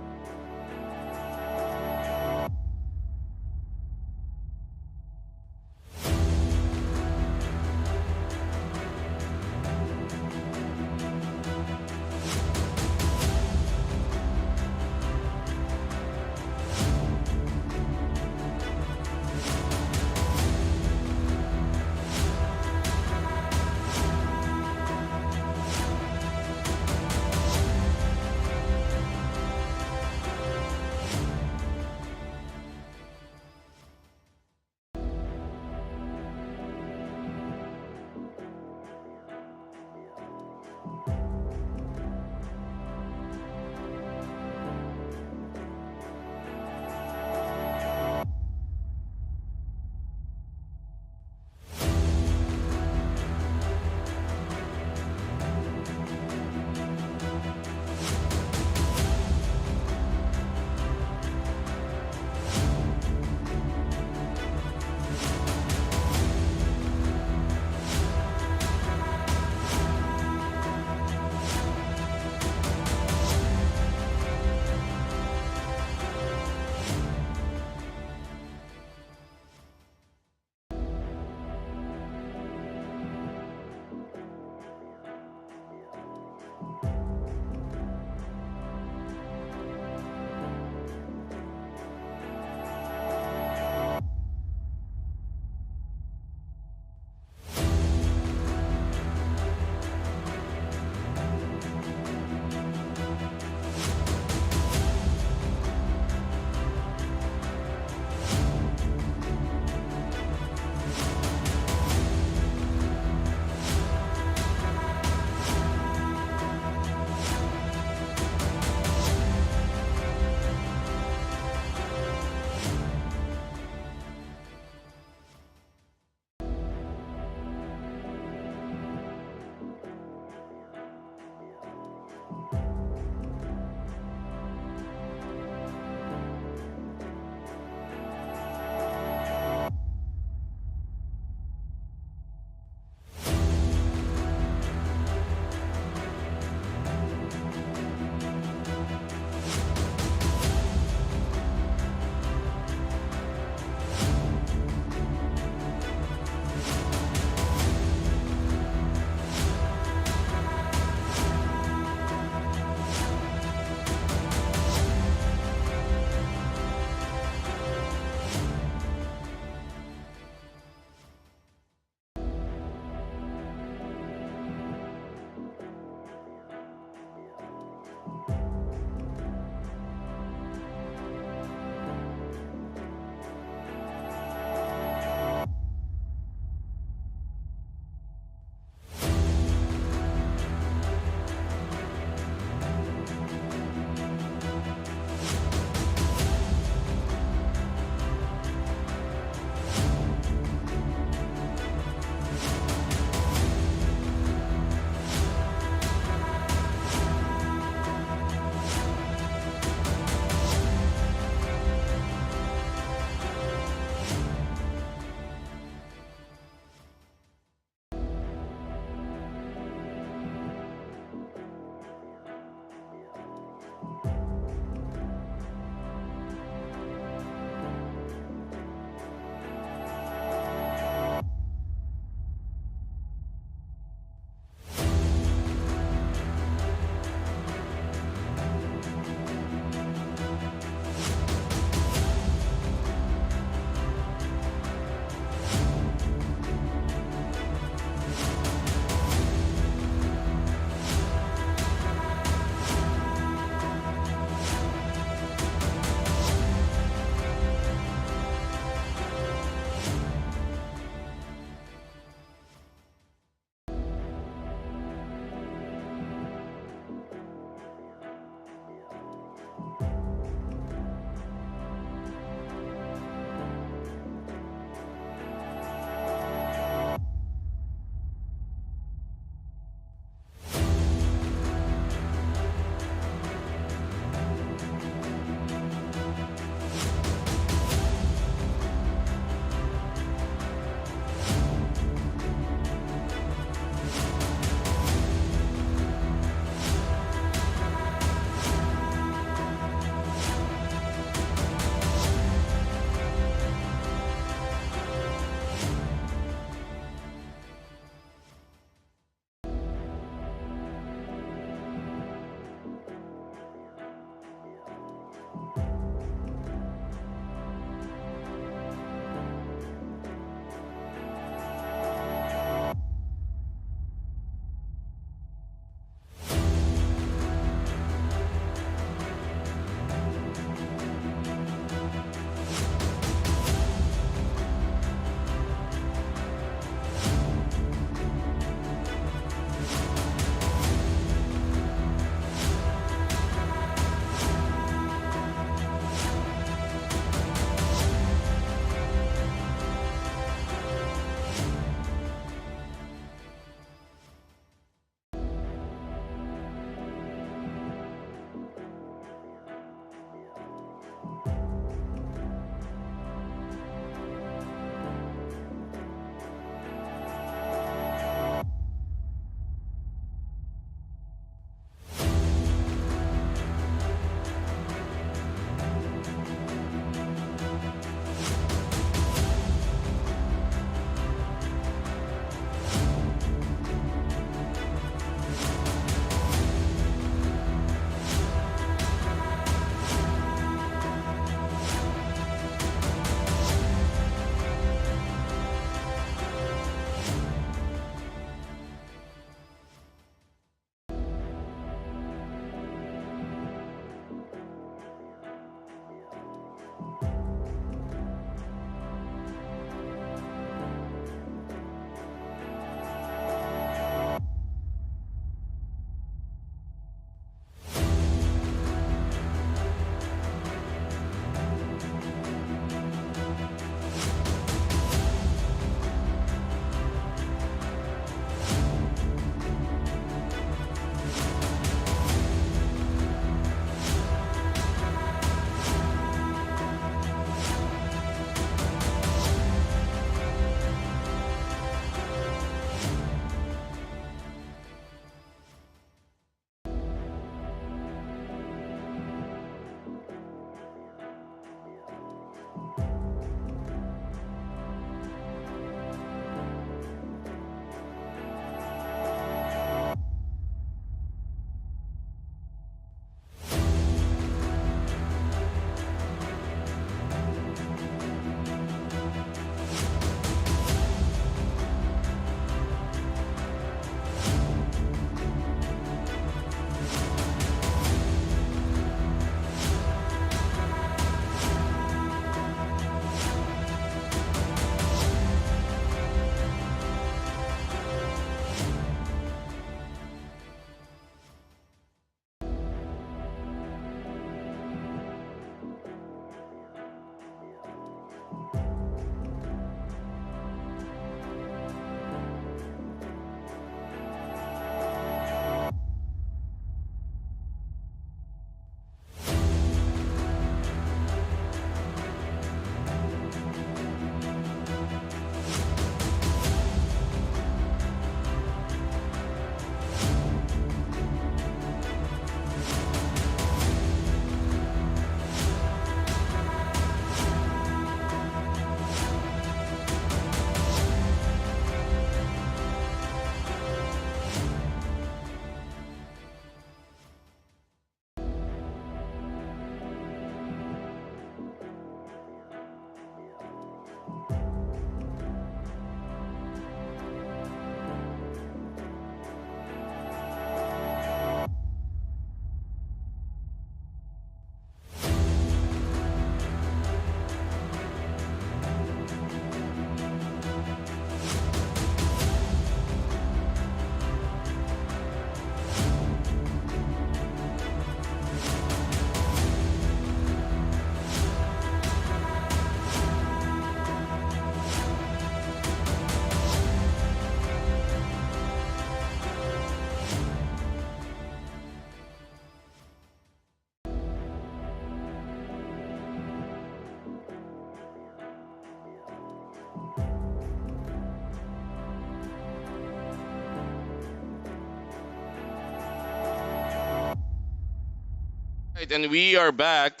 Right, and we are back.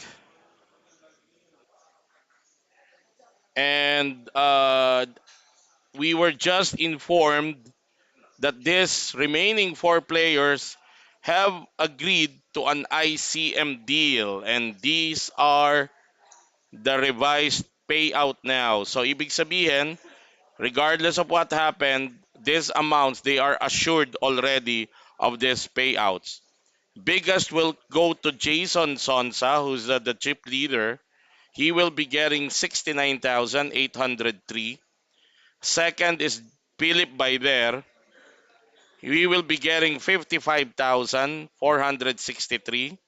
And we were just informed that these remaining four players have agreed to an ICM deal. And these are the revised payout now. So, ibig sabihin, regardless of what happened, these amounts, they are assured already of these payouts. Biggest will go to Jason Sonsa, who's the chip leader. He will be getting 69,803. Second is Philip Baider. He will be getting 55,463.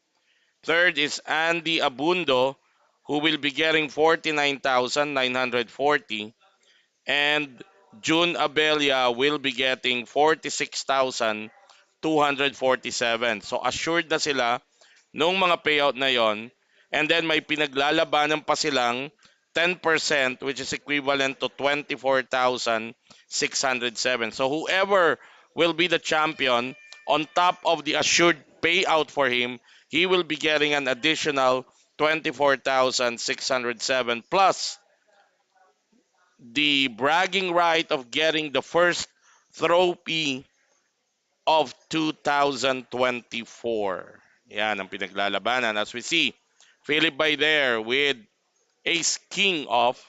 Third is Andy Abundo, who will be getting 49,940. And June Abelia will be getting 46,247. So assured na sila nung mga payout na yon. And then may pinaglalabanan pa silang 10% which is equivalent to 24,607. So whoever will be the champion on top of the assured payout for him, he will be getting an additional 24,607 plus the bragging right of getting the first trophy of 2024. Yan ang pinaglalabanan. As we see, Philip by there with ace king off.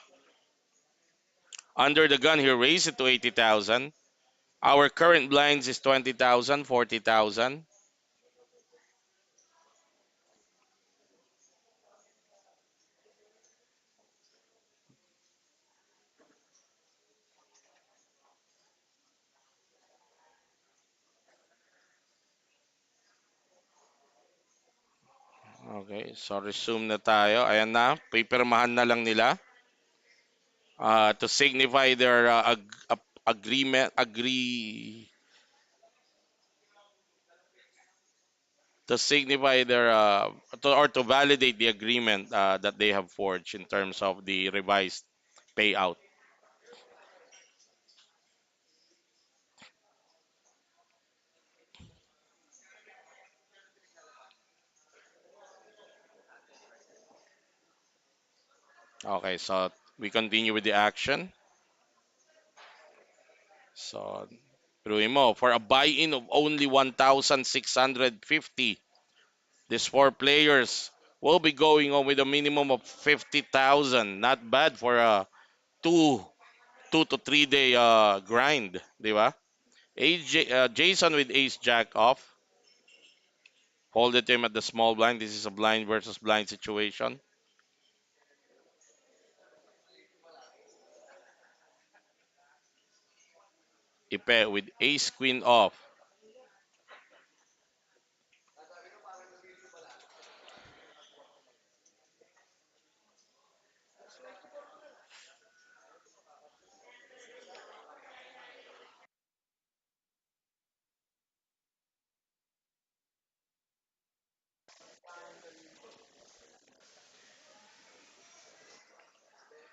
Under the gun, he raised it to 80,000. Our current blinds is 20,000, 40,000. Okay, so resume na tayo. Ayan na, pipirmahan na lang nila to signify their agreement, to signify their or to validate the agreement that they have forged in terms of the revised payout. Okay, so we continue with the action. So, Rui mo, for a buy-in of only 1,650, these four players will be going on with a minimum of 50,000. Not bad for a 2 to 3 day grind, di ba? Jason with ace jack off. Folded him at the small blind. This is a blind versus blind situation. Ipe with ace queen off.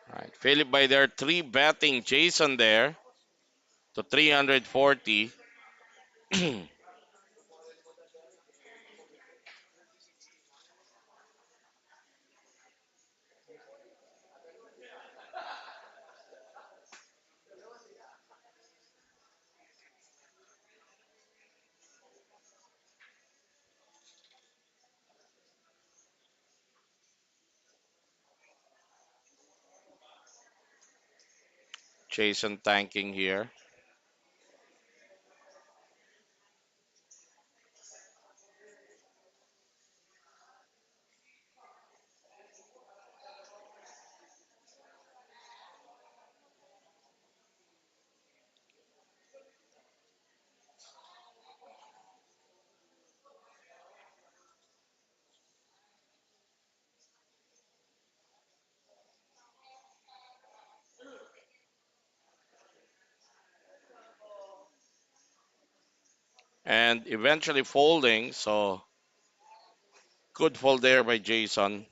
All right. Philip by there, three betting Jason there to 340. Jason tanking here. And eventually folding. So good fold there by Jason.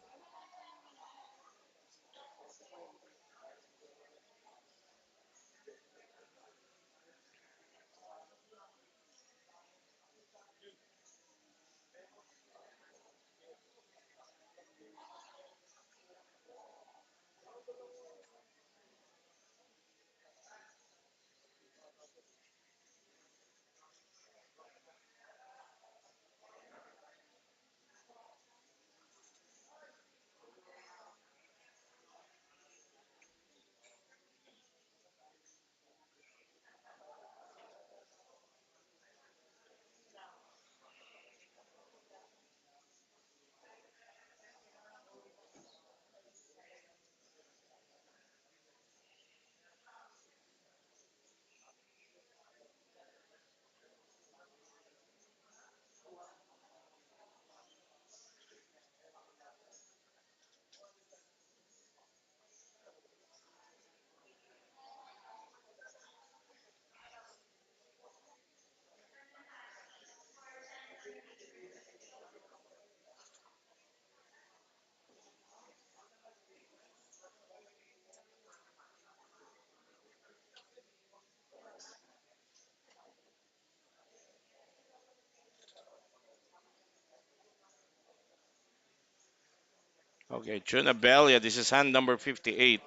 Okay, June Abelia. This is hand number 58.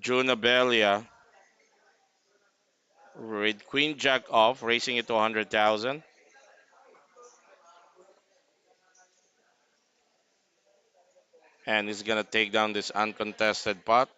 June Abelia with Queen Jack off, raising it to 100,000. And he's going to take down this uncontested pot.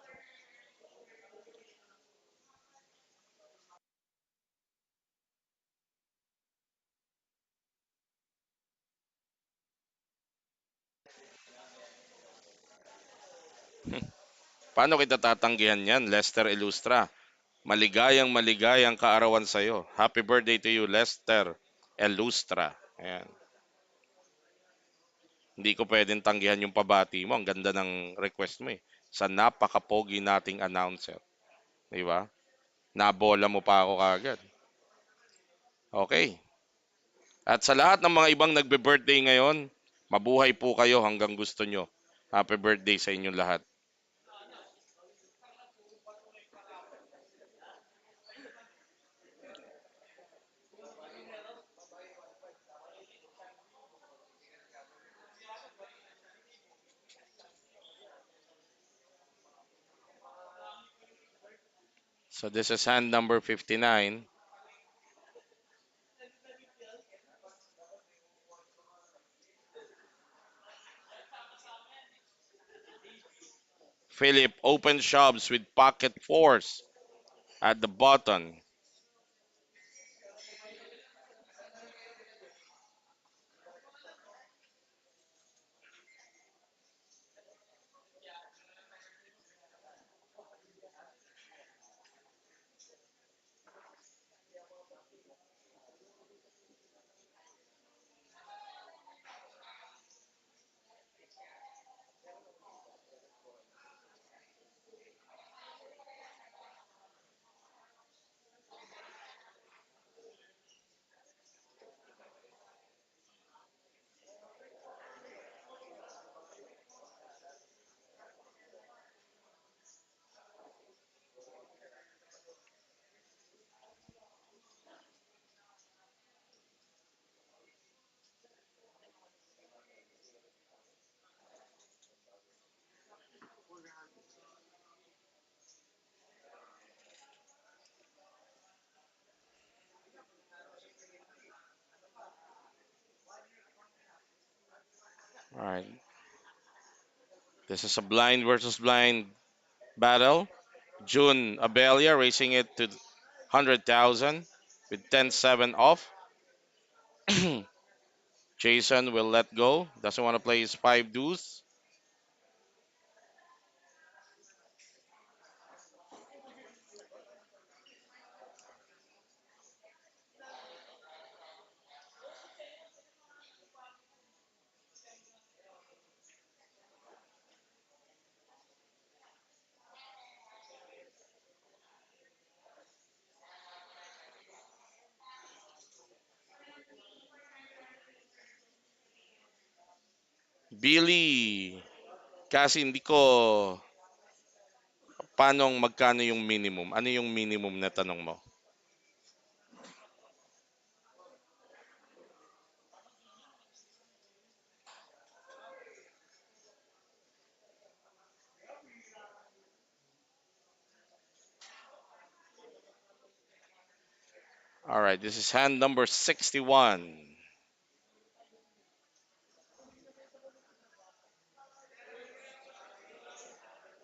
Paano kita tatanggihan yan, Lester Ilustra? Maligayang kaarawan sa'yo. Happy birthday to you, Lester Ilustra. Ayan. Hindi ko pwedeng tanggihan yung pabati mo. Ang ganda ng request mo eh. Sa napaka-pogi nating announcer. Di ba? Nabola mo pa ako kagad. Okay. At sa lahat ng mga ibang nagbe-birthday ngayon, mabuhay po kayo hanggang gusto nyo. Happy birthday sa inyong lahat. So this is hand number 59. Philip open shoves with pocket fours at the button. All right. This is a blind versus blind battle. June Abelia racing it to 100,000 with 10-7 off. Jason will let go. Doesn't want to play his five deuce. Billy, kasi hindi ko paano magkano yung minimum? Ano yung minimum na tanong mo? All right, this is hand number 61.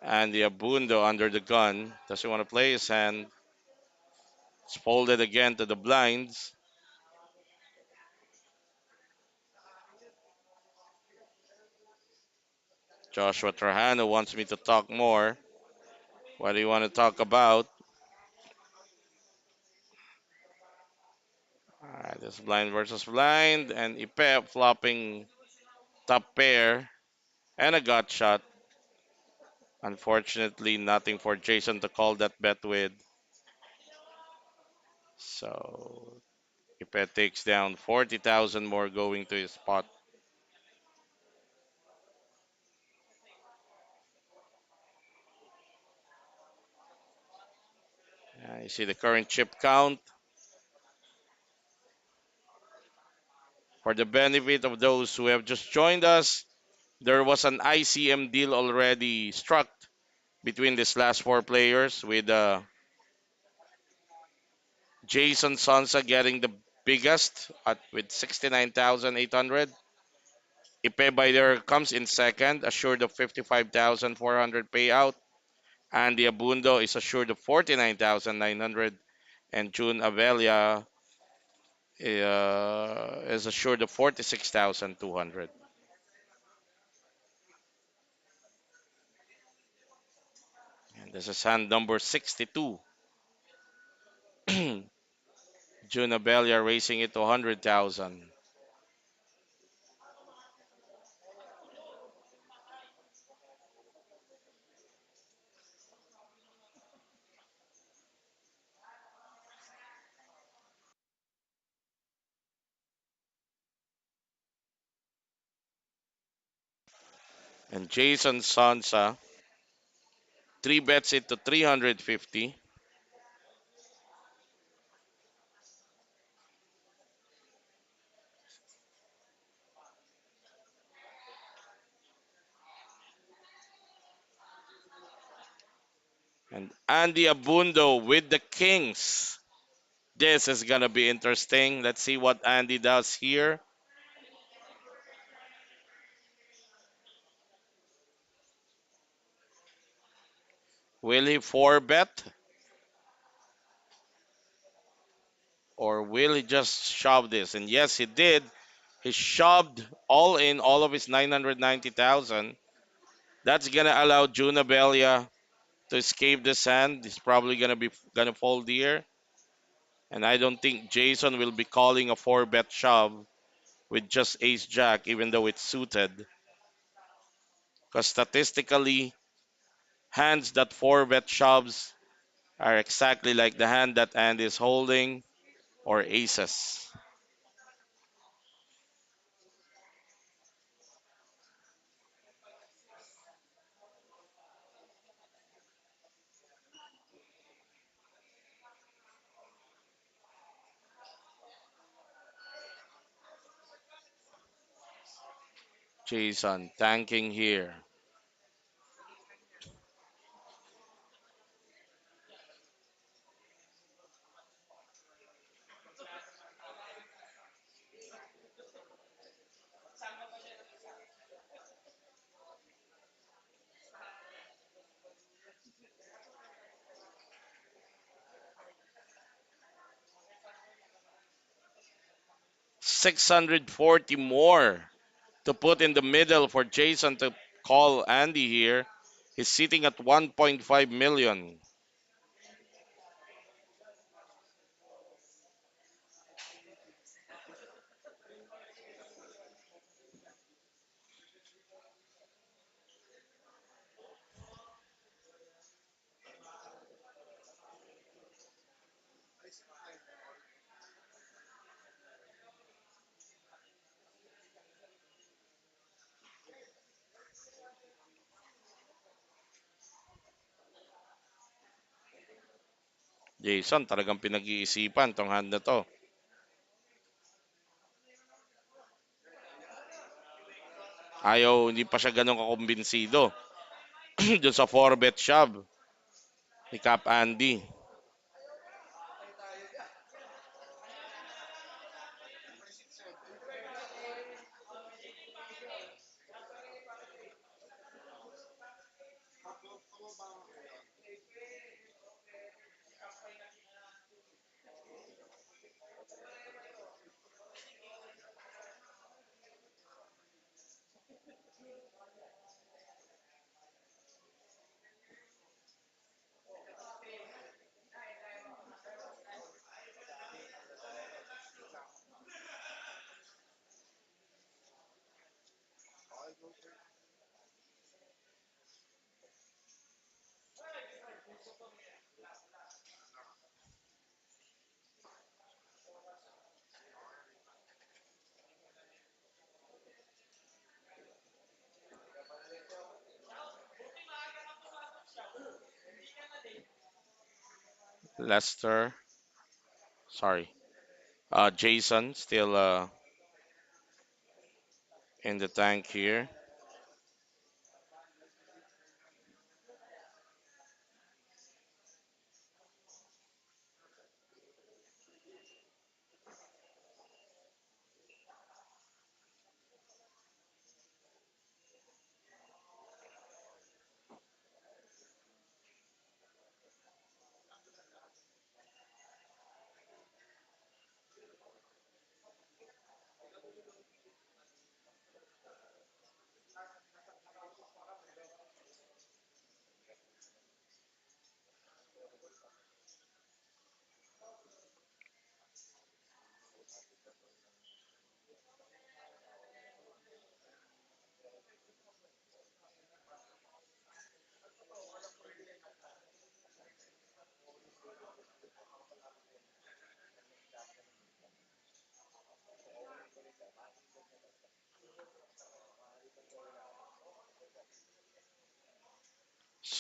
And the Abundo under the gun. Doesn't want to play his hand. It's folded again to the blinds. Joshua Trajano wants me to talk more. What do you want to talk about? All right, this blind versus blind. And Ipe flopping top pair and a gut shot. Unfortunately, nothing for Jason to call that bet with. So Ipe takes down 40,000 more going to his spot. You see the current chip count. For the benefit of those who have just joined us, There was an ICM deal already struck between these last four players, with Jason Sonsa getting the biggest with 69,800. Ipe Bayder comes in second, assured of 55,400 payout. Andy Abundo is assured of 49,900. And June Avelia is assured of 46,200. And this is hand number 62. June Avelia raising it to 100,000. And Jason Sansa three bets it to 350. And Andy Abundo with the Kings. This is gonna be interesting. Let's see what Andy does here. Will he four bet, or will he just shove this? And yes, he did. He shoved all in all of his 990,000. That's gonna allow Juna Belia to escape this hand. He's probably gonna fold here. And I don't think Jason will be calling a four bet shove with just ace jack, even though it's suited. Because statistically, hands that four bet shoves are exactly like the hand that Andy is holding, or aces. Jason tanking here. 640 more to put in the middle for Jason to call Andy here. He's sitting at 1.5 million. Jason, talagang pinag-iisipan tong hand na to. Hindi pa siya ganun kakumbinsido dun sa 4-bet shove ni Cap Andy. Lester, sorry, Jason still in the tank here.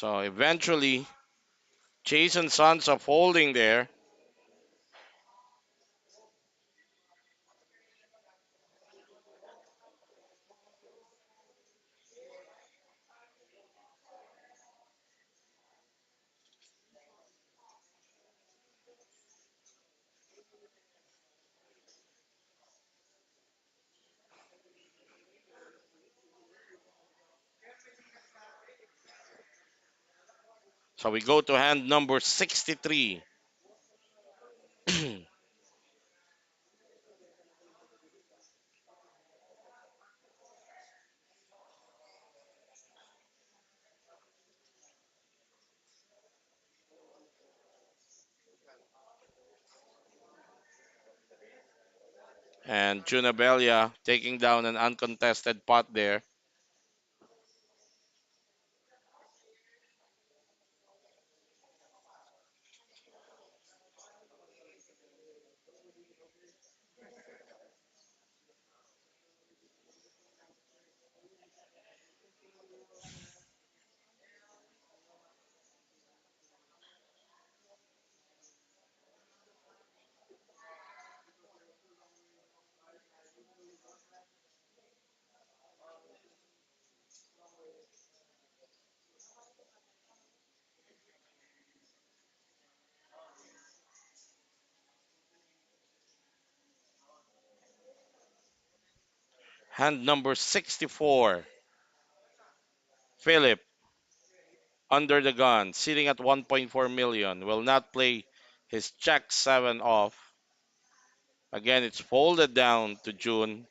So eventually, Jason Sons of holding there. So we go to hand number 63. And Junabelia taking down an uncontested pot there. Hand number 64. Philip under the gun, sitting at 1.4 million, will not play his Jack 7 off. Again, it's folded down to June,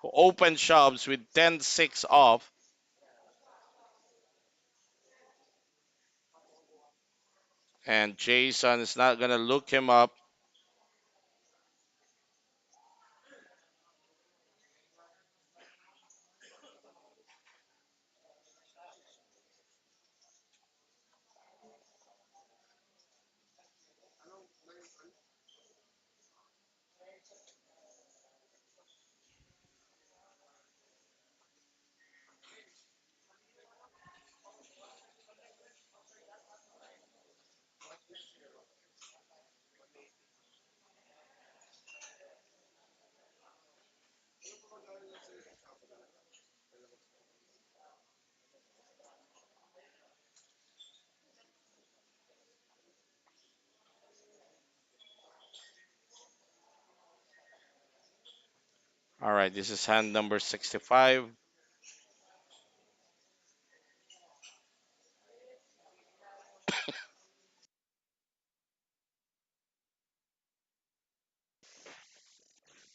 who open shoves with 10-6 off. And Jason is not going to look him up. All right, this is hand number 65.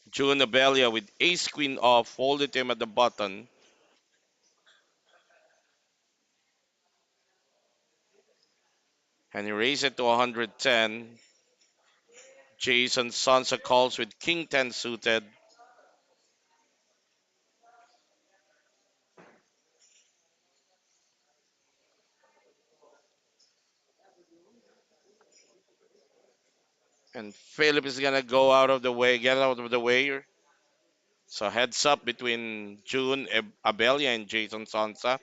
June Abelia with ace queen off, folded him at the button. And he raised it to 110. Jason Sansa calls with king 10 suited. And Philip is going to go out of the way, get out of the way. So heads up between June Abelia and Jason Sansa.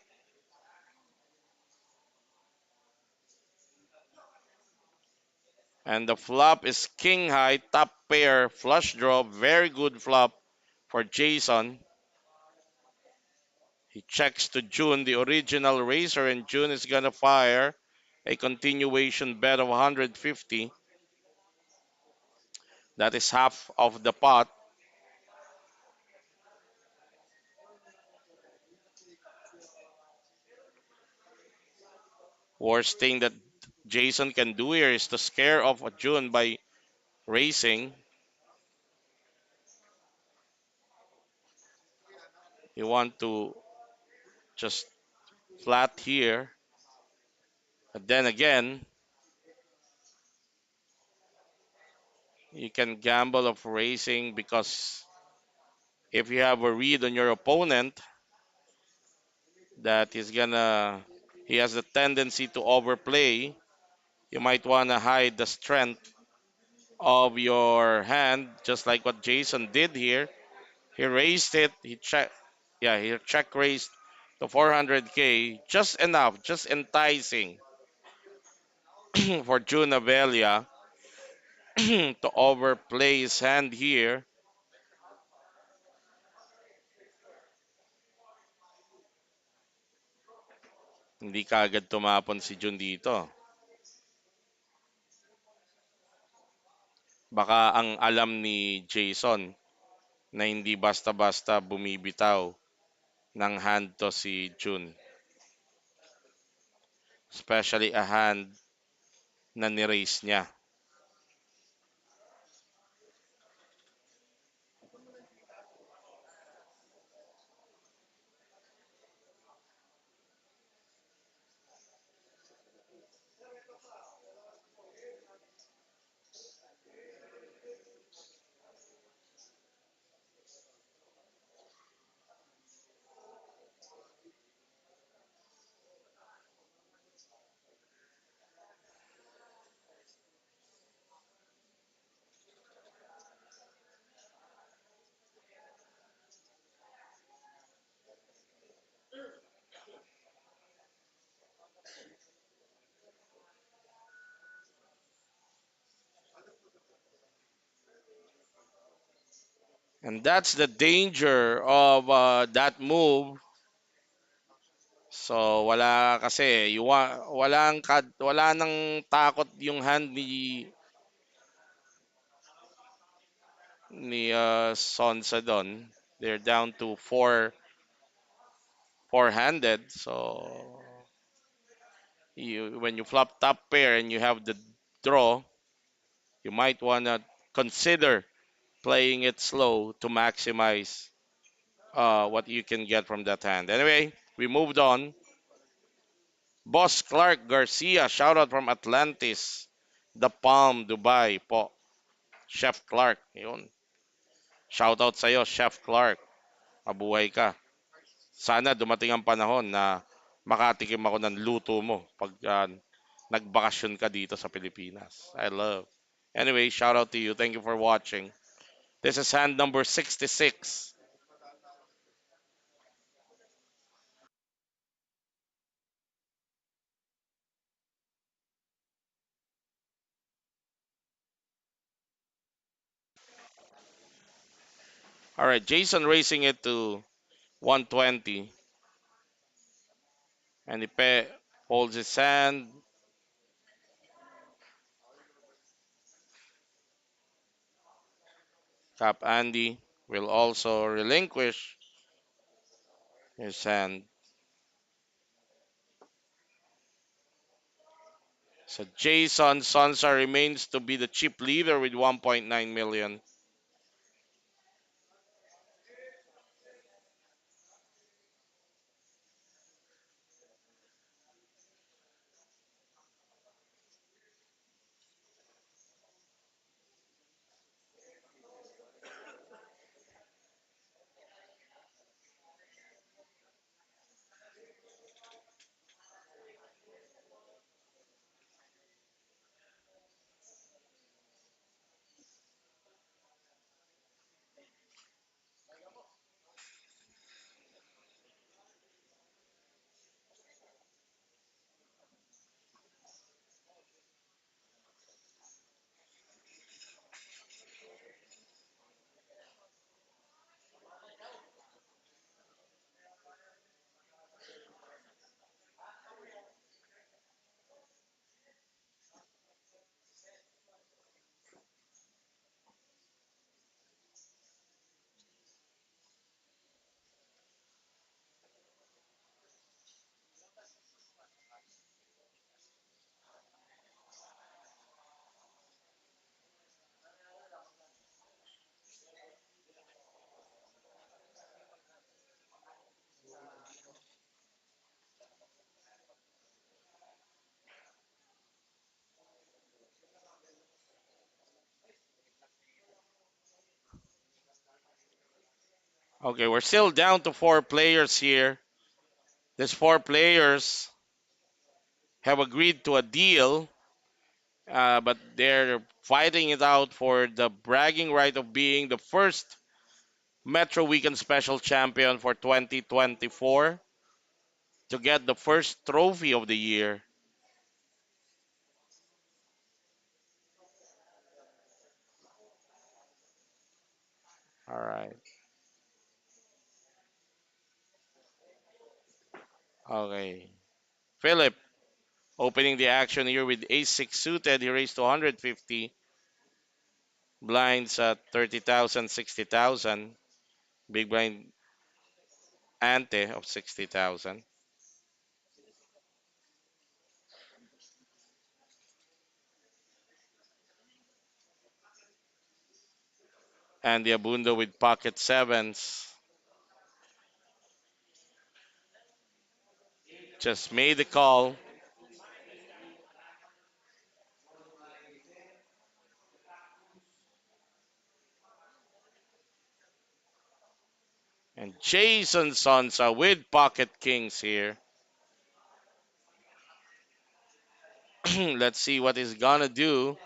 And the flop is king high, top pair, flush draw. Very good flop for Jason. He checks to June, the original raiser, and June is going to fire a continuation bet of 150. That is half of the pot. Worst thing that Jason can do here is to scare off June by raising. You want to just flat here. But then again, you can gamble of raising because if you have a read on your opponent that he has a tendency to overplay, you might want to hide the strength of your hand, just like what Jason did here. He raised it. He check raised to 400k. Just enough, just enticing for June Avelia to overplay his hand here. Hindi kaagad tumapon si June dito. Baka ang alam ni Jason na hindi basta-basta bumibitaw ng hand to si June. Especially a hand na nirace niya. And that's the danger of that move. So wala kasi wala nang takot yung hand ni Sonsa doon. They're down to four-handed. So when you flop top pair and you have the draw, you might wanna consider playing it slow to maximize what you can get from that hand. Anyway, we moved on. Boss Clark Garcia, shoutout from Atlantis. The Palm, Dubai po. Chef Clark, yun. Shoutout sa'yo, Chef Clark. Mabuhay ka. Sana dumating ang panahon na makatikim ako ng luto mo pag nagbakasyon ka dito sa Pilipinas. I love. Anyway, shoutout to you. Thank you for watching. This is hand number 66. All right, Jason racing it to 120. And holds his hand. Cap Andy will also relinquish his hand. So Jason Sonsa remains to be the chip leader with 1.9 million. Okay, we're still down to four players here. These four players have agreed to a deal, but they're fighting it out for the bragging right of being the first Metro Weekend Special Champion for 2024. to get the first trophy of the year. All right. Okay. Philip opening the action here with ace 6 suited. He raised to 150. Blinds at 30,000, 60,000. Big blind ante of 60,000. And the Abundo with pocket sevens. Just made the call. And Jason Sonsa with pocket kings here. Let's see what he's gonna do.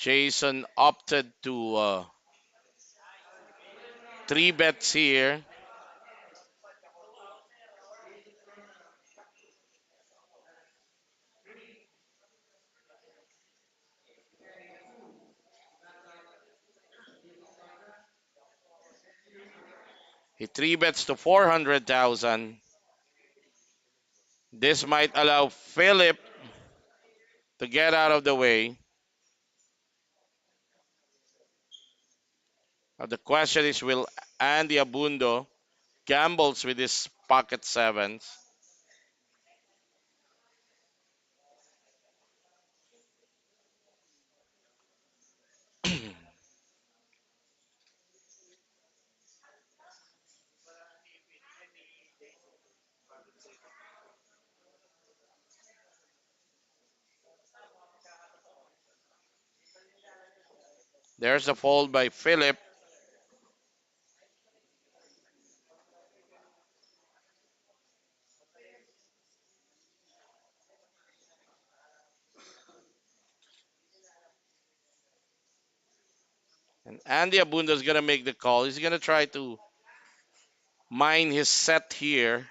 Jason opted to three bets here. He three bets to 400,000. This might allow Philip to get out of the way. The question is, will Andy Abundo gambles with his pocket sevens? There's a fold by Philip. And Andy Abundo is going to make the call. He's going to try to mine his set here.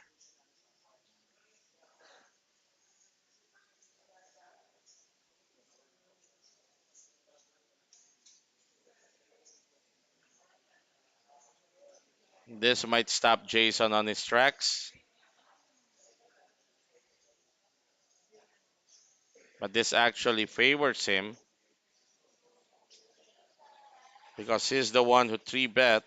This might stop Jason on his tracks. But this actually favors him because he's the one who three bet.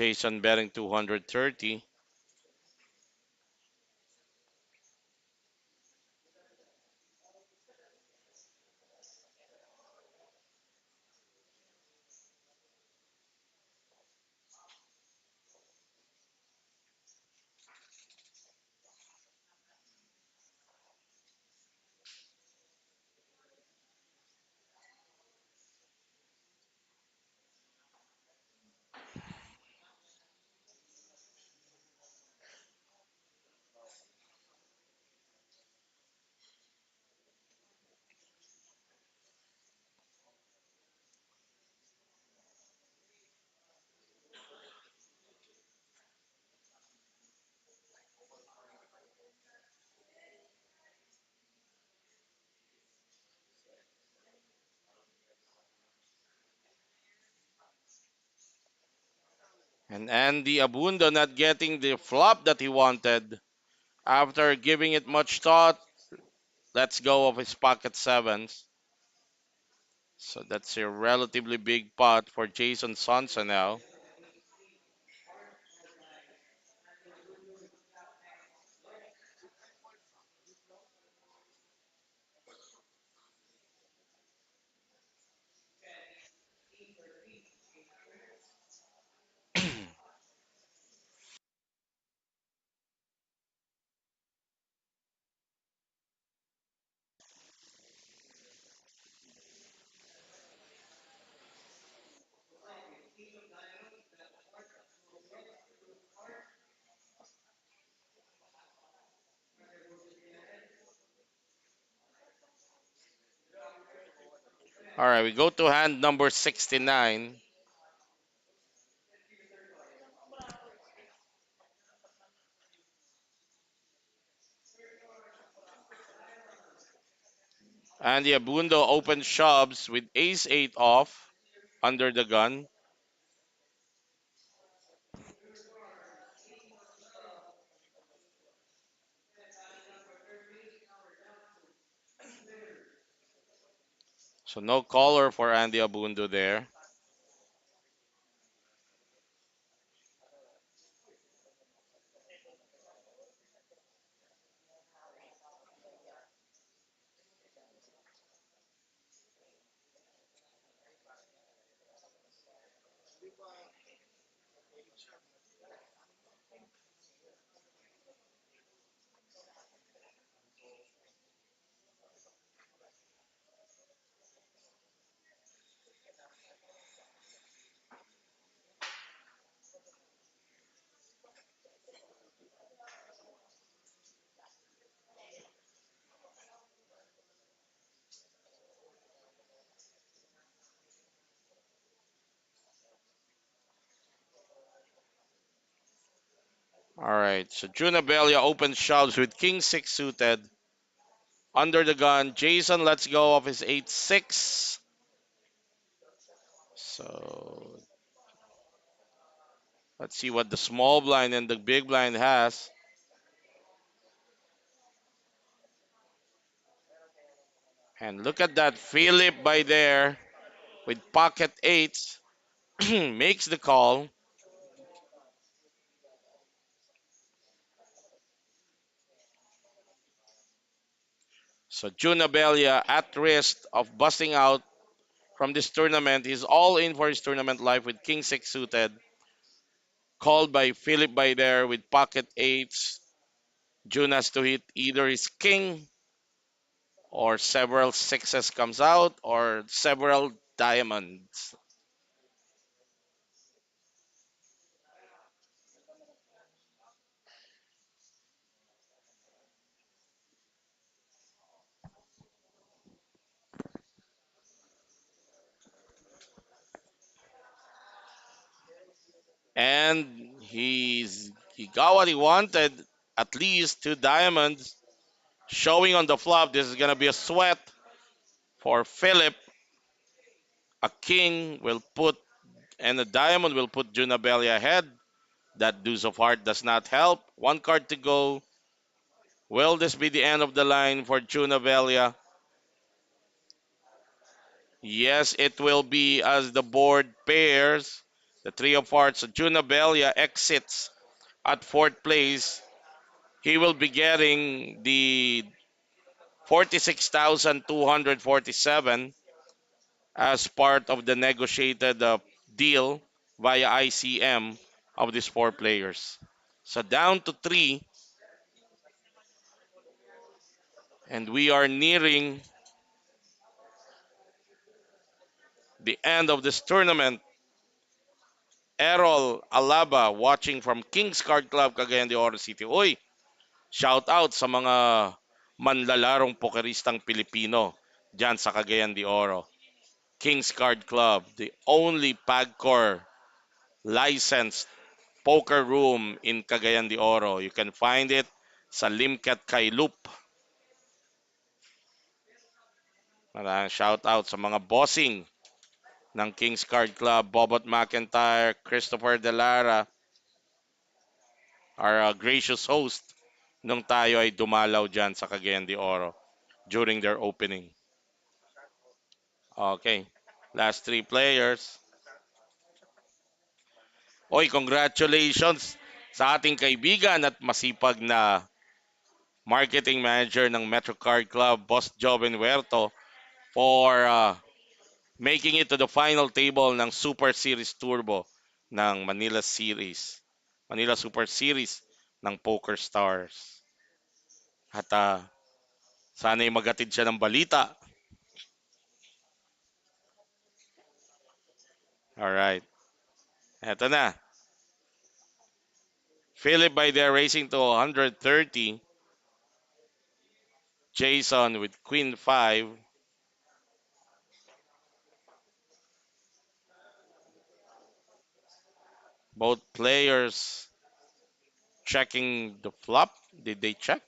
Jason betting 230. And Andy Abundo not getting the flop that he wanted after giving it much thought. Let's go of his pocket sevens. So that's a relatively big pot for Jason Sonsa now. All right, we go to hand number 69. And the Abundo open shoves with ace 8 off under the gun. So no caller for Andy Abundo there. All right, so Junabelia open shoves with king 6 suited under the gun. Jason lets go of his 8-6. So let's see what the small blind and the big blind has. And look at that, Philip by there with pocket eights makes the call. So Junabelia at risk of busting out from this tournament. He's all in for his tournament life with king 6 suited. Called by Philip by there with pocket eights. June has to hit either his king or several sixes comes out or several diamonds. And he got what he wanted, at least two diamonds showing on the flop. This is gonna be a sweat for Philip. A king will put and a diamond will put Junabelli ahead. That deuce of heart does not help. One card to go. Will this be the end of the line for Junabelli? Yes, it will be as the board pairs. The three of hearts. So Junabelli exits at fourth place. He will be getting the 46,247 as part of the negotiated deal via ICM of these four players. So down to three, and we are nearing the end of this tournament. Errol Alaba watching from Kings Card Club, Cagayan de Oro City. Uy, shout out sa mga manlalarong pokeristang Pilipino dyan sa Cagayan de Oro. Kings Card Club, the only PAGCOR licensed poker room in Cagayan de Oro. You can find it sa Limcat Kailup. Maraming shout out sa mga bossing ng Kings Card Club, Bobot McIntyre, Christopher Delara, our gracious host nung tayo ay dumalaw dyan sa Cagayan de Oro. during their opening. Okay, last three players. Oy, congratulations sa ating kaibigan at masipag na marketing manager ng Metro Card Club, Boss Joven Huerto, for making it to the final table ng Super Series Turbo ng Manila Series. Manila Super Series ng Poker Stars. At sana'y magatid siya ng balita. Alright, eto na. Philip by there racing to 130. Jason with Queen 5. Both players checking the flop. Did they check?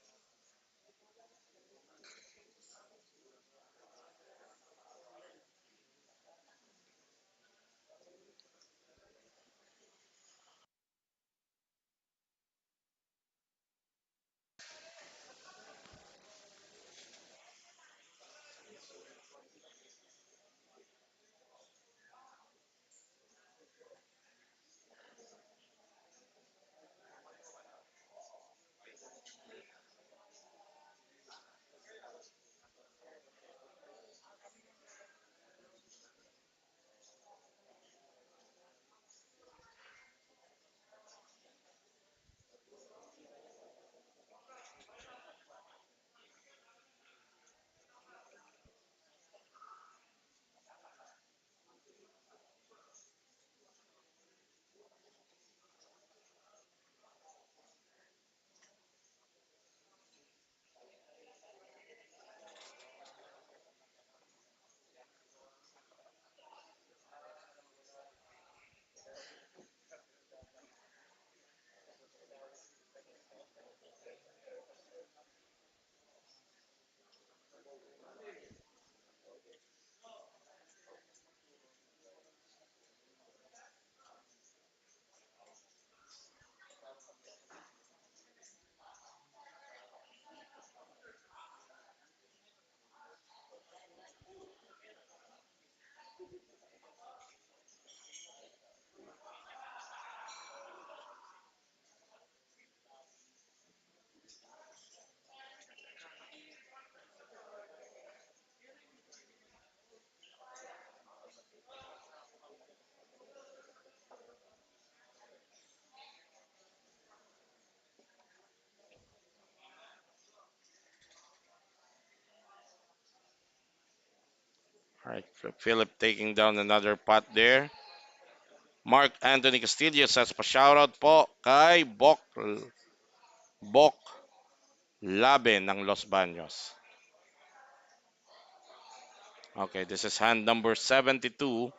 All right, Philip taking down another pot there. Mark Anthony Castillo says pa shoutout po kay Bok Laben ng Los Baños. Okay, this is hand number 72.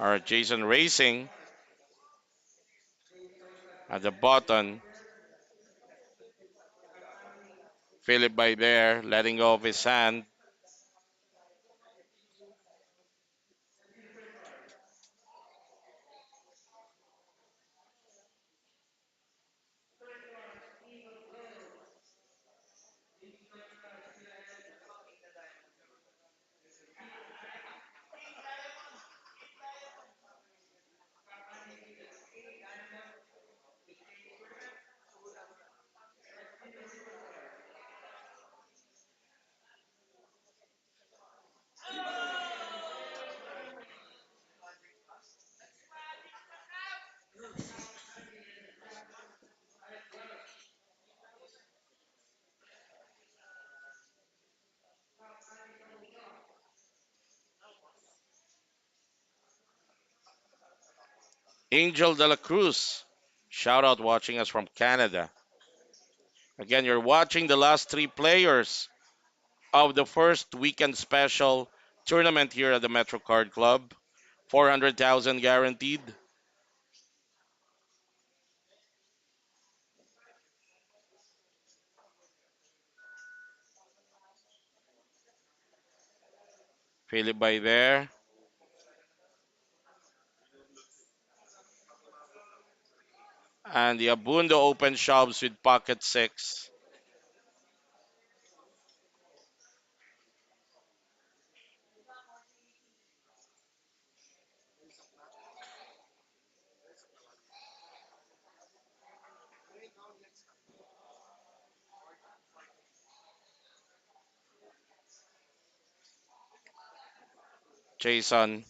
All right, Jason racing at the button. Philip by there letting go of his hand. Angel de la Cruz. Shout out watching us from Canada. Again, you're watching the last three players of the first weekend special tournament here at the Metro Card Club. 400,000 guaranteed. Philip by there. And the Abundo open shoves with pocket six. Jason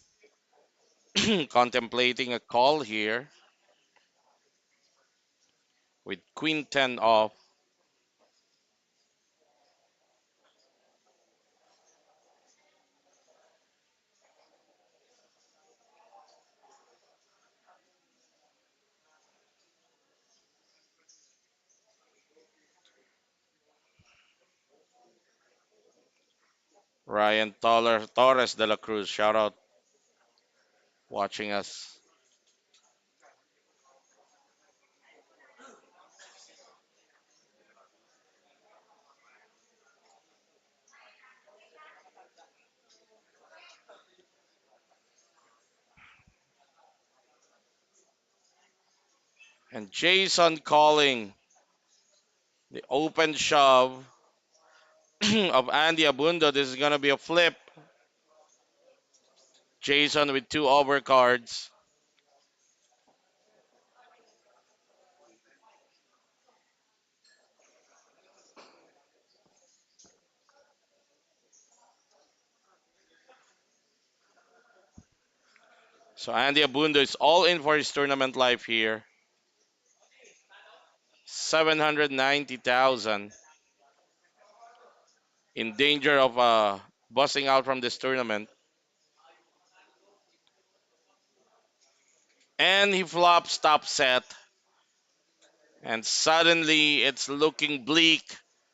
contemplating a call here with Queen 10 off. Ryan Torres de la Cruz, shout out watching us. And Jason calling the open shove of Andy Abundo. This is going to be a flip. Jason with two overcards. So Andy Abundo is all in for his tournament life here. 790,000 in danger of busting out from this tournament. And he flops top set. And suddenly it's looking bleak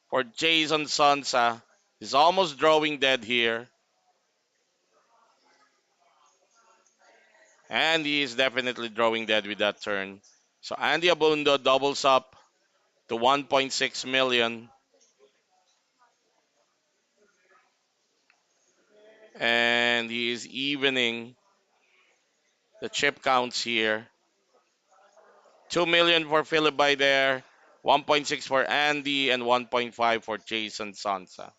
for Jason Sonsa. He's almost drawing dead here. And he is definitely drawing dead with that turn. So Andy Abundo doubles up to 1.6 million. And he is evening the chip counts here. 2 million for Philip by there, 1.6 for Andy, and 1.5 for Jason Sansa.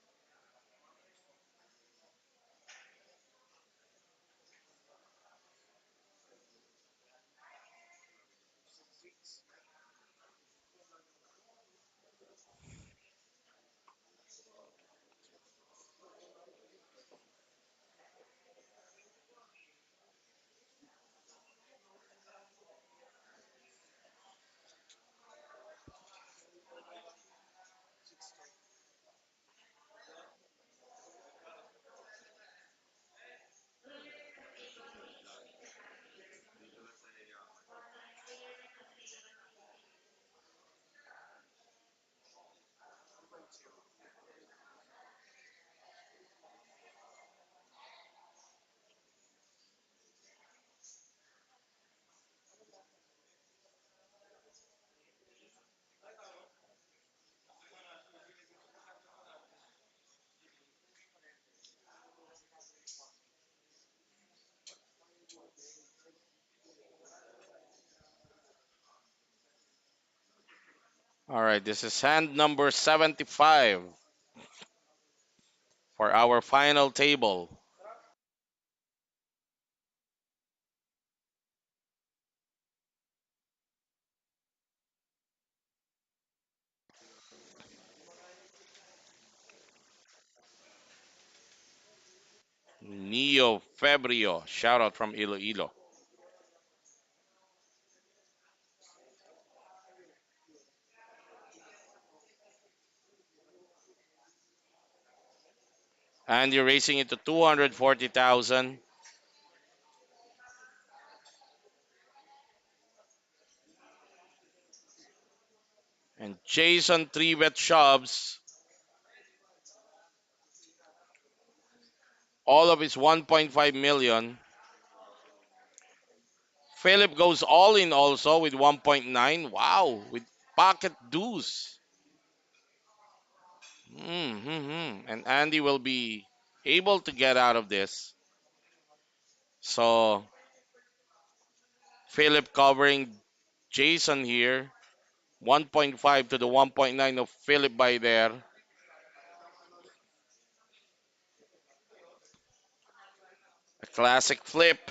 All right, this is hand number 75 for our final table. Neo Febrio, shout out from Iloilo. And you're racing it to 240,000. And Jason three bet shoves all of his 1.5 million. Philip goes all in also with 1.9. Wow, with pocket deuce. And Andy will be able to get out of this. So Philip covering Jason here. 1.5 to the 1.9 of Philip by there. A classic flip.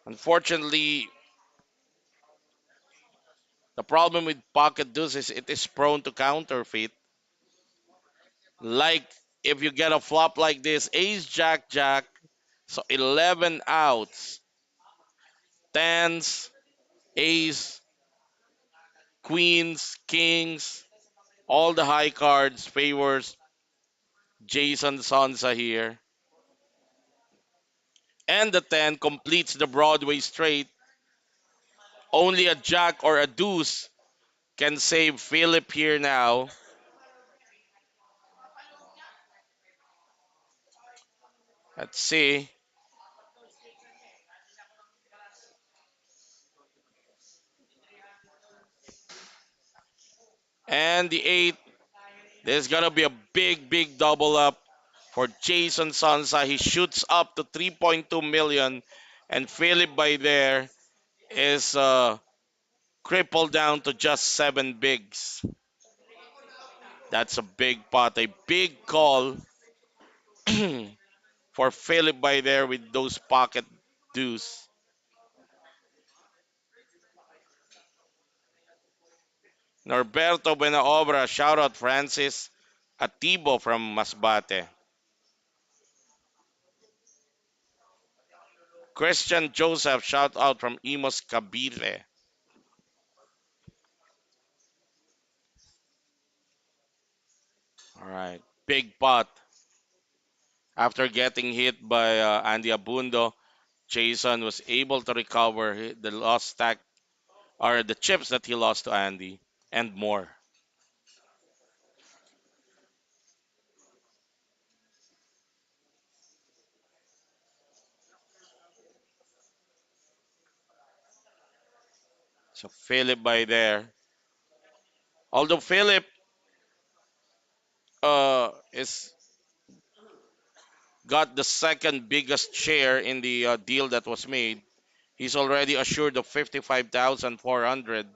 Unfortunately, the problem with pocket deuce is it is prone to counterfeit. Like if you get a flop like this, ace, jack, jack, so 11 outs, tens, ace, queens, kings, all the high cards favors Jason Sansa here. And the 10 completes the Broadway straight. Only a jack or a deuce can save Philip here now. Let's see. And the 8. There's gonna be a big, big double up for Jason Sansa. He shoots up to 3.2 million, and Philip by there is crippled down to just 7 bigs. That's a big pot, a big call for Philip by there with those pocket deuce. Norberto Benaobra, shout out Francis Atibo from Masbate. Christian Joseph, shout out from Imos Cavite. All right, big pot. After getting hit by Andy Abundo, Jason was able to recover the lost stack or the chips that he lost to Andy and more. So Philip by there. Although Philip is got the second biggest share in the deal that was made, he's already assured of 55,400.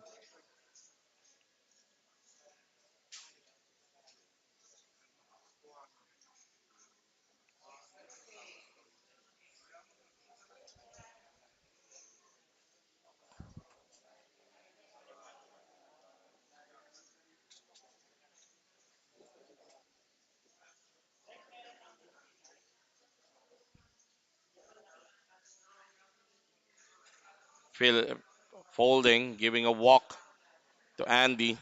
Philip folding, giving a walk to Andy.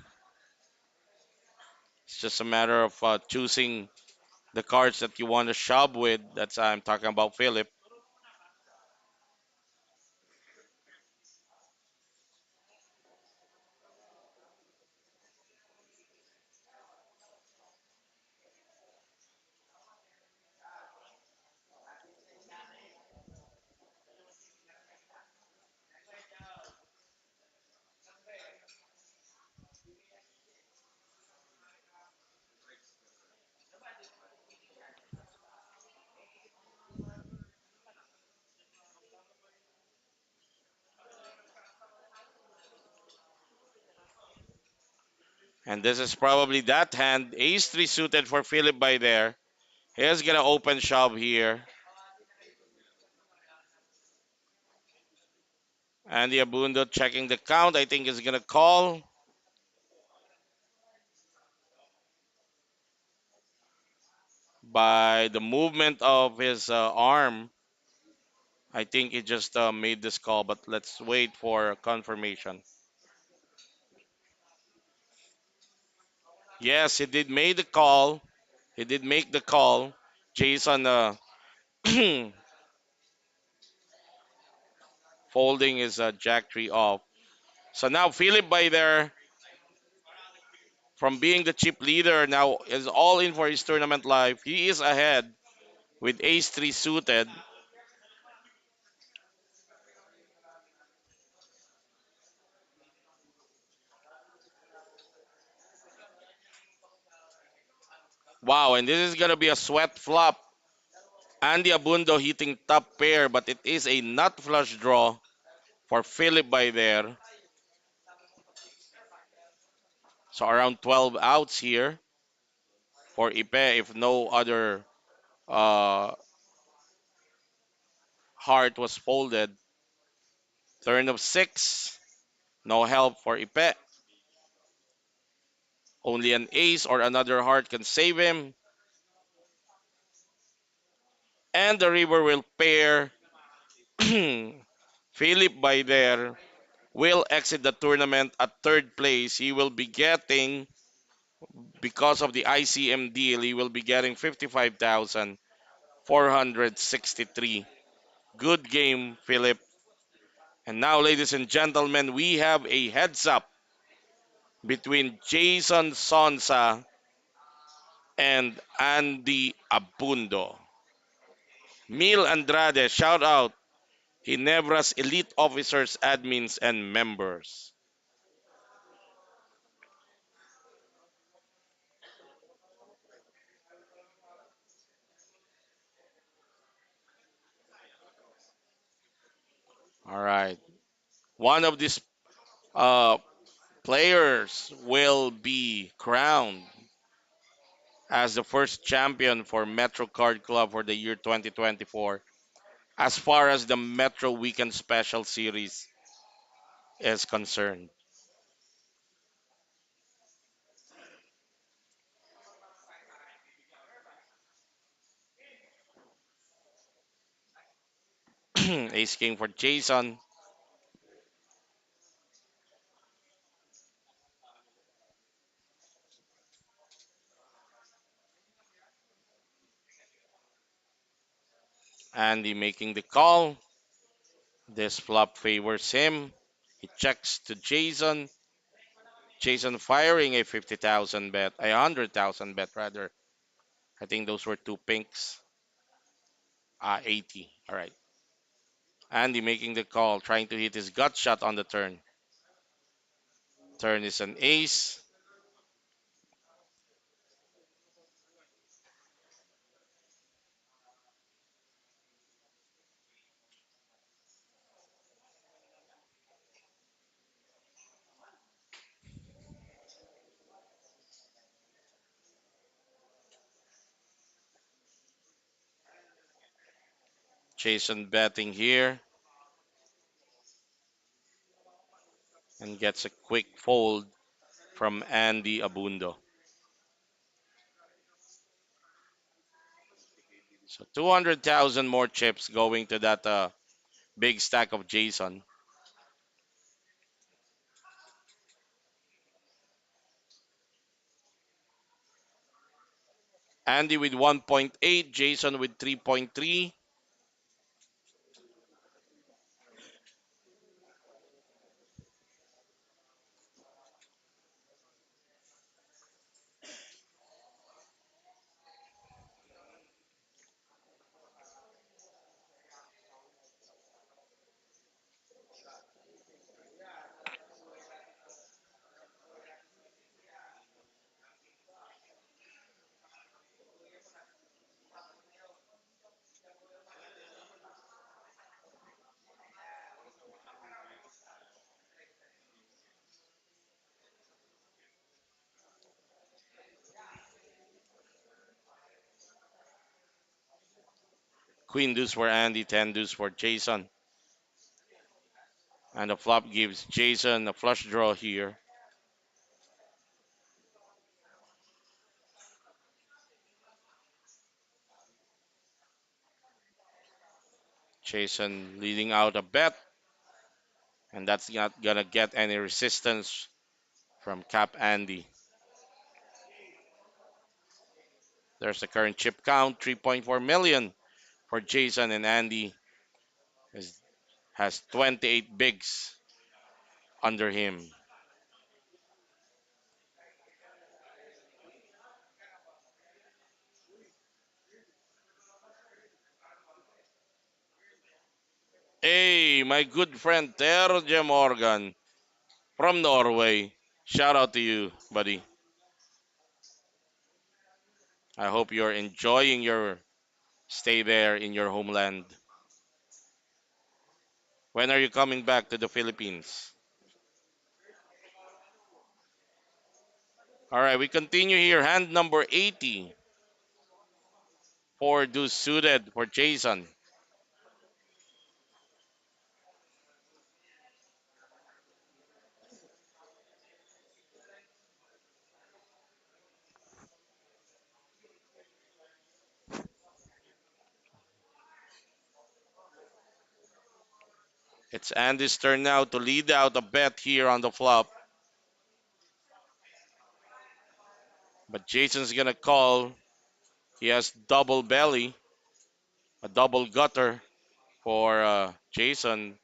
It's just a matter of choosing the cards that you want to shove with. That's I'm talking about Philip. And this is probably that hand. Ace 3 suited for Philip by there. He's gonna open shove here. Andy Abundo checking the count. I think is gonna call by the movement of his arm. I think he just made this call, but let's wait for confirmation. Yes, he did make the call. He did make the call. Jason folding his jack tree off. So now Philip by there from being the chip leader now is all in for his tournament life. He is ahead with ace 3 suited. Wow, and this is going to be a sweat flop. Andy Abundo hitting top pair, but it is a nut flush draw for Philip by there. So around 12 outs here for Ipe if no other uh, heart was folded. Turn of 6, no help for Ipe. Only an ace or another heart can save him. And the river will pair. Philip by there will exit the tournament at third place. He will be getting, because of the ICM deal, he will be getting 55,463. Good game, Philip. And now, ladies and gentlemen, we have a heads up between Jason Sonsa and Andy Abundo. Mil Andrade, shout out Ginebras elite officers, admins, and members. All right. One of these uh, players will be crowned as the first champion for Metro Card Club for the year 2024 as far as the Metro Weekend Special Series is concerned. Ace King for Jason. Andy making the call. This flop favors him. He checks to Jason. Jason firing a 50,000 bet, a 100,000 bet rather. I think those were two pinks. 80. All right. Andy making the call, trying to hit his gut shot on the turn. Turn is an ace. Jason betting here and gets a quick fold from Andy Abundo. So 200,000 more chips going to that big stack of Jason. Andy with 1.8, Jason with 3.3. Queen deuce for Andy, 10 deuce for Jason. And the flop gives Jason a flush draw here. Jason leading out a bet. And that's not gonna get any resistance from Cap Andy. There's the current chip count, 3.4 million for Jason, and Andy is, has 28 bigs under him. Hey, my good friend Terje Morgan from Norway. Shout out to you, buddy. I hope you're enjoying your stay there in your homeland. When are you coming back to the Philippines? All right, we continue here. Hand number 80 for Deuce suited for Jason. It's Andy's turn now to lead out a bet here on the flop. But Jason's gonna call. He has double belly, a double gutter for Jason.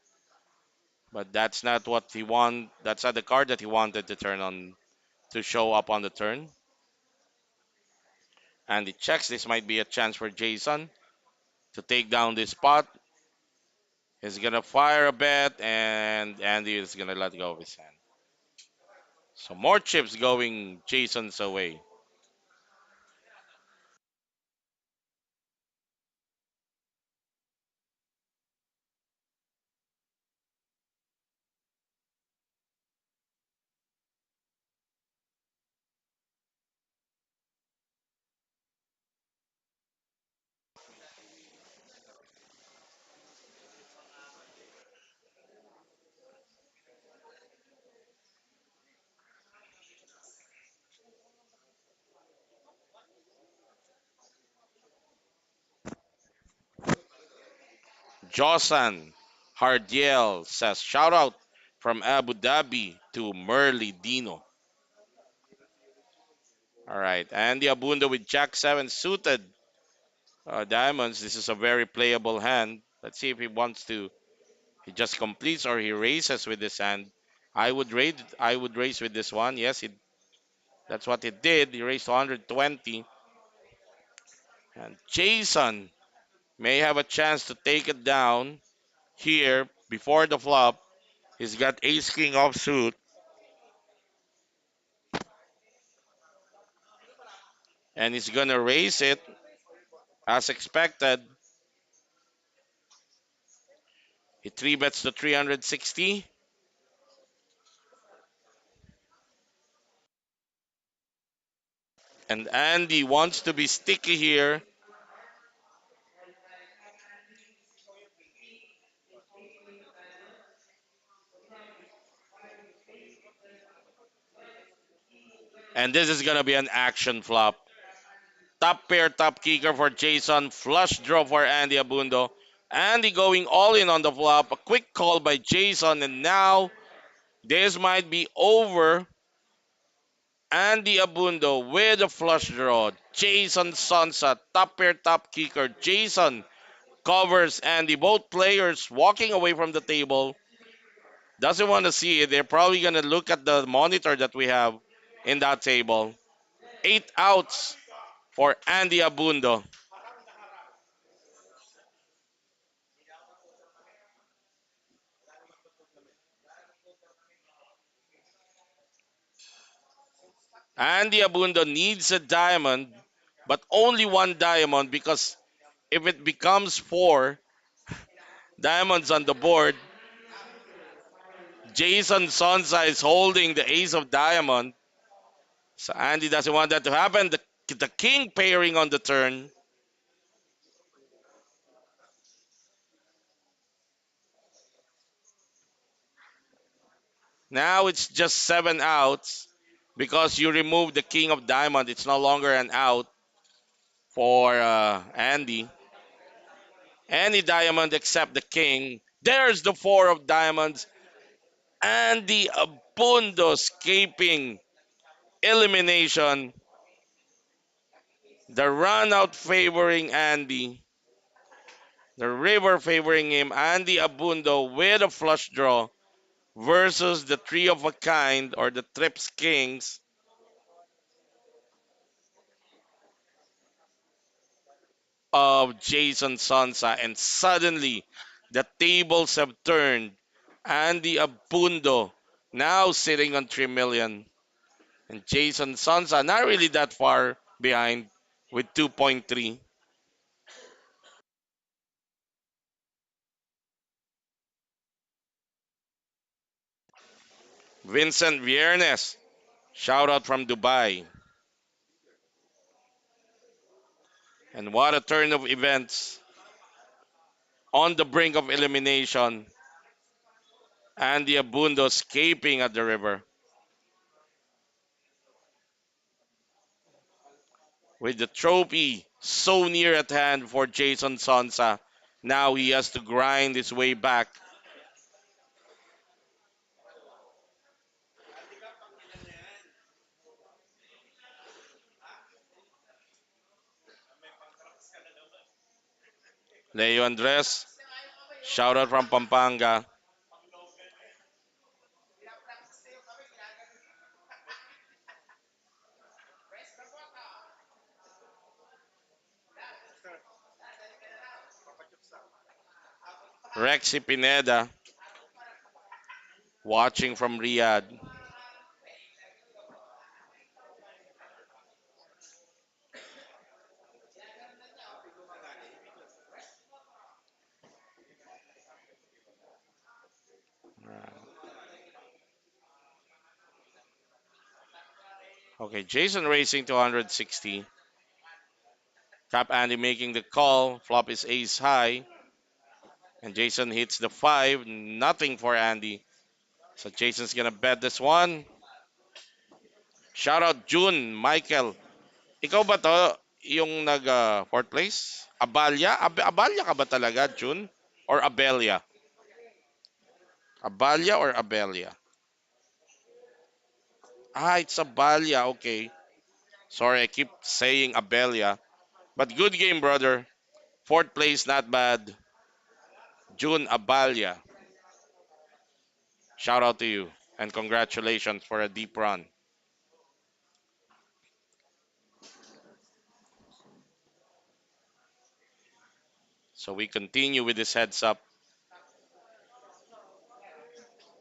But that's not what he want. That's not the card that he wanted to turn on to show up on the turn. And he checks. This might be a chance for Jason to take down this spot. He's gonna fire a bet, and Andy is gonna let go of his hand. So more chips going Jason's away. Josan Hardiel says shout out from Abu Dhabi to Merly Dino. All right, Andy Abunda with Jack 7 suited diamonds. This is a very playable hand. Let's see if he wants to. He just completes or he races with this hand. I would race with this one. Yes, that's what he did. He raised 120. And Jason may have a chance to take it down here before the flop. He's got ace king offsuit and he's gonna raise it as expected. He three bets to 360. And Andy wants to be sticky here. And this is gonna be an action flop. Top pair, top kicker for Jason. Flush draw for Andy Abundo. Andy going all in on the flop. A quick call by Jason. And now this might be over. Andy Abundo with a flush draw. Jason Sansa, top pair, top kicker. Jason covers Andy. Both players walking away from the table. Doesn't want to see it. They're probably going to look at the monitor that we have in that table. 8 outs for Andy Abundo. Andy Abundo needs a diamond, but only one diamond because if it becomes four diamonds on the board, Jason Sonsa is holding the ace of diamond. So Andy doesn't want that to happen. The king pairing on the turn. Now it's just 7 outs because you remove the king of diamond. It's no longer an out for Andy. Any diamond except the king. There's the four of diamonds. Andy Abundo escaping elimination. The run out favoring Andy. The river favoring him. Andy Abundo with a flush draw versus the three of a kind or the trips kings of Jason Sansa. And suddenly The tables have turned. Andy Abundo now sitting on 3 million. And Jason Sonsa not really that far behind with 2.3. Vincent Viernes, shout out from Dubai. And what a turn of events on the brink of elimination. Andy Abundo escaping at the river with the trophy so near at hand for Jason Sonsa. Now he has to grind his way back. Leo Andres, shout out from Pampanga. Rexy Pineda, watching from Riyadh. Okay, Jason racing to 160. Cap Andy making the call. Flop is ace high. And Jason hits the 5. Nothing for Andy. So Jason's gonna bet this one. Shout out June, Michael. Ikaw ba to yung nag fourth place? Abalya? Abalya ka ba talaga, June? Or Abelia? Abalya or Abelia? Ah, it's Abalya. Okay. Sorry, I keep saying Abelia. But good game, brother. Fourth place, not bad. June Abalya. Shout out to you. And congratulations for a deep run. So we continue with this heads up.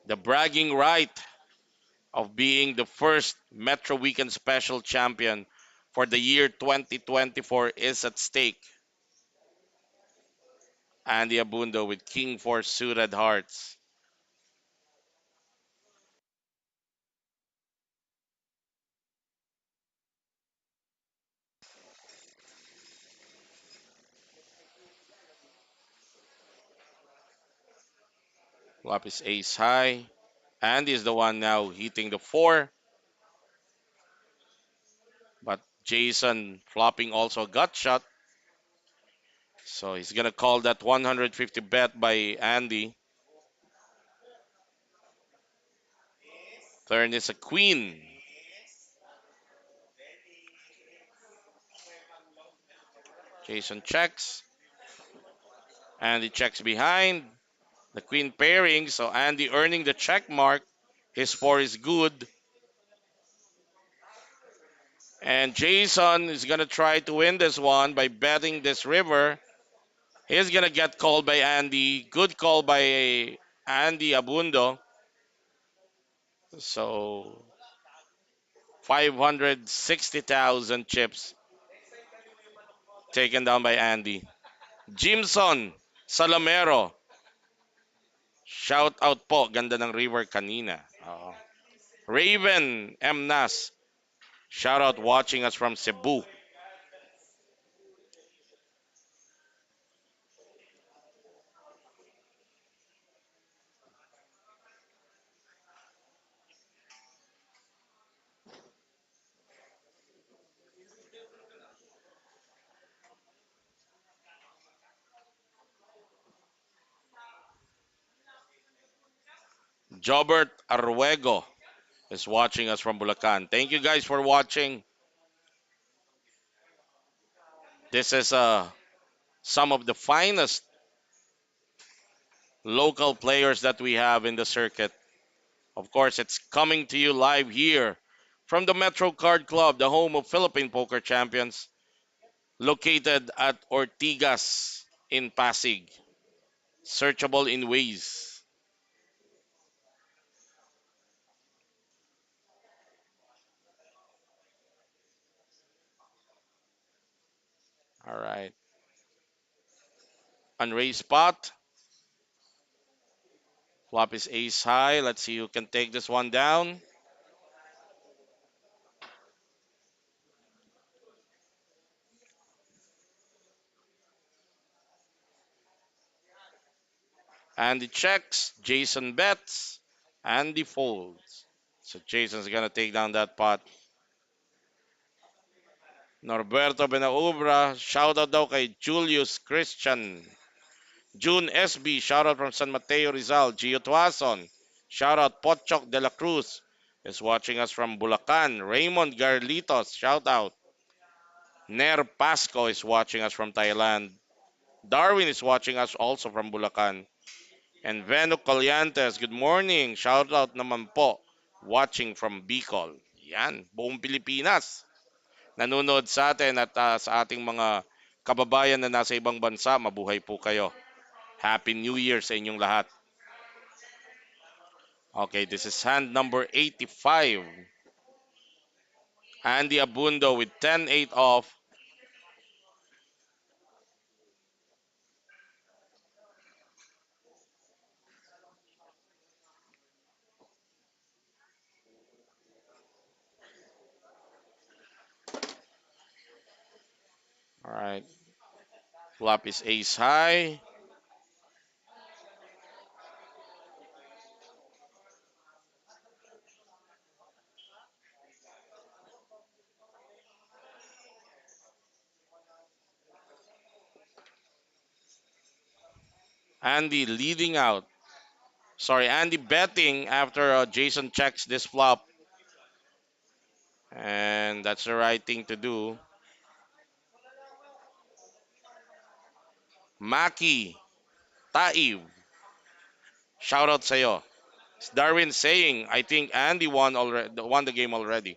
The bragging right of being the first Metro Weekend Special champion for the year 2024 is at stake. Andy Abundo with King 4 suited hearts. Lapis ace high. Andy is the one now hitting the 4. But Jason flopping also a gut shot. So he's going to call that 150 bet by Andy. Turn is a queen. Jason checks. Andy checks behind. The queen pairing. So Andy earning the check mark. His 4 is good. And Jason is going to try to win this one by betting this river. He's going to get called by Andy. Good call by Andy Abundo. So 560,000 chips taken down by Andy. Jimson Salamero. Shout out po. Ganda ng river kanina. Oo. Raven M. Nas. Shout out watching us from Cebu. Jobert Arwego is watching us from Bulacan. Thank you guys for watching. This is some of the finest local players that we have in the circuit. Of course, it's coming to you live here from the Metro Card Club, the home of Philippine Poker Champions, located at Ortigas in Pasig. Searchable in ways. All right. Unraised spot. Flop is ace high. Let's see who can take this one down. Andy checks. Jason bets. Andy folds. So Jason's gonna take down that pot. Norberto Benaubra. Shoutout daw kay Julius Christian. June SB. Shoutout from San Mateo Rizal. Gio Tuason. Shoutout Pochok de la Cruz is watching us from Bulacan. Raymond Garlitos. Shoutout. Ner Pasco is watching us from Thailand. Darwin is watching us also from Bulacan. And Veno Colliantes, good morning. Shout out naman po. Watching from Bicol. Yan, buong Pilipinas. Nanonood sa atin at sa ating mga kababayan na nasa ibang bansa, mabuhay po kayo. Happy New Year sa inyong lahat. Okay, this is hand number 85. Andy Abundo with 10-8 off. All right. Flop is ace high. Andy leading out. Sorry, Andy betting after Jason checks this flop. And that's the right thing to do. Maki, Taib, shout out sa'yo. Darwin saying, I think Andy won the game already.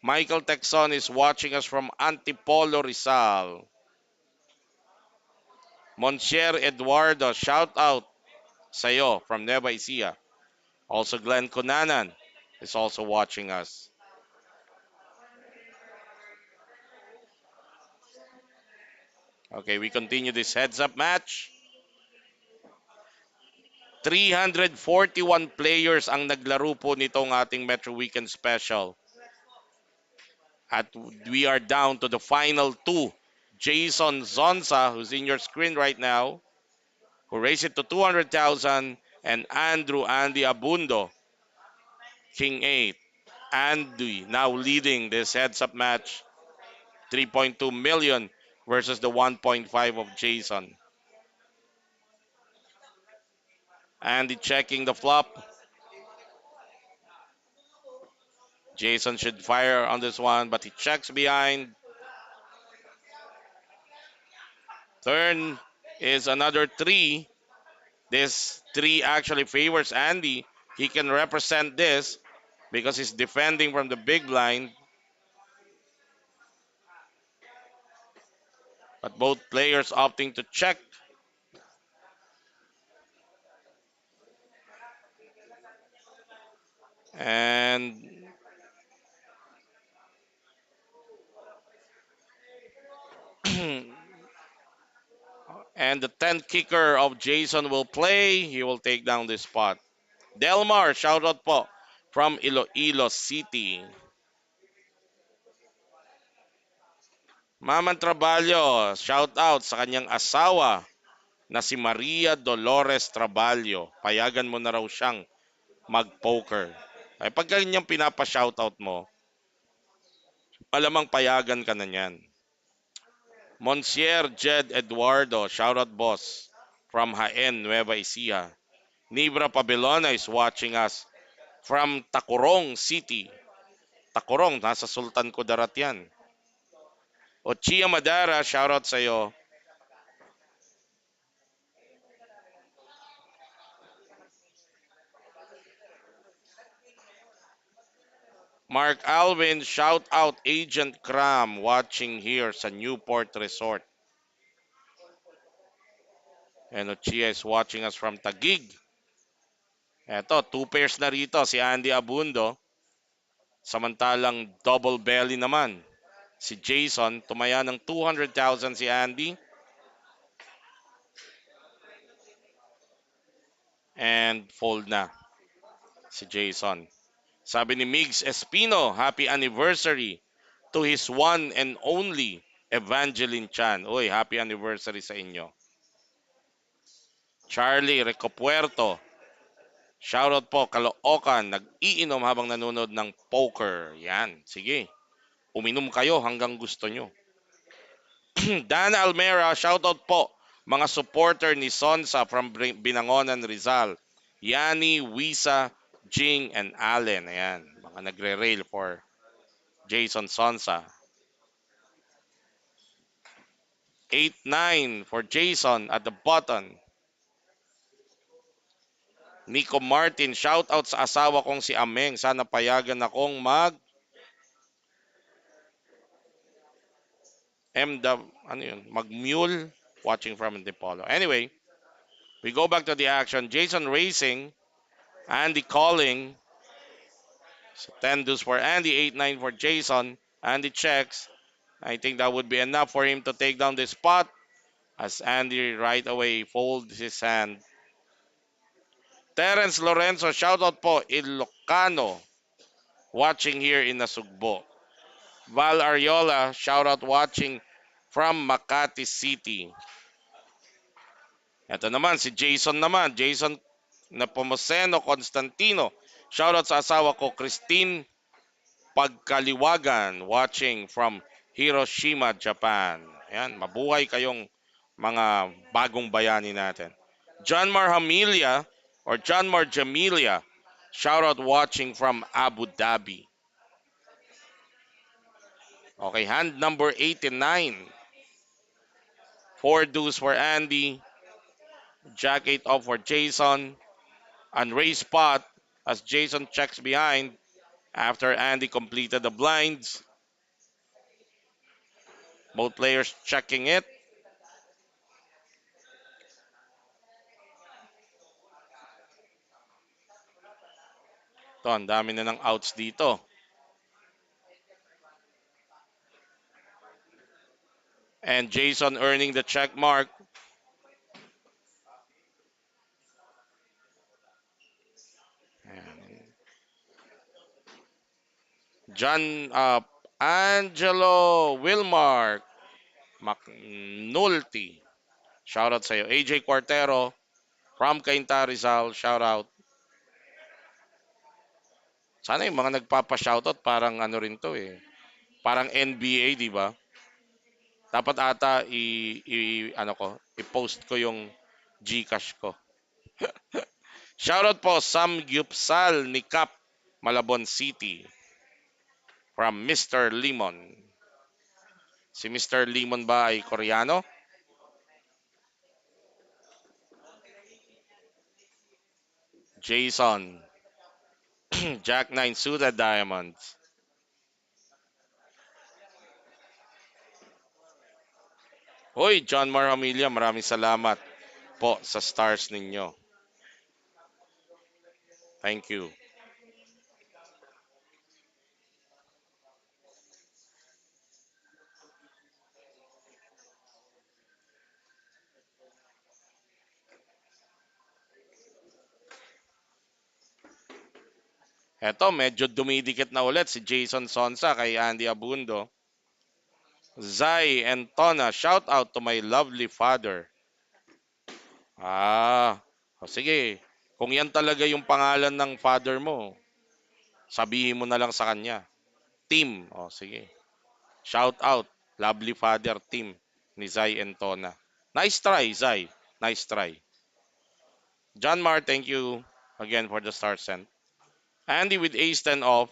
Michael Texon is watching us from Antipolo, Rizal. Monsieur Eduardo, shout out sa'yo from Nueva Ecija. Also Glenn Cunanan is also watching us. Okay, we continue this heads up match. 341 players ang naglaro po nitong ating Metro Weekend Special. At we are down to the final two. Jason Zonza, who's in your screen right now, who raised it to 200,000, and Andrew Andy Abundo, King 8. Andy now leading this heads-up match, 3.2 million versus the 1.5 of Jason. Andy checking the flop. Jason should fire on this one, but he checks behind. Turn is another 3. This 3 actually favors Andy. He can represent this because he's defending from the big blind. But both players opting to check. And and the 10th kicker of Jason will play. He will take down this spot. Delmar, shoutout po from Iloilo City. Maman Traballo, shoutout sa kanyang asawa na si Maria Dolores Traballo. Payagan mo na raw siyang mag-poker. Ay pag kanyang pinapa-shoutout mo, alamang payagan ka na niyan. Monsieur Jed Eduardo, shoutout boss from Jaén, Nueva Ecija. Nibra Pabelona is watching us from Tacurong City. Tacurong, nasa Sultan Kudarat yan. Ochia Madara, shoutout sa'yo. Mark Alvin, shout out Agent Cram watching here sa Newport Resort. And Ochia is watching us from Taguig. Eto, two pairs na rito si Andy Abundo. Samantalang double belly naman si Jason. Tumaya ng 200,000 si Andy. And fold na si Jason. Sabi ni Migs Espino, happy anniversary to his one and only Evangeline Chan. Uy, happy anniversary sa inyo. Charlie Recopuerto, shoutout po, Caloocan, nag-iinom habang nanonood ng poker. Yan, sige. Uminom kayo hanggang gusto nyo. Dan Almera, shoutout po, mga supporter ni Sonsa from Binangonan, Rizal. Yani, Wisa, Jing, and Allen. Ayan, mga nagre-rail for Jason Sonsa. 8-9 for Jason at the button. Nico Martin, shoutout sa asawa kong si Ameng. Sana payagan akong mag-mule watching from Antipolo. Anyway, we go back to the action. Jason racing, Andy calling. So 10 deuce for Andy, 8-9 for Jason. Andy checks. I think that would be enough for him to take down the spot as Andy right away folds his hand. Terence Lorenzo, shoutout po, Ilocano, watching here in Nasugbo. Val Ariola, shoutout watching from Makati City. Ito naman, si Jason naman. Jason Nepomuceno Constantino. Shoutout sa asawa ko, Christine Pagkaliwagan, watching from Hiroshima, Japan. Ayan, mabuhay kayong mga bagong bayani natin. John Marhamilia or John Marjamilia, shoutout watching from Abu Dhabi. Okay, hand number 89. 4 deuce for Andy. Jack 8 off for Jason. And raise spot as Jason checks behind after Andy completed the blinds. Both players checking it. Ito, ang dami na ng outs dito. And Jason earning the check mark. John Angelo Wilmark McNulty. Shoutout sa iyo. AJ Quartero from Cainta Rizal. Shoutout. Sana yung mga nagpapa-shoutout parang ano rin to eh. Parang NBA, di ba? Dapat ata ano ko, i-post ko yung GCash ko. Shoutout po Sam Gyupsal ni Cap Malabon City from Mr. Limon. Si Mr. Limon ba ay Koreano? Jason. Jack 9 suited diamonds. Hoy, John Marhamilla, maraming salamat po sa stars ninyo. Thank you. Eto, medyo dumidikit na ulit si Jason Sonsa kay Andy Abundo. Zai and Tona, shout out to my lovely father. Sige. Kung yan talaga yung pangalan ng father mo, sabihin mo na lang sa kanya. Tim. Sige. Shout out. Lovely father team ni Zai and Tona. Nice try, Zai. Nice try. John Mar, thank you again for the star sent. Andy with ace 10 off.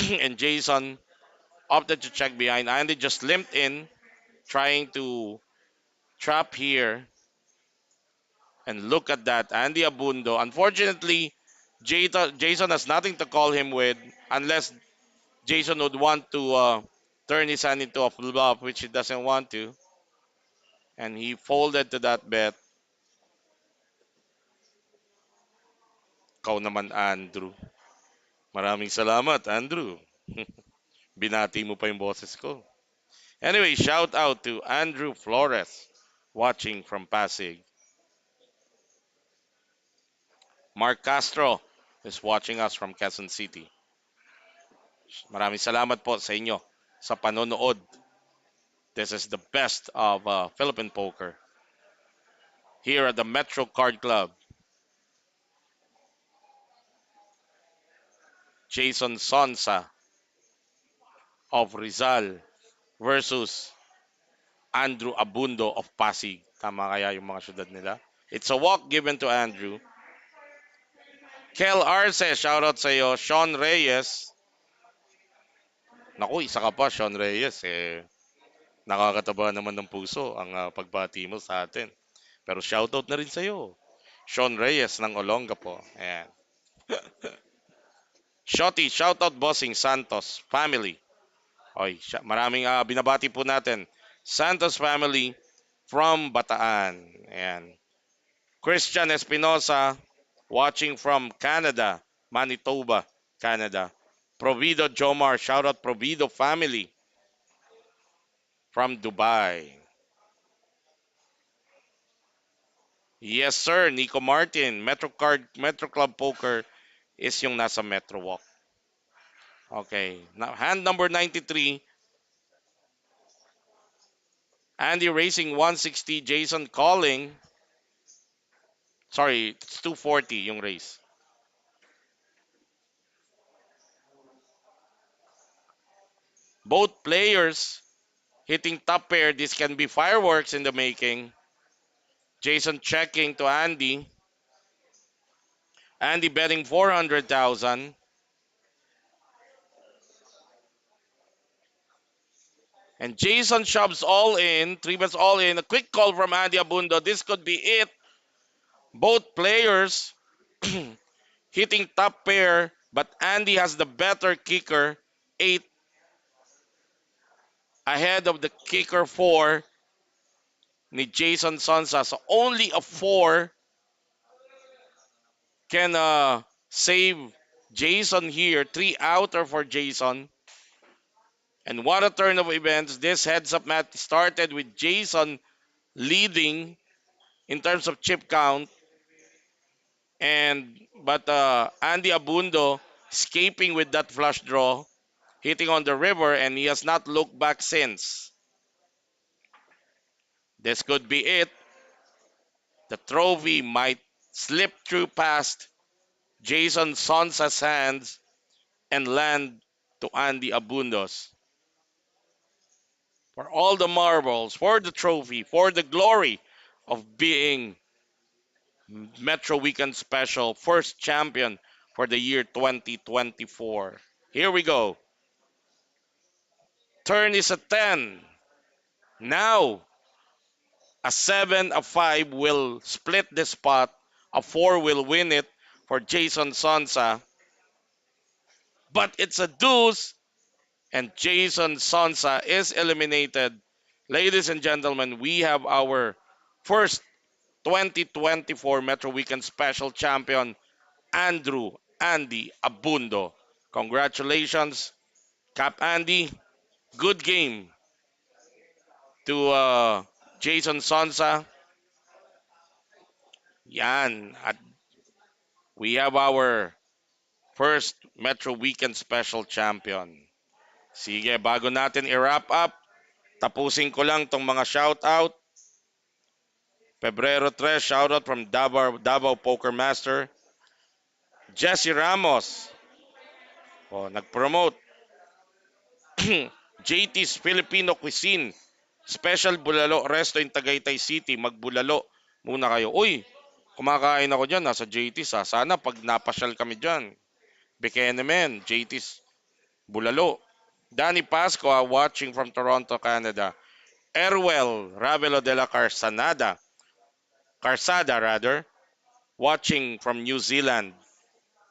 And Jason opted to check behind. Andy just limped in, trying to trap here. And look at that, Andy Abundo. Unfortunately, Jason has nothing to call him with unless Jason would want to turn his hand into a flop, which he doesn't want to. And he folded to that bet. Kau naman, Andrew. Maraming salamat, Andrew. Binati mo pa yung boses ko. Anyway, shout out to Andrew Flores watching from Pasig. Mark Castro is watching us from Quezon City. Maraming salamat po sa inyo sa panonood. This is the best of Philippine poker here at the Metro Card Club. Jason Sonsa of Rizal versus Andrew Abundo of Pasig. Tama kaya yung mga syudad nila? It's a walk given to Andrew. Kel Arce, shoutout sa iyo. Sean Reyes. Naku, isa ka pa, Sean Reyes. Nakakataba naman ng puso ang pagbati mo sa atin. Pero shoutout na rin sa iyo. Sean Reyes ng Olongapo. Ayan. Shotty, shoutout Bossing Santos family. Oy, maraming binabati po natin. Santos family from Bataan. Ayan. Christian Espinosa watching from Canada, Manitoba, Canada. Provido Jomar, shoutout Provido family from Dubai. Yes sir, Nico Martin, Metro Club Poker is yung nasa Metro Walk. Okay, now hand number 93. Andy Racing 160, Jason Calling. Sorry, it's 240 yung race. Both players hitting top pair. This can be fireworks in the making. Jason checking to Andy. Andy betting 400,000. And Jason shoves all in. 3 bets all in. A quick call from Andy Abundo. This could be it. Both players hitting top pair. But Andy has the better kicker. 8 ahead of the kicker 4 ni Jason Sonsa. So only a 4 can save Jason here. 3 outer for Jason. And what a turn of events. This heads up match started with Jason leading in terms of chip count. But Andy Abundo escaping with that flush draw, hitting on the river, and he has not looked back since. This could be it. The trophy might slip through past Jason Sonsa's hands and land to Andy Abundo's. For all the marbles, for the trophy, for the glory of being Metro Weekend Special first champion for the year 2024. Here we go. Turn is a 10. Now, a 7, a 5 will split the spot. A 4 will win it for Jason Sonsa. But it's a deuce, and Jason Sonsa is eliminated. Ladies and gentlemen, we have our first 2024 Metro Weekend Special Champion, Andy Abundo. Congratulations, Cap Andy. Good game to Jason Sonsa. Yan. At we have our first Metro Weekend Special Champion. Sige, bago natin i-wrap up, tapusin ko lang tong mga shoutout. Pebrero 3, shoutout from Davao Poker Master. Jesse Ramos. Nag-promote. JT's Filipino Cuisine. Special bulalo resto in Tagaytay City. Magbulalo muna kayo. Uy, kumakain ako dyan. Nasa JT's ha. Sana pag napasyal kami dyan. Bekenemen, JT's bulalo. Danny Pasco watching from Toronto, Canada. Erwel Ravelo de la Carsada watching from New Zealand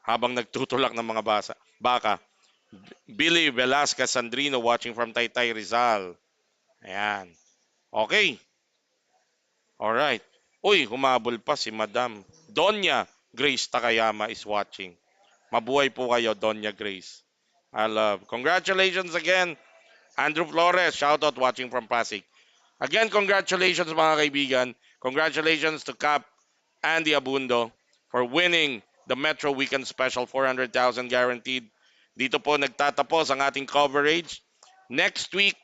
habang nagtutulak ng mga baka. Billy Velasquez Sandrino watching from Taytay Rizal. Ayan. Okay. Alright. Uy, humabol pa si Madam. Donya Grace Takayama is watching. Mabuhay po kayo, Donya Grace. I love. Congratulations again, Andrew Flores. Shout out watching from Pasig. Again, congratulations mga kaibigan. Congratulations to Cap Andy Abundo for winning the Metro Weekend Special 400,000 guaranteed. Dito po nagtatapos ang ating coverage. Next week,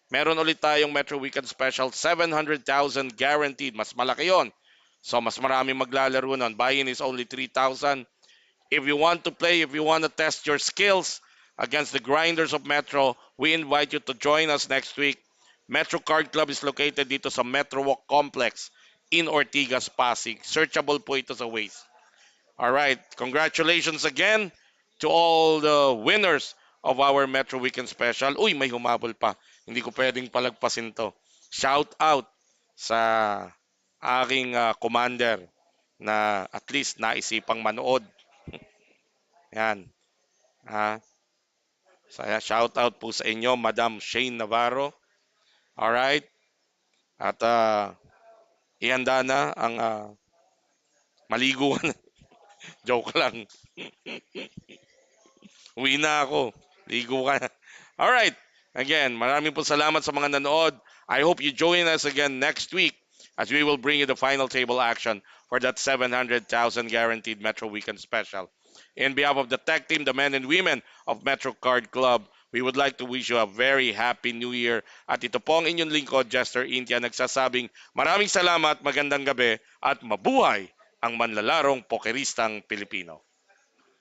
meron ulit tayong Metro Weekend Special 700,000 guaranteed. Mas malaki yon. So mas marami maglalaro nun. Buy-in is only 3,000. If you want to play, if you want to test your skills against the grinders of Metro, we invite you to join us next week. Metro Card Club is located dito sa Metro Walk Complex in Ortigas, Pasig. Searchable po ito sa Waze. Alright, congratulations again to all the winners of our Metro Weekend Special. Uy, may humabol pa. Hindi ko pwedeng palagpasin to. Shout out sa aking commander na at least naisipang manood. Yan. Ah, saya shout out po sa inyo, Madam Shane Navarro. All right? At ihanda na ang maliguan. Joke lang. Uwi na ako. Ligo ka na. All right. Again, maraming po salamat sa mga nanood. I hope you join us again next week as we will bring you the final table action for that 700,000 guaranteed Metro Weekend Special. In behalf of the tech team, the men and women of Metro Card Club, we would like to wish you a very happy new year. At ito po ang inyong lingkod, Jester Intia, nagsasabing maraming salamat, magandang gabi, at mabuhay ang manlalarong pokeristang Pilipino.